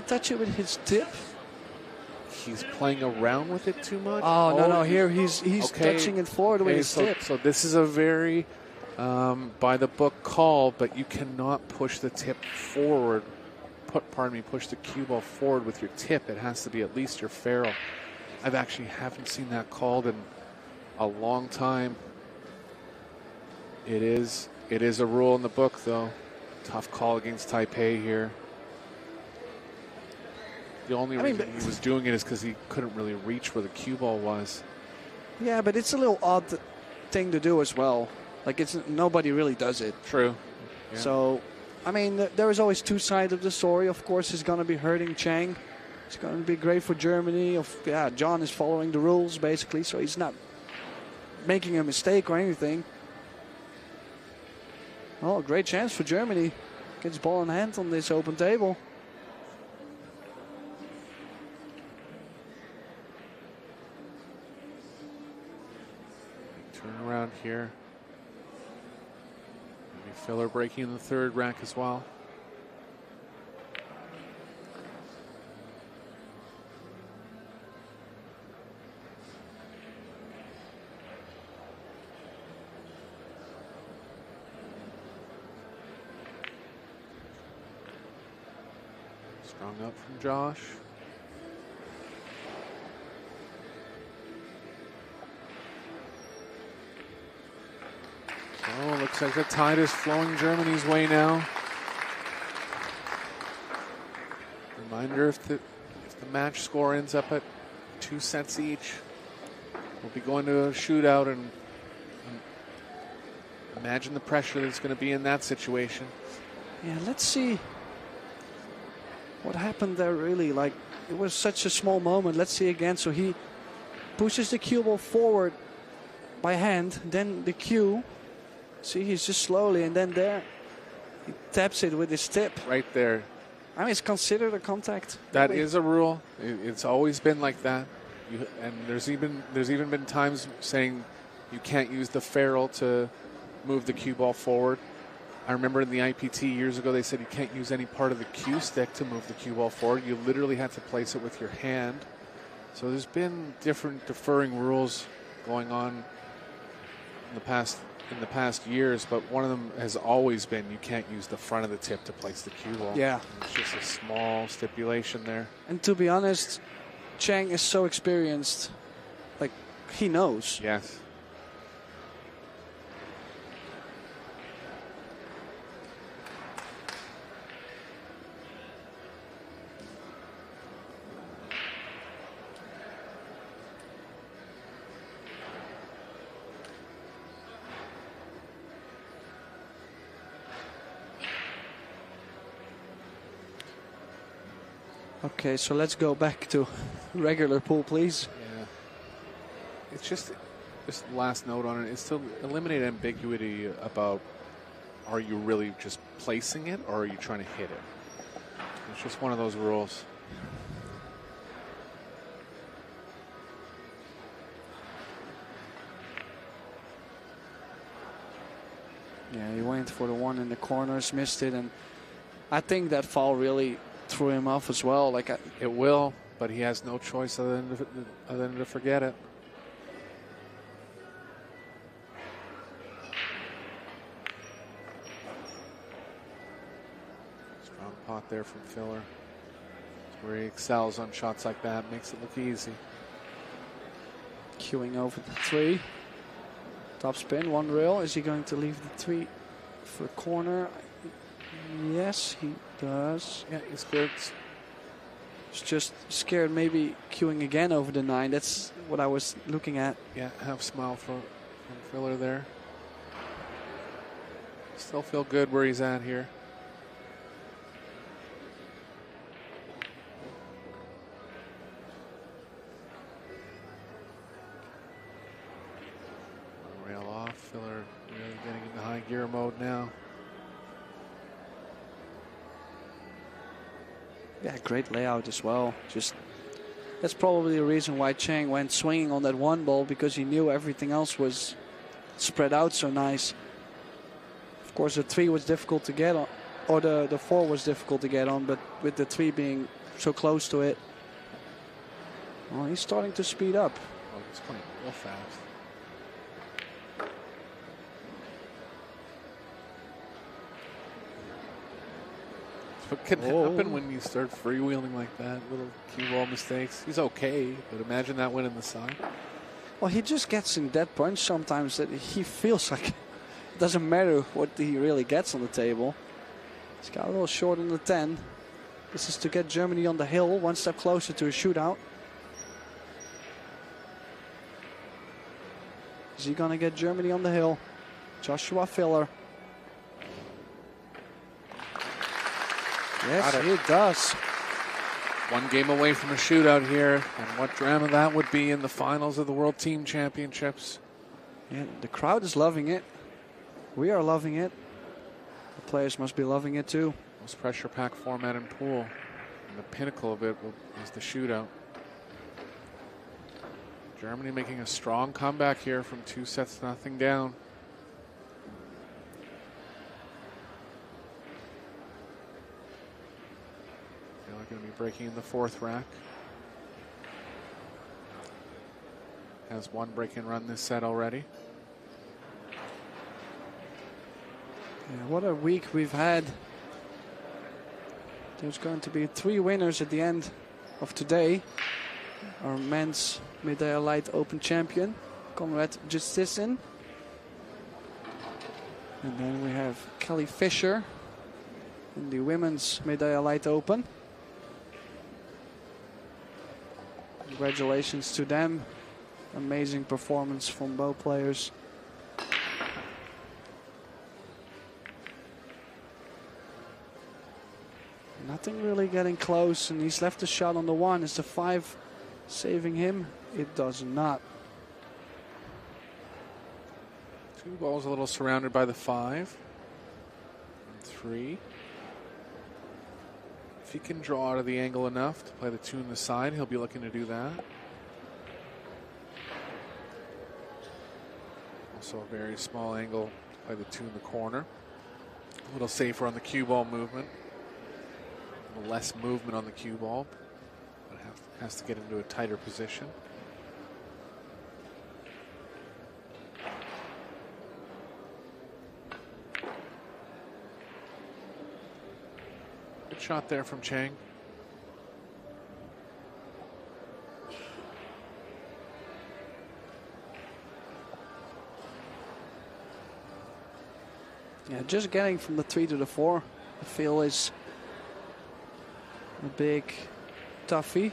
touch it with his tip? He's playing around with it too much. Oh, no. Here he's okay. touching it forward with his tip. So this is a very by the book call, but you cannot push the tip forward. Push the cue ball forward with your tip. It has to be at least your ferrule. I've actually haven't seen that called in a long time. It is a rule in the book, though. Tough call against Taipei here. The only reason he was doing it is because he couldn't really reach where the cue ball was. Yeah, but it's a little odd thing to do as well. Like, nobody really does it. True. Yeah. So, I mean, there is always two sides of the story. Of course, it's going to be hurting Chang. It's going to be great for Germany. John is following the rules, basically, so he's not making a mistake or anything. Oh, great chance for Germany. Gets ball in hand on this open table. Turn around here. Maybe Filler breaking in the third rack as well. Strong up from Josh. Oh, looks like the tide is flowing Germany's way now. Reminder, if the match score ends up at 2 sets each, we'll be going to a shootout, and imagine the pressure that's going to be in that situation. Yeah, let's see what happened there really. Like, it was such a small moment. Let's see again. So he pushes the cue ball forward by hand, then the cue. See, he's just slowly, and then there he taps it with his tip. Right there. I mean, it's considered a contact. That is a rule. It's always been like that. And there's even been times saying you can't use the ferrule to move the cue ball forward. I remember in the IPT years ago, they said you can't use any part of the cue stick to move the cue ball forward. You literally had to place it with your hand. So there's been different deferring rules going on in the past years, but one of them has always been you can't use the front of the tip to place the cue ball. Yeah. It's just a small stipulation there. And to be honest, Chang is so experienced. Like, he knows. Yes. Okay, so let's go back to regular pool, please. Yeah. It's just the last note on it is to eliminate ambiguity about, are you really just placing it or are you trying to hit it? It's just one of those rules. Yeah, he went for the one in the corners, missed it, and I think that foul really threw him off as well. Like, it will, but he has no choice other than to forget it. Strong pot there from Filler. That's where he excels on shots like that, makes it look easy. Queuing over the 3. Top spin, 1 rail. Is he going to leave the 3 for the corner? Yes, he does. Yeah, he's good. He's just scared maybe queuing again over the 9. That's what I was looking at. Yeah, half smile from Filler there. Still feel good where he's at here. Rail off. Filler really getting into high gear mode now. Yeah, great layout as well. Just that's probably the reason why Chang went swinging on that one ball, because he knew everything else was spread out so nice. Of course, the 3 was difficult to get on, or the 4 was difficult to get on, but with the 3 being so close to it, well, he's starting to speed up. Oh, he's playing real fast. What can happen when you start freewheeling like that? Little cue ball mistakes. He's okay, but imagine that went in the side. Well, he just gets in that punch sometimes that he feels like it doesn't matter what he really gets on the table. He's got a little short on the 10. This is to get Germany on the hill, one step closer to a shootout. Is he going to get Germany on the hill? Joshua Filler. Yes, he does. One game away from a shootout here, and what drama that would be in the finals of the World Team Championships. Yeah, the crowd is loving it. We are loving it. The players must be loving it too. Most pressure pack format in pool. And the pinnacle of it is the shootout. Germany making a strong comeback here from 2-0 down. Now they're going to be breaking in the 4th rack. Has one break-in run this set already. Yeah, what a week we've had. There's going to be 3 winners at the end of today. Our men's Medalla Light Open champion, Conrad Justison. And then we have Kelly Fisher in the women's Medalla Light Open. Congratulations to them. Amazing performance from both players. Nothing really getting close, and he's left a shot on the 1. Is the 5 saving him? It does not. 2 balls a little surrounded by the 5. And 3. If he can draw out of the angle enough to play the 2 in the side, he'll be looking to do that. Also a very small angle to play the 2 in the corner. A little safer on the cue ball movement. A little less movement on the cue ball, but has to get into a tighter position. Good shot there from Chang. Yeah, just getting from the 3 to the 4, I feel is a big toughie.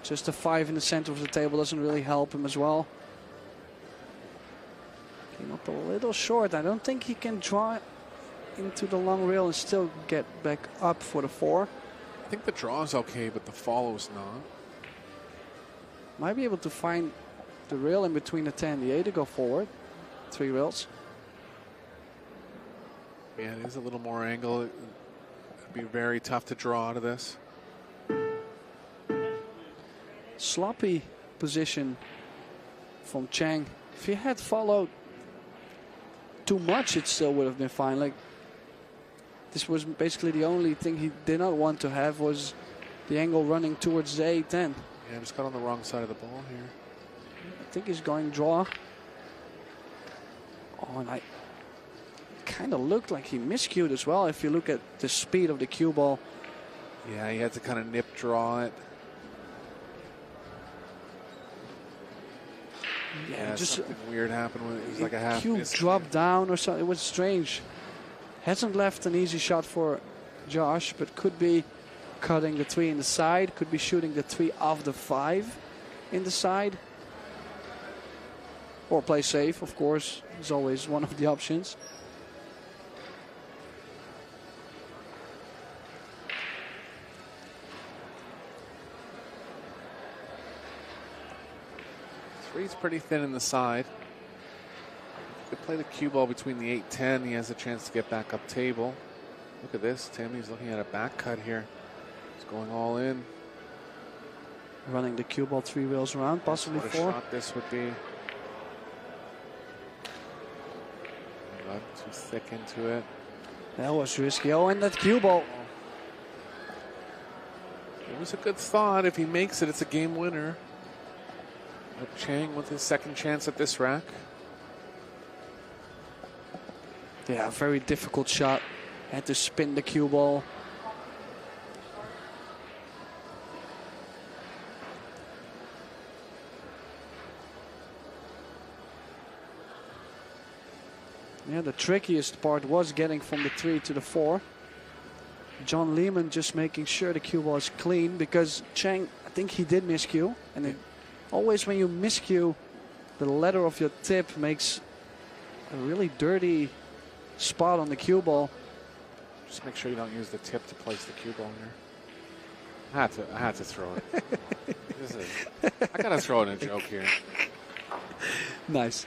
Just a 5 in the center of the table doesn't really help him as well. Came up a little short. I don't think he can draw into the long rail and still get back up for the 4. I think the draw is okay, but the follow is not. Might be able to find the rail in between the 10 and the 8 to go forward. 3 rails. Yeah, it is a little more angle. It'd be very tough to draw out of this. Sloppy position from Chang. If he had followed too much, it still would have been fine. Like, this was basically the only thing he did not want to have was the angle running towards the 8-10. Yeah, just got on the wrong side of the ball here. I think he's going draw. Oh, and I kind of looked like he miscued as well if you look at the speed of the cue ball. Yeah, he had to kind of nip draw it. Yeah, just something weird happened with it. It was like a half cue miss. dropped down or something. It was strange. Hasn't left an easy shot for Josh, but could be cutting the 3 in the side, could be shooting the 3 off the 5 in the side. Or play safe, of course, is always one of the options. Three's pretty thin in the side. Could play the cue ball between the 8-10. He has a chance to get back up table. Look at this. Tammy's looking at a back cut here. He's going all in. Running the cue ball 3 wheels around, possibly what 4. A shot this would be. Not too thick into it. That was risky. Oh, and that cue ball. It was a good thought. If he makes it, it's a game winner. But Chang with his second chance at this rack. Yeah, very difficult shot. Had to spin the cue ball. Yeah, the trickiest part was getting from the 3 to the 4. John Lehman just making sure the cue ball is clean, because Chang, I think he did miscue. And it, always when you miscue, the letter of your tip makes a really dirty spot on the cue ball. Just make sure you don't use the tip to place the cue ball here. I had to throw it. I gotta throw in a joke here. Nice.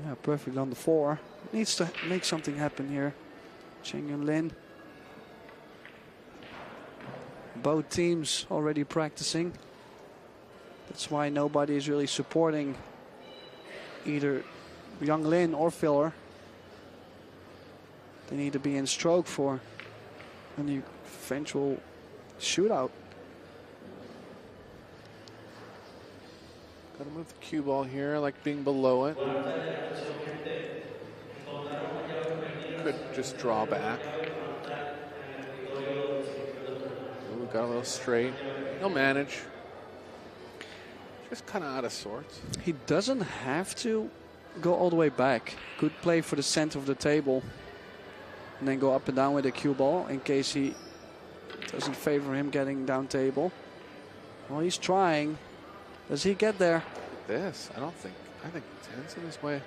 Yeah, perfect on the 4. Needs to make something happen here. Cheng and Lin. Both teams already practicing. That's why nobody is really supporting either young Lin or Filler. They need to be in stroke for an eventual shootout. Got to move the cue ball here. I like being below it. Could just draw back. Ooh, got a little straight. He'll manage. Just kind of out of sorts. He doesn't have to go all the way back. Could play for the center of the table and then go up and down with the cue ball in case he doesn't favor him getting down table. Well, he's trying. Does he get there? This, I think 10's in his way.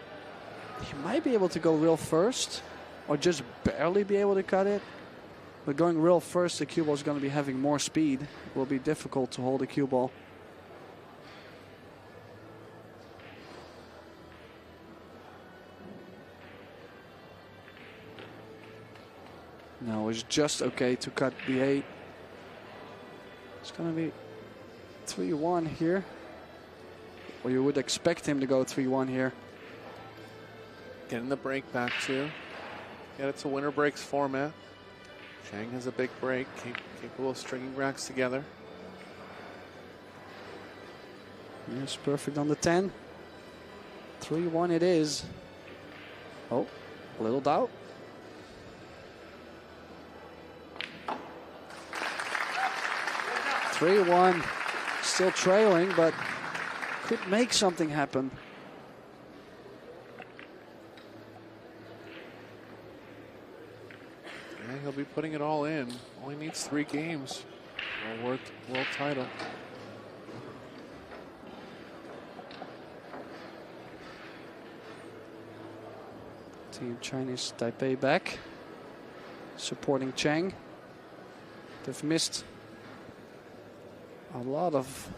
He might be able to go real first or just barely be able to cut it. But going real first, the cue ball is going to be having more speed. It will be difficult to hold the cue ball. No, it's just okay to cut the 8. It's going to be 3-1 here. Or you would expect him to go 3-1 here. Getting the break back too. Yeah, it's a winner breaks format. Cheng has a big break, capable of stringing racks together. Yes, perfect on the 10. 3-1 it is. Oh, a little doubt. (3-1), still trailing, but could make something happen. And he'll be putting it all in. Only needs 3 games for a world title. Team Chinese Taipei back, supporting Cheng. They've missed a lot of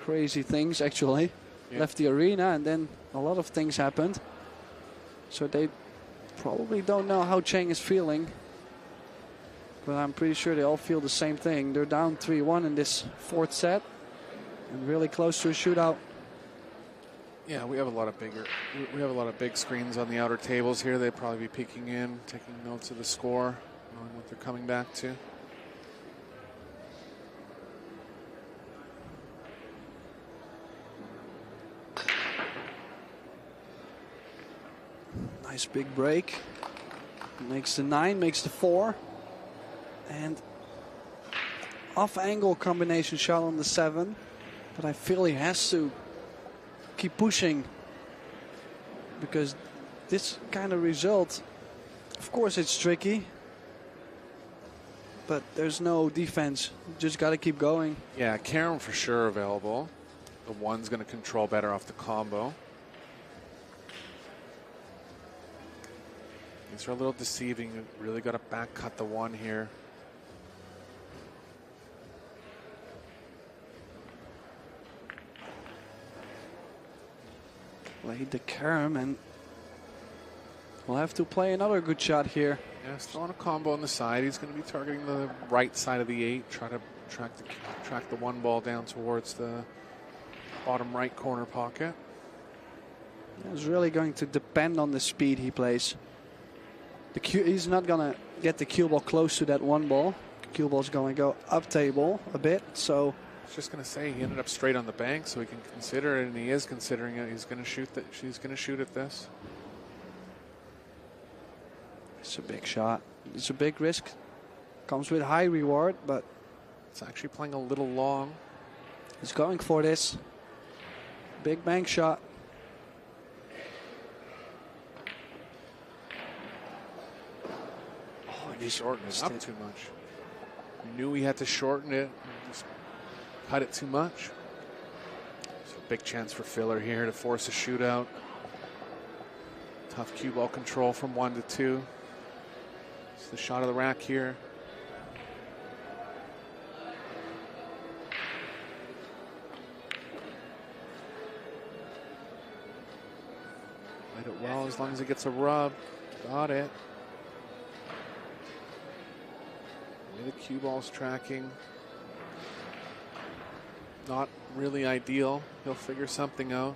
crazy things actually. Yeah. Left the arena and then a lot of things happened. So they probably don't know how Cheng is feeling. But I'm pretty sure they all feel the same thing. They're down 3-1 in this 4th set and really close to a shootout. Yeah, we have a lot of big screens on the outer tables here. They'd probably be peeking in, taking notes of the score, knowing what they're coming back to. Nice big break. Makes the 9, makes the 4. And off angle combination shot on the 7. But I feel he has to keep pushing. Because this kind of result, of course it's tricky. But there's no defense. Just got to keep going. Yeah, Karen for sure available. The 1's going to control better off the combo. These are a little deceiving. You really got to back cut the 1 here. Played the carom and we'll have to play another good shot here. Yeah, he's throwing a combo on the side. He's going to be targeting the right side of the 8. Try to track the 1 ball down towards the bottom right corner pocket. It's really going to depend on the speed he plays. He's not going to get the cue ball close to that 1 ball. The cue ball's going to go up table a bit, so. I was just going to say he ended up straight on the bank, so he can consider it, and he is considering it. He's going to shoot that. She's going to shoot at this. It's a big shot. It's a big risk. Comes with high reward, but it's actually playing a little long. He's going for this. Big bank shot. He shortened it up too much. Knew he had to shorten it. Just cut it too much. So big chance for Filler here to force a shootout. Tough cue ball control from 1 to 2. It's the shot of the rack here. Hit it well as long as it gets a rub. Got it. The cue ball's tracking. Not really ideal. He'll figure something out.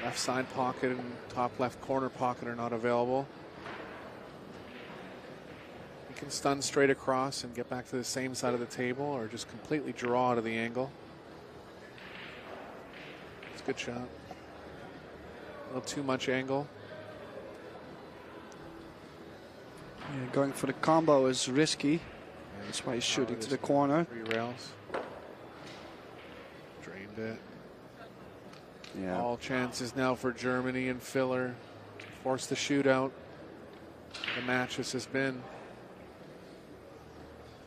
Left side pocket and top left corner pocket are not available. He can stun straight across and get back to the same side of the table, or just completely draw out of the angle. It's a good shot. A little too much angle. Yeah, going for the combo is risky. That's why he's shooting to the corner. 3 rails. Drained it. Yeah. All chances now for Germany and filler. Force the shootout. The match this has been.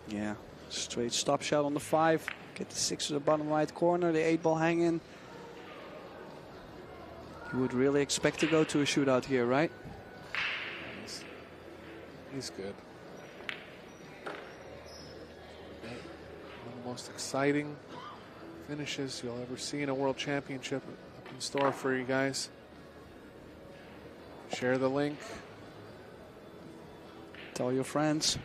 Yeah. Straight stop shot on the 5. Get the 6 to the bottom right corner. The 8 ball hanging. You would really expect to go to a shootout here, right? He's good. One of the most exciting finishes you'll ever see in a World Championship up in store for you guys. Share the link. Tell your friends.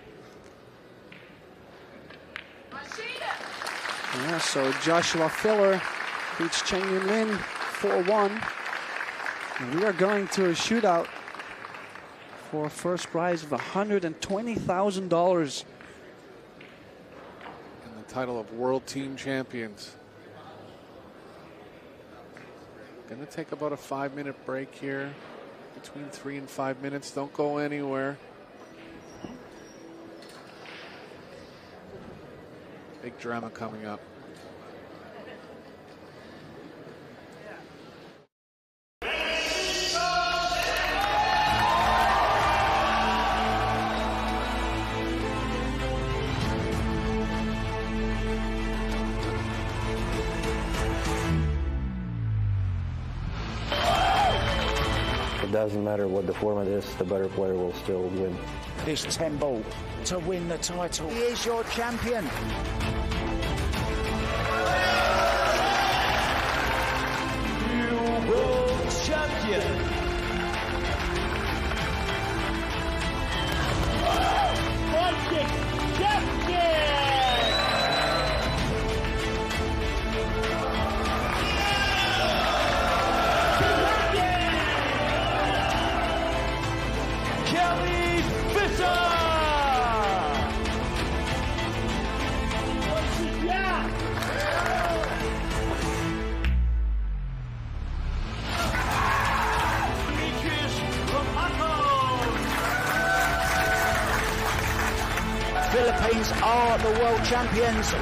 Yeah, so Joshua Filler beats Chen Yunlin 4-1. And we are going to a shootout for a first prize of $120,000. And the title of World Team Champions. Going to take about a 5-minute break here. Between 3 and 5 minutes. Don't go anywhere. Big drama coming up. It doesn't matter what the format is, the better player will still win. This 10 ball to win the title. He is your champion. New world champion. Fighting champion. Philippines are the world champions.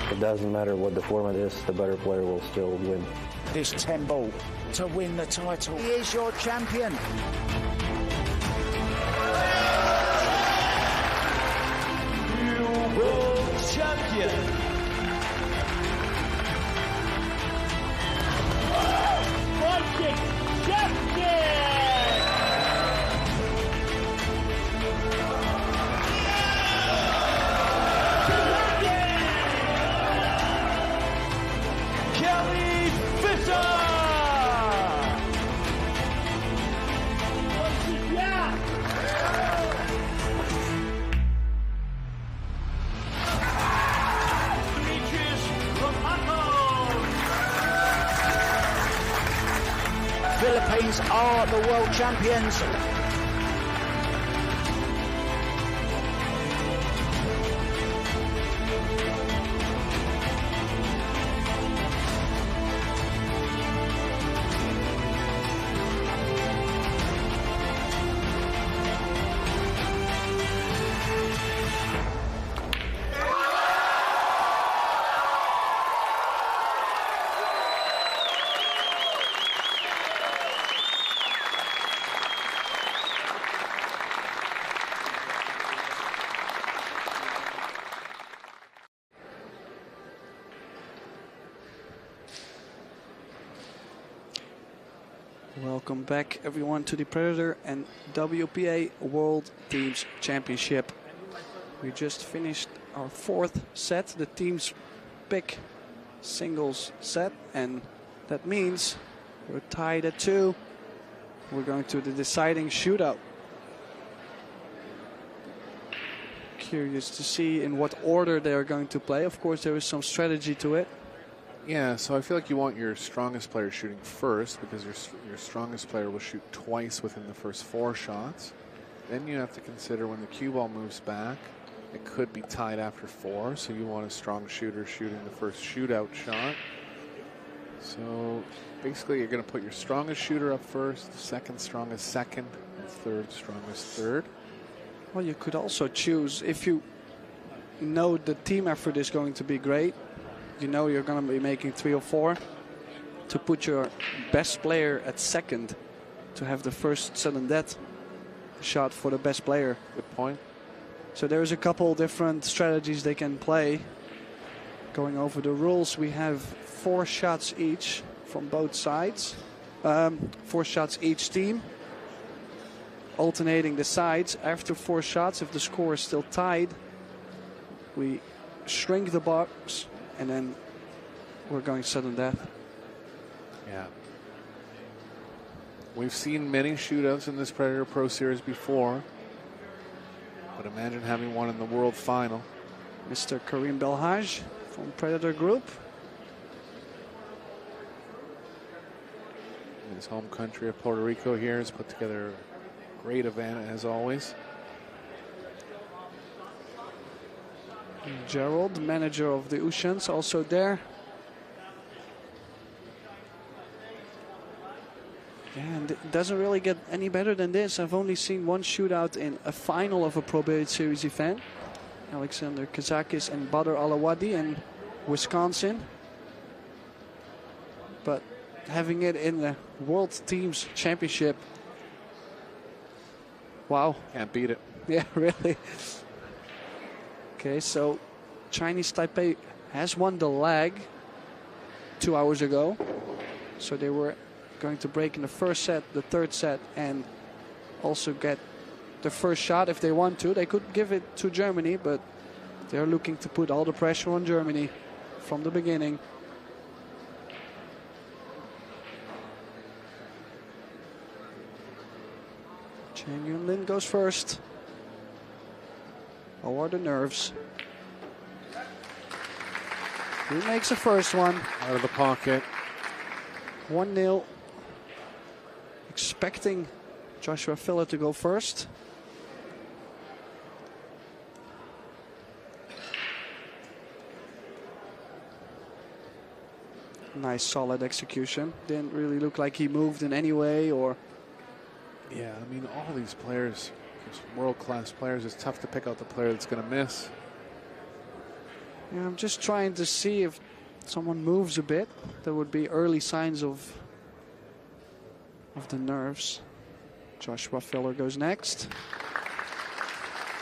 It doesn't matter what the format is, the better player will still win. This 10 ball to win the title. He is your champion. New world champion. Fighting champion. Philippines are the world champions. Welcome back, everyone, to the Predator and WPA World Teams Championship. We just finished our 4th set, the teams pick singles set, and that means we're tied at 2. We're going to the deciding shootout. Curious to see in what order they are going to play. Of course, there is some strategy to it. Yeah, so I feel like you want your strongest player shooting first, because your strongest player will shoot twice within the first 4 shots. Then you have to consider when the cue ball moves back, it could be tied after 4, so you want a strong shooter shooting the first shootout shot. So basically you're going to put your strongest shooter up first, second strongest second, and third strongest third. Well, you could also choose, if you know the team effort is going to be great, you know you're going to be making 3 or 4, to put your best player at second to have the first sudden death shot for the best player. Good point. So there's a couple different strategies they can play. Going over the rules, we have 4 shots each from both sides. 4 shots each team. Alternating the sides. After 4 shots, if the score is still tied, we shrink the box. And then we're going sudden death. Yeah. We've seen many shootouts in this Predator Pro Series before. But imagine having one in the World Final. Mr. Karim Belhaj from Predator Group. In his home country of Puerto Rico here has put together a great event as always. Gerald, manager of the Oceans, also there. And it doesn't really get any better than this. I've only seen one shootout in a final of a Pro Billiard Series event. Alexander Kazakis and Badr Alawadi in Wisconsin. But having it in the World Teams Championship, wow. Can't beat it. Yeah, really. Okay, so Chinese Taipei has won the leg 2 hours ago. So they were going to break in the first set, the third set, and also get the first shot if they want to. They could give it to Germany, but they're looking to put all the pressure on Germany from the beginning. Chang Yunlin goes first. How are the nerves? He makes the first one. Out of the pocket. 1-0. Expecting Joshua Filler to go first. Nice solid execution. Didn't really look like he moved in any way or... Yeah, I mean, all these players, these world-class players, it's tough to pick out the player that's going to miss. Yeah, I'm just trying to see if someone moves a bit. There would be early signs of the nerves. Joshua Filler goes next.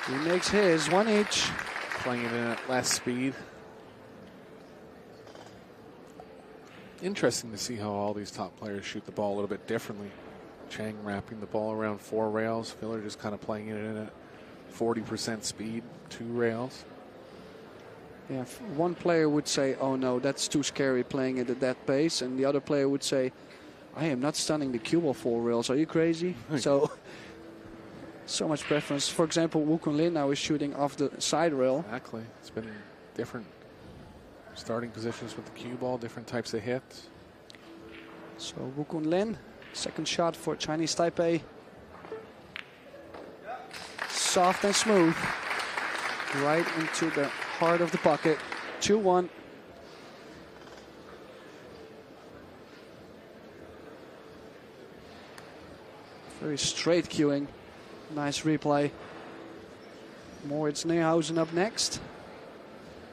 He makes his, 1 each. Playing it in at less speed. Interesting to see how all these top players shoot the ball a little bit differently. Chang wrapping the ball around 4 rails. Filler just kind of playing it in at 40% speed, 2 rails. Yeah, one player would say, oh no, that's too scary playing it at that pace. And the other player would say, I am not stunning the cue ball 4 rails. Are you crazy? So much preference. For example, Wu Kun Lin now is shooting off the side rail. Exactly. It's been different starting positions with the cue ball, different types of hits. So Wu Kun Lin, second shot for Chinese Taipei. Soft and smooth. Right into the heart of the pocket. 2-1. Very straight cueing. Nice replay. Moritz Neyhausen up next.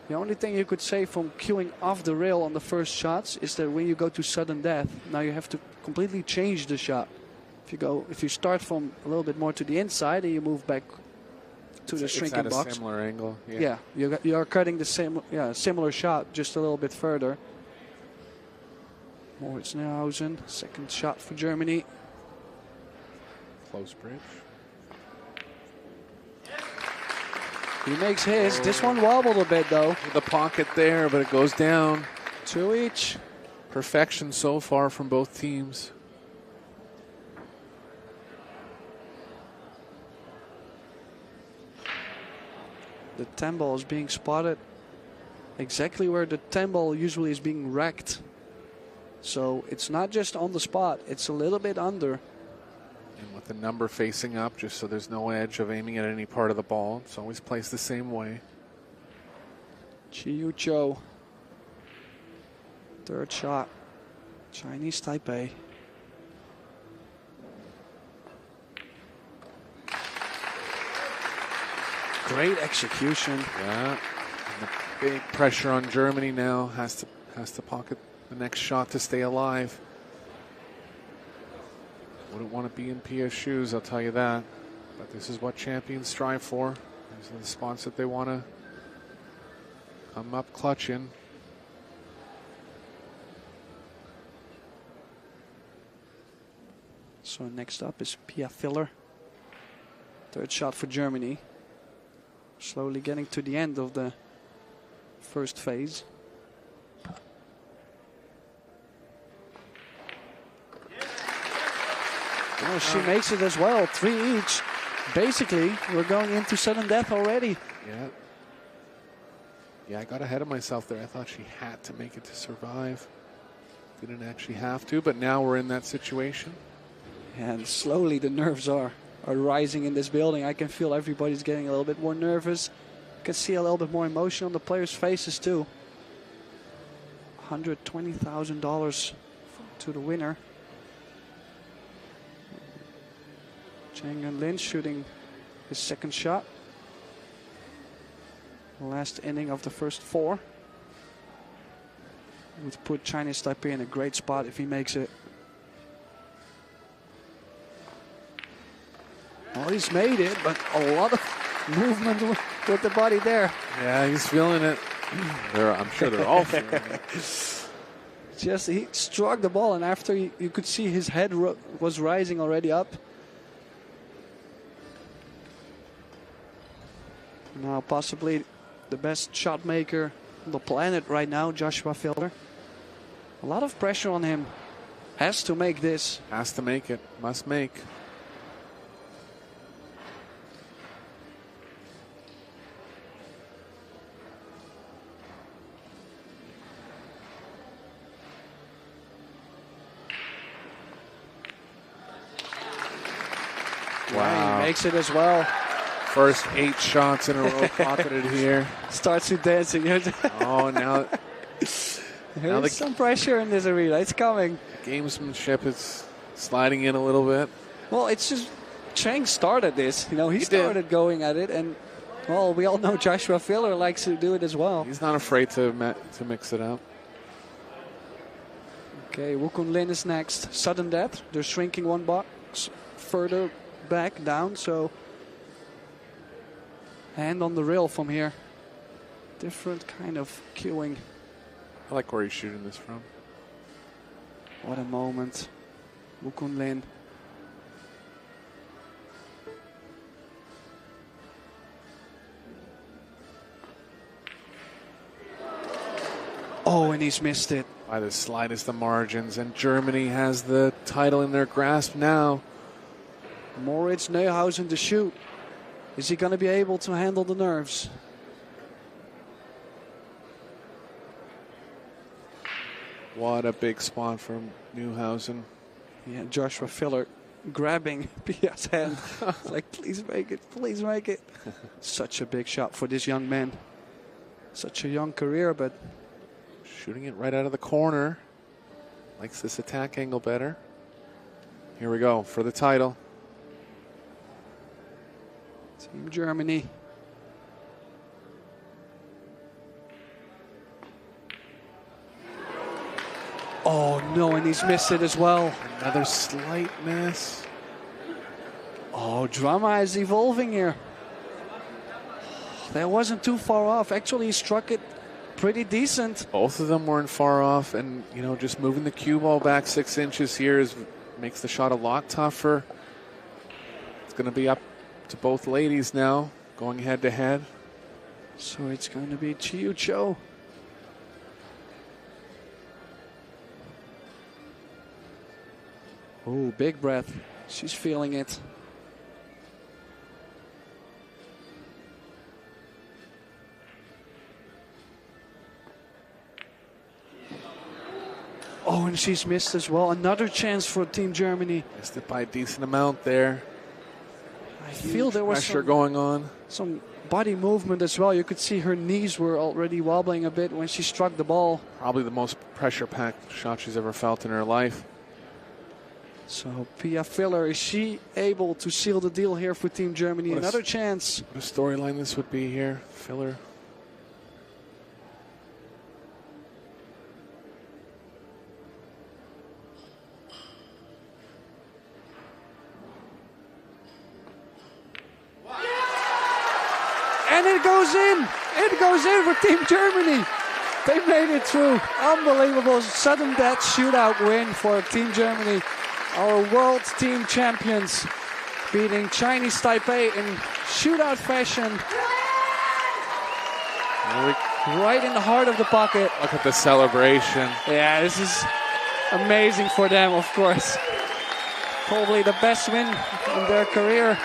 The only thing you could say from cueing off the rail on the first shots is that when you go to sudden death, now you have to completely change the shot. If you start from a little bit more to the inside and you move back to the shrinking box. It's at a similar angle. Yeah, you are cutting the same, similar shot just a little bit further. Moritz Neuhausen, second shot for Germany. Close bridge. He makes his. This one wobbled a bit though. The pocket there, but it goes down. 2 each. Perfection so far from both teams. The 10 ball is being spotted exactly where the 10 ball usually is being racked. So it's not just on the spot, it's a little bit under. And with the number facing up, just so there's no edge of aiming at any part of the ball. It's always placed the same way. Chiyu Cho. Third shot. Chinese Taipei. Great execution. Yeah. And the big pressure on Germany now. Has to pocket the next shot to stay alive. Wouldn't want to be in Pia's shoes, I'll tell you that. But this is what champions strive for. These are the spots that they want to come up clutch in. So next up is Pia Filler. Third shot for Germany. Slowly getting to the end of the first phase. Oh, she makes it as well. 3 each. Basically, we're going into sudden death already. Yeah. Yeah, I got ahead of myself there. I thought she had to make it to survive. Didn't actually have to, but now we're in that situation. And slowly the nerves are rising in this building. I can feel everybody's getting a little bit more nervous. You can see a little bit more emotion on the players' faces too. $120,000 to the winner. Cheng and Lin shooting his second shot. Last inning of the first 4. Would put Chinese Taipei in a great spot if he makes it. Well, he's made it, but a lot of movement with the body there. Yeah, he's feeling it. I'm sure they're all feeling it. Just he struck the ball, and after you could see his head was rising already up. Now possibly the best shot maker on the planet right now, Joshua Filler. A lot of pressure on him. Has to make this. Has to make it. Must make. Wow. Yeah, he makes it as well. First 8 shots in a row pocketed here. Starts to dancing. Oh, now There's some pressure in this arena. It's coming. Gamesmanship is sliding in a little bit. Well, it's just Cheng started this. You know, he started going at it, and well, we all know Joshua Filler likes to do it as well. He's not afraid to mix it up. Okay, Wukong Lin is next. Sudden death. They're shrinking one box further back down, so hand on the rail from here. Different kind of queuing. I like where he's shooting this from. What a moment. Wukong Lin. Oh, and he's missed it. By the slightest of margins, and Germany has the title in their grasp now. Moritz Neuhausen to shoot. Is he going to be able to handle the nerves? What a big spot from Neuhausen. Yeah, Joshua Filler grabbing Pia's hand. It's like, please make it, please make it. Such a big shot for this young man. Such a young career, but shooting it right out of the corner. Likes this attack angle better. Here we go for the title. Team Germany. Oh no, and he's missed it as well. Another slight miss. Oh, drama is evolving here. That wasn't too far off. Actually, he struck it pretty decent. Both of them weren't far off, and you know, just moving the cue ball back 6 inches here makes the shot a lot tougher. It's going to be up to both ladies now, going head to head. So it's going to be Chiu Cho. Oh, big breath. She's feeling it. Oh, and she's missed as well. Another chance for Team Germany. Missed it by a decent amount there. I feel there was pressure going on. Some body movement as well. You could see her knees were already wobbling a bit when she struck the ball. Probably the most pressure-packed shot she's ever felt in her life. So Pia Filler, is she able to seal the deal here for Team Germany? Another chance. What a storyline this would be here. Filler. And it goes in. It goes in for Team Germany. They made it through. Unbelievable sudden death shootout win for Team Germany. Our world team champions beating Chinese Taipei in shootout fashion. Right in the heart of the pocket. Look at the celebration. Yeah, this is amazing for them, of course. Probably the best win in their career.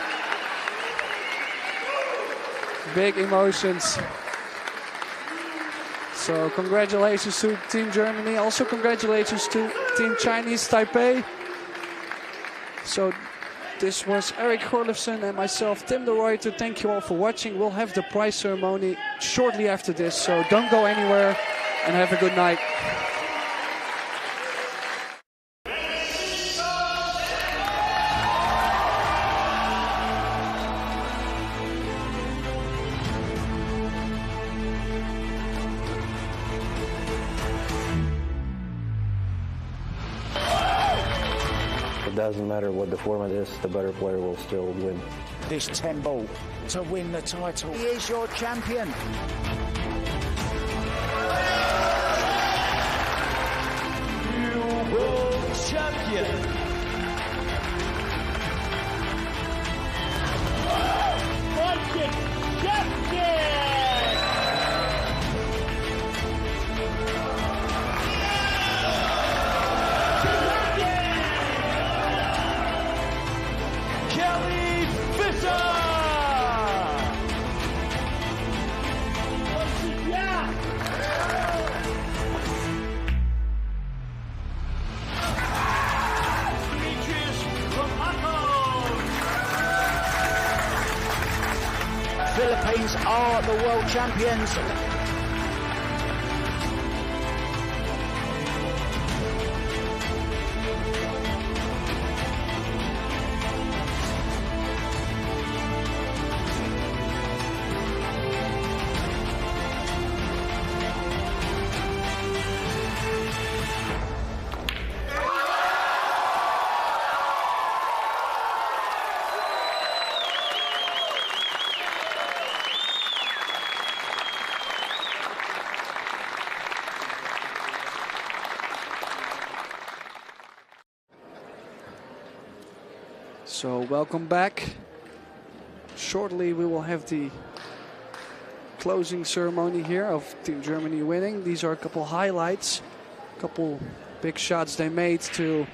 Big emotions. So congratulations to Team Germany. Also congratulations to Team Chinese Taipei. So this was Eric Gorlifson and myself, Tim de Ruyter. Thank you all for watching. We'll have the prize ceremony shortly after this. So don't go anywhere and have a good night. It doesn't matter what the format is, the better player will still win. This 10 ball to win the title. He is your champion. New world champion. Philippines are the world champions. So welcome back. Shortly we will have the closing ceremony here of Team Germany winning. These are a couple highlights, a couple big shots they made to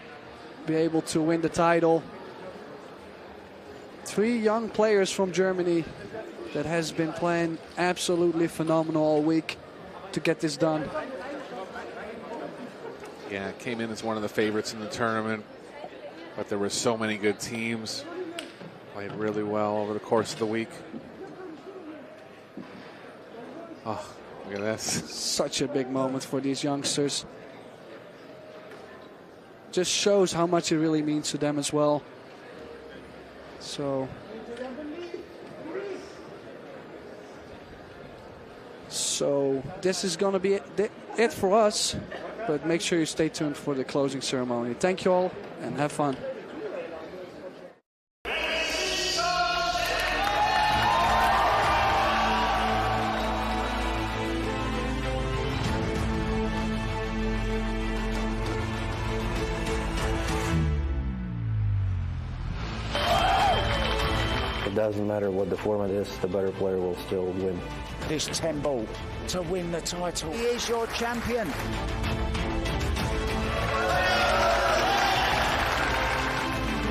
be able to win the title. 3 young players from Germany that has been playing absolutely phenomenal all week to get this done. Yeah, came in as one of the favorites in the tournament. But there were so many good teams. Played really well over the course of the week. Oh, look at this. Such a big moment for these youngsters. Just shows how much it really means to them as well. So this is going to be it for us. But make sure you stay tuned for the closing ceremony. Thank you all and have fun. doesn't matter what the format is, the better player will still win. This 10 ball to win the title. He is your champion.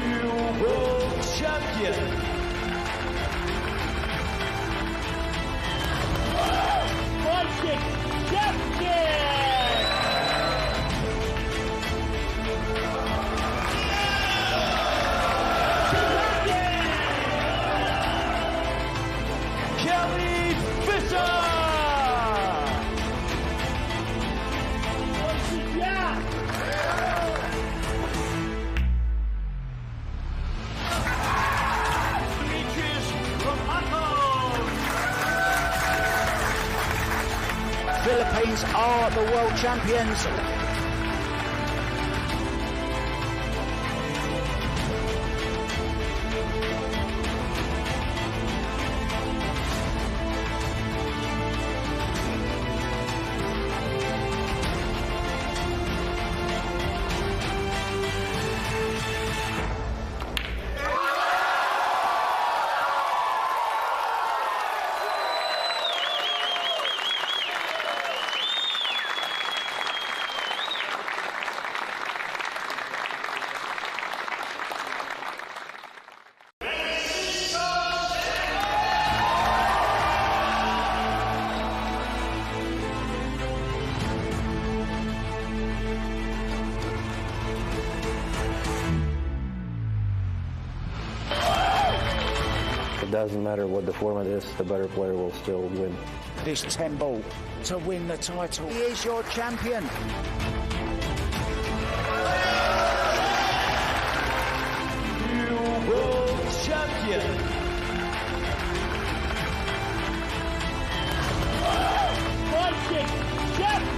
New world champion. Philippines are the world champions. It doesn't matter what the format is, the better player will still win. This 10 ball to win the title. He is your champion. New world champion. Fighting champion.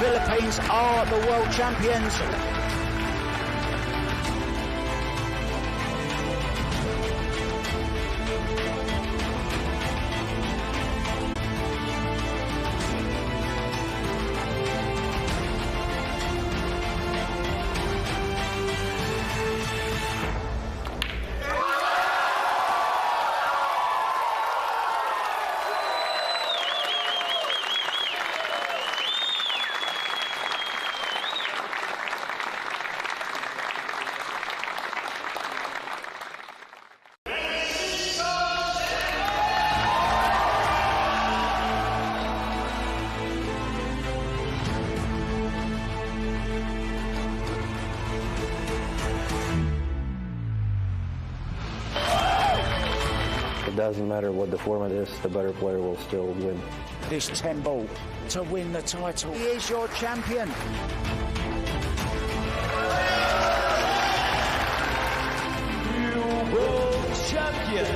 Philippines are the world champions. It doesn't matter what the format is, the better player will still win. This 10 ball to win the title. He is your champion. New world champion.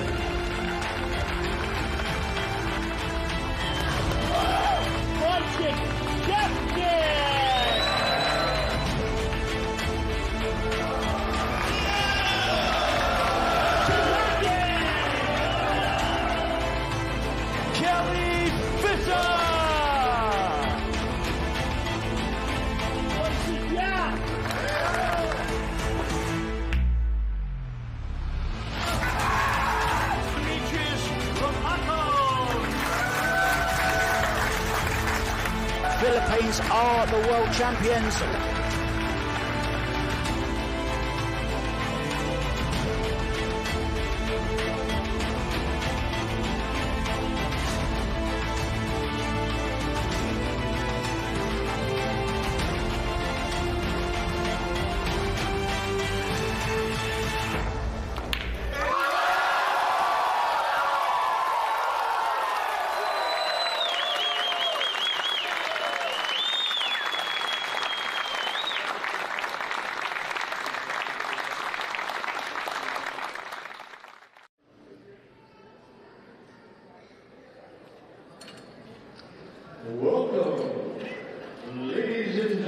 Fighting champion. Philippines are the world champions.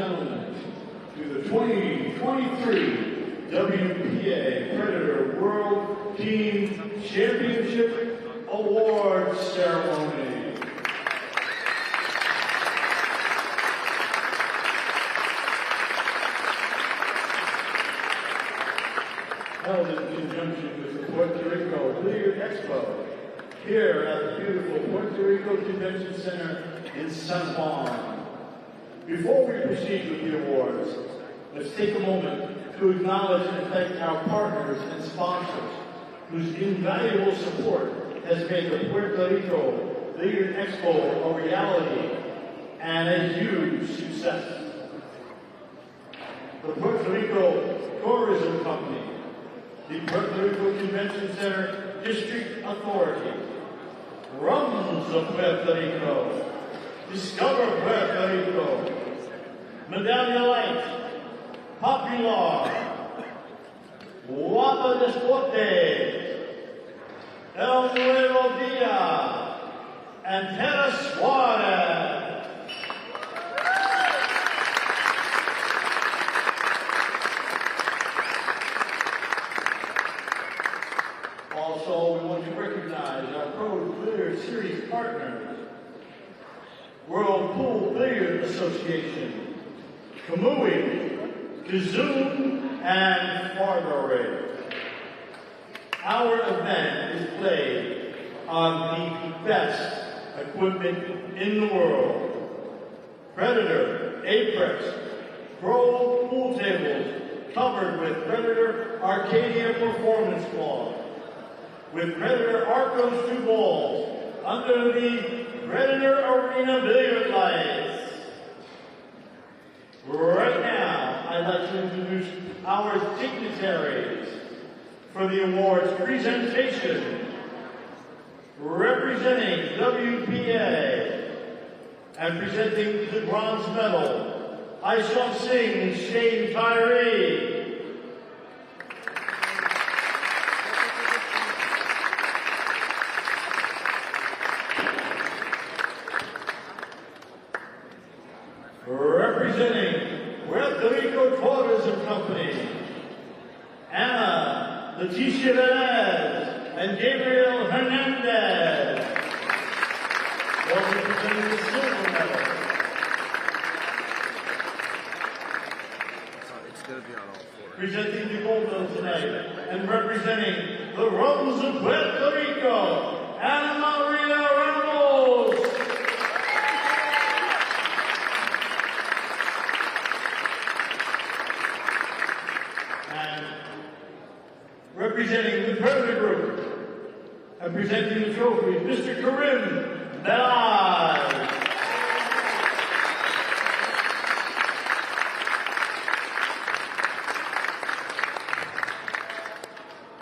gentlemen, to the 2023 WPA Predator World Team Championship Awards Ceremony. Held in conjunction with the Puerto Rico Billiard Expo, here at the beautiful Puerto Rico Convention Center in San Juan. Before we proceed with the awards, let's take a moment to acknowledge and thank our partners and sponsors whose invaluable support has made the Puerto Rico Billiard Expo a reality and a huge success. The Puerto Rico Tourism Company, the Puerto Rico Convention Center District Authority, Rums of Puerto Rico, Discover Puerto Rico, Medalla Light, Popular, Guapa Deportes, El Nuevo Dia, and Terra Suarez. Also, we want to recognize our Pro Billiard Series partners, World Pool Billiard Association, Kamui, Kozoom, and Fargo. Our event is played on the best equipment in the world. Predator Apex Pro Pool Tables covered with Predator Arcadia Performance Cloth, with Predator Arcos II balls under the Predator Arena Billiard lights. Right now, I'd like to introduce our dignitaries for the awards presentation. Representing WPA and presenting the bronze medal, I shall sing Shane Tyree. Representing Puerto Rico Tourism Company, Anna Leticia Velez and Gabriel Hernandez. They'll be presenting the silver medal. It's going to be on all four. Presenting the gold medal tonight and representing the Rums of Puerto Rico, Ana Maria Ramos. Representing the Predator Group and presenting the trophy, Mr. Karim Medalla.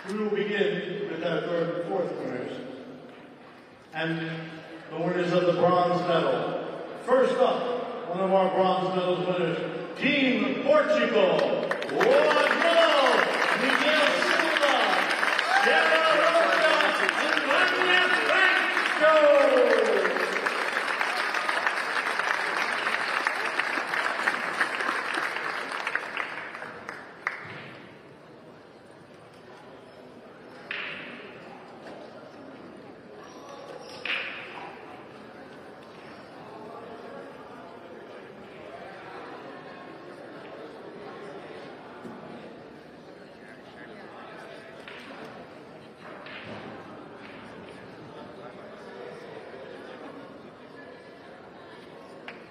We will begin with our third and fourth winners and the winners of the bronze medal. First up, one of our bronze medal winners, Team Portugal, Juan, Miguel Silva, Sarah Rosa, and Vanya Franco.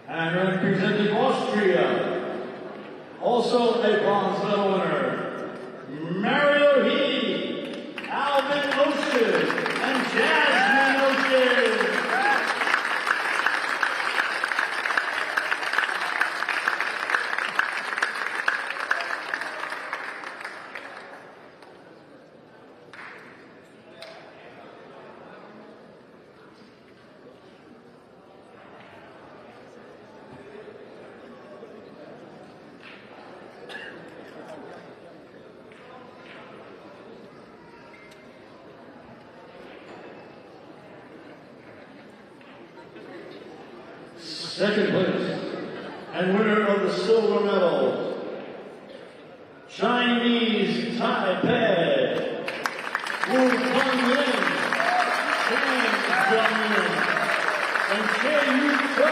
And representing Austria, also a bronze medal winner, Mario Healy, Alvin Ocean, and Jasmine Ocean. Second place, and winner of the silver medal, Chinese Taipei, Wu Tang-Yin, Chan Jung-Yin, and Che-Yu-Ko.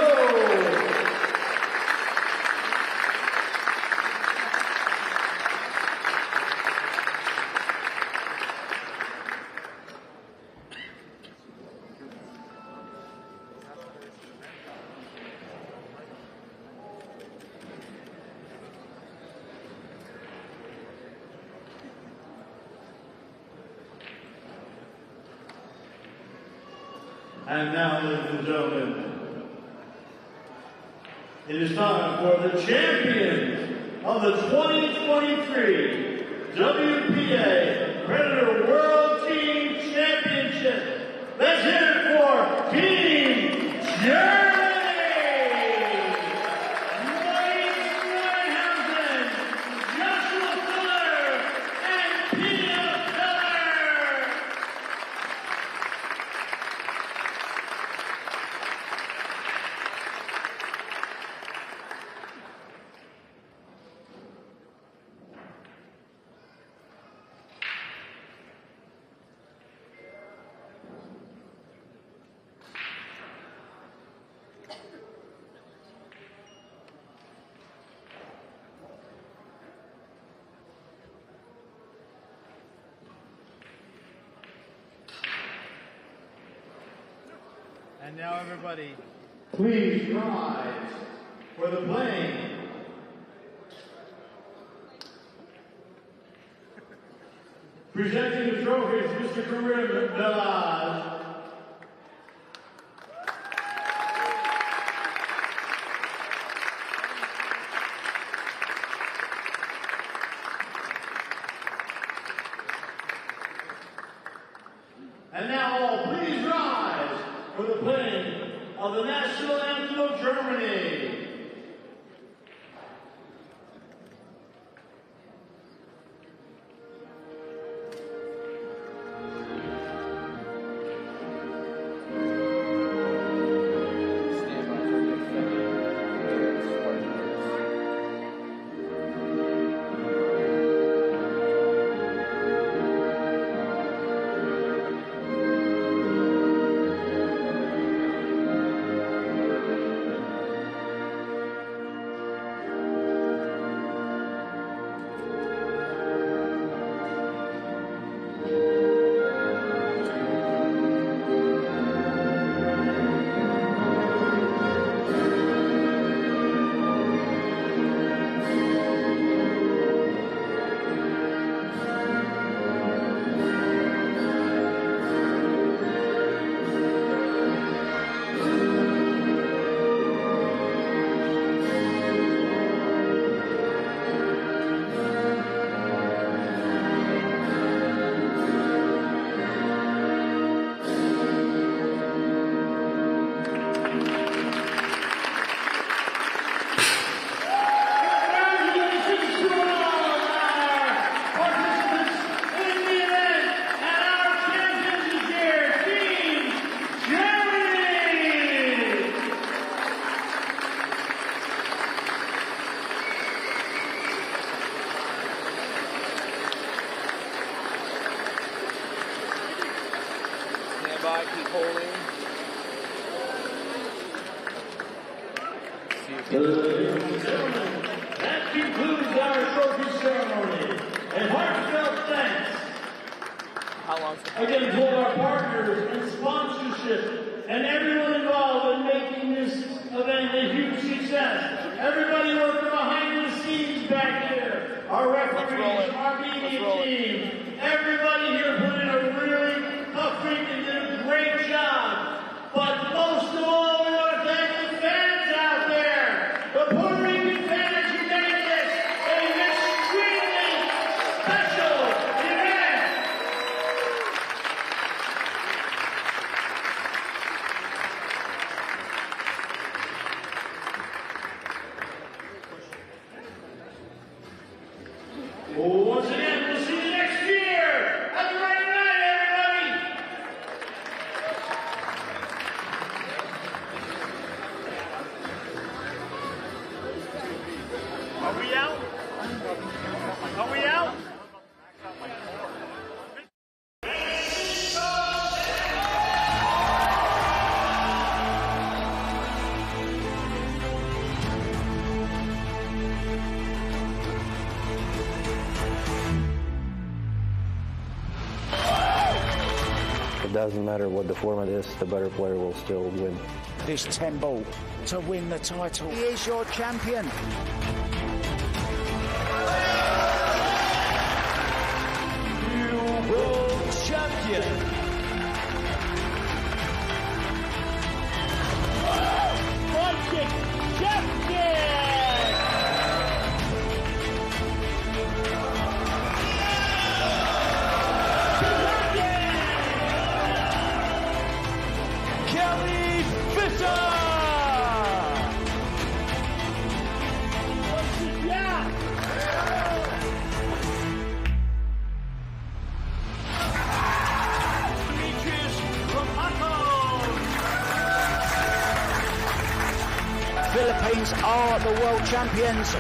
And now, ladies and gentlemen, it is time for the champion of the 2023 WPA Predator World Team Championship. Let's hear it for Team Germany! And now everybody, please rise for the playing. Presenting the trophies, Mr. Karim Billiard. And now all, please rise for the playing of the national anthem of Germany. keep holding. Ladies and gentlemen, that concludes our trophy ceremony. And heartfelt thanks again to our partners and sponsorship and everyone involved in making this event a huge success. Everybody working behind the scenes back here. Our referees, our media team, everybody here put in a really tough week and did a great job. But most of all, we want to thank the fans out there, the Puerto Rican fans who made this an extremely special event. Once again, we'll see you next year. doesn't matter what the format is, the better player will still win. This 10 ball to win the title. He is your champion. New world champion. Philippines are the world champions.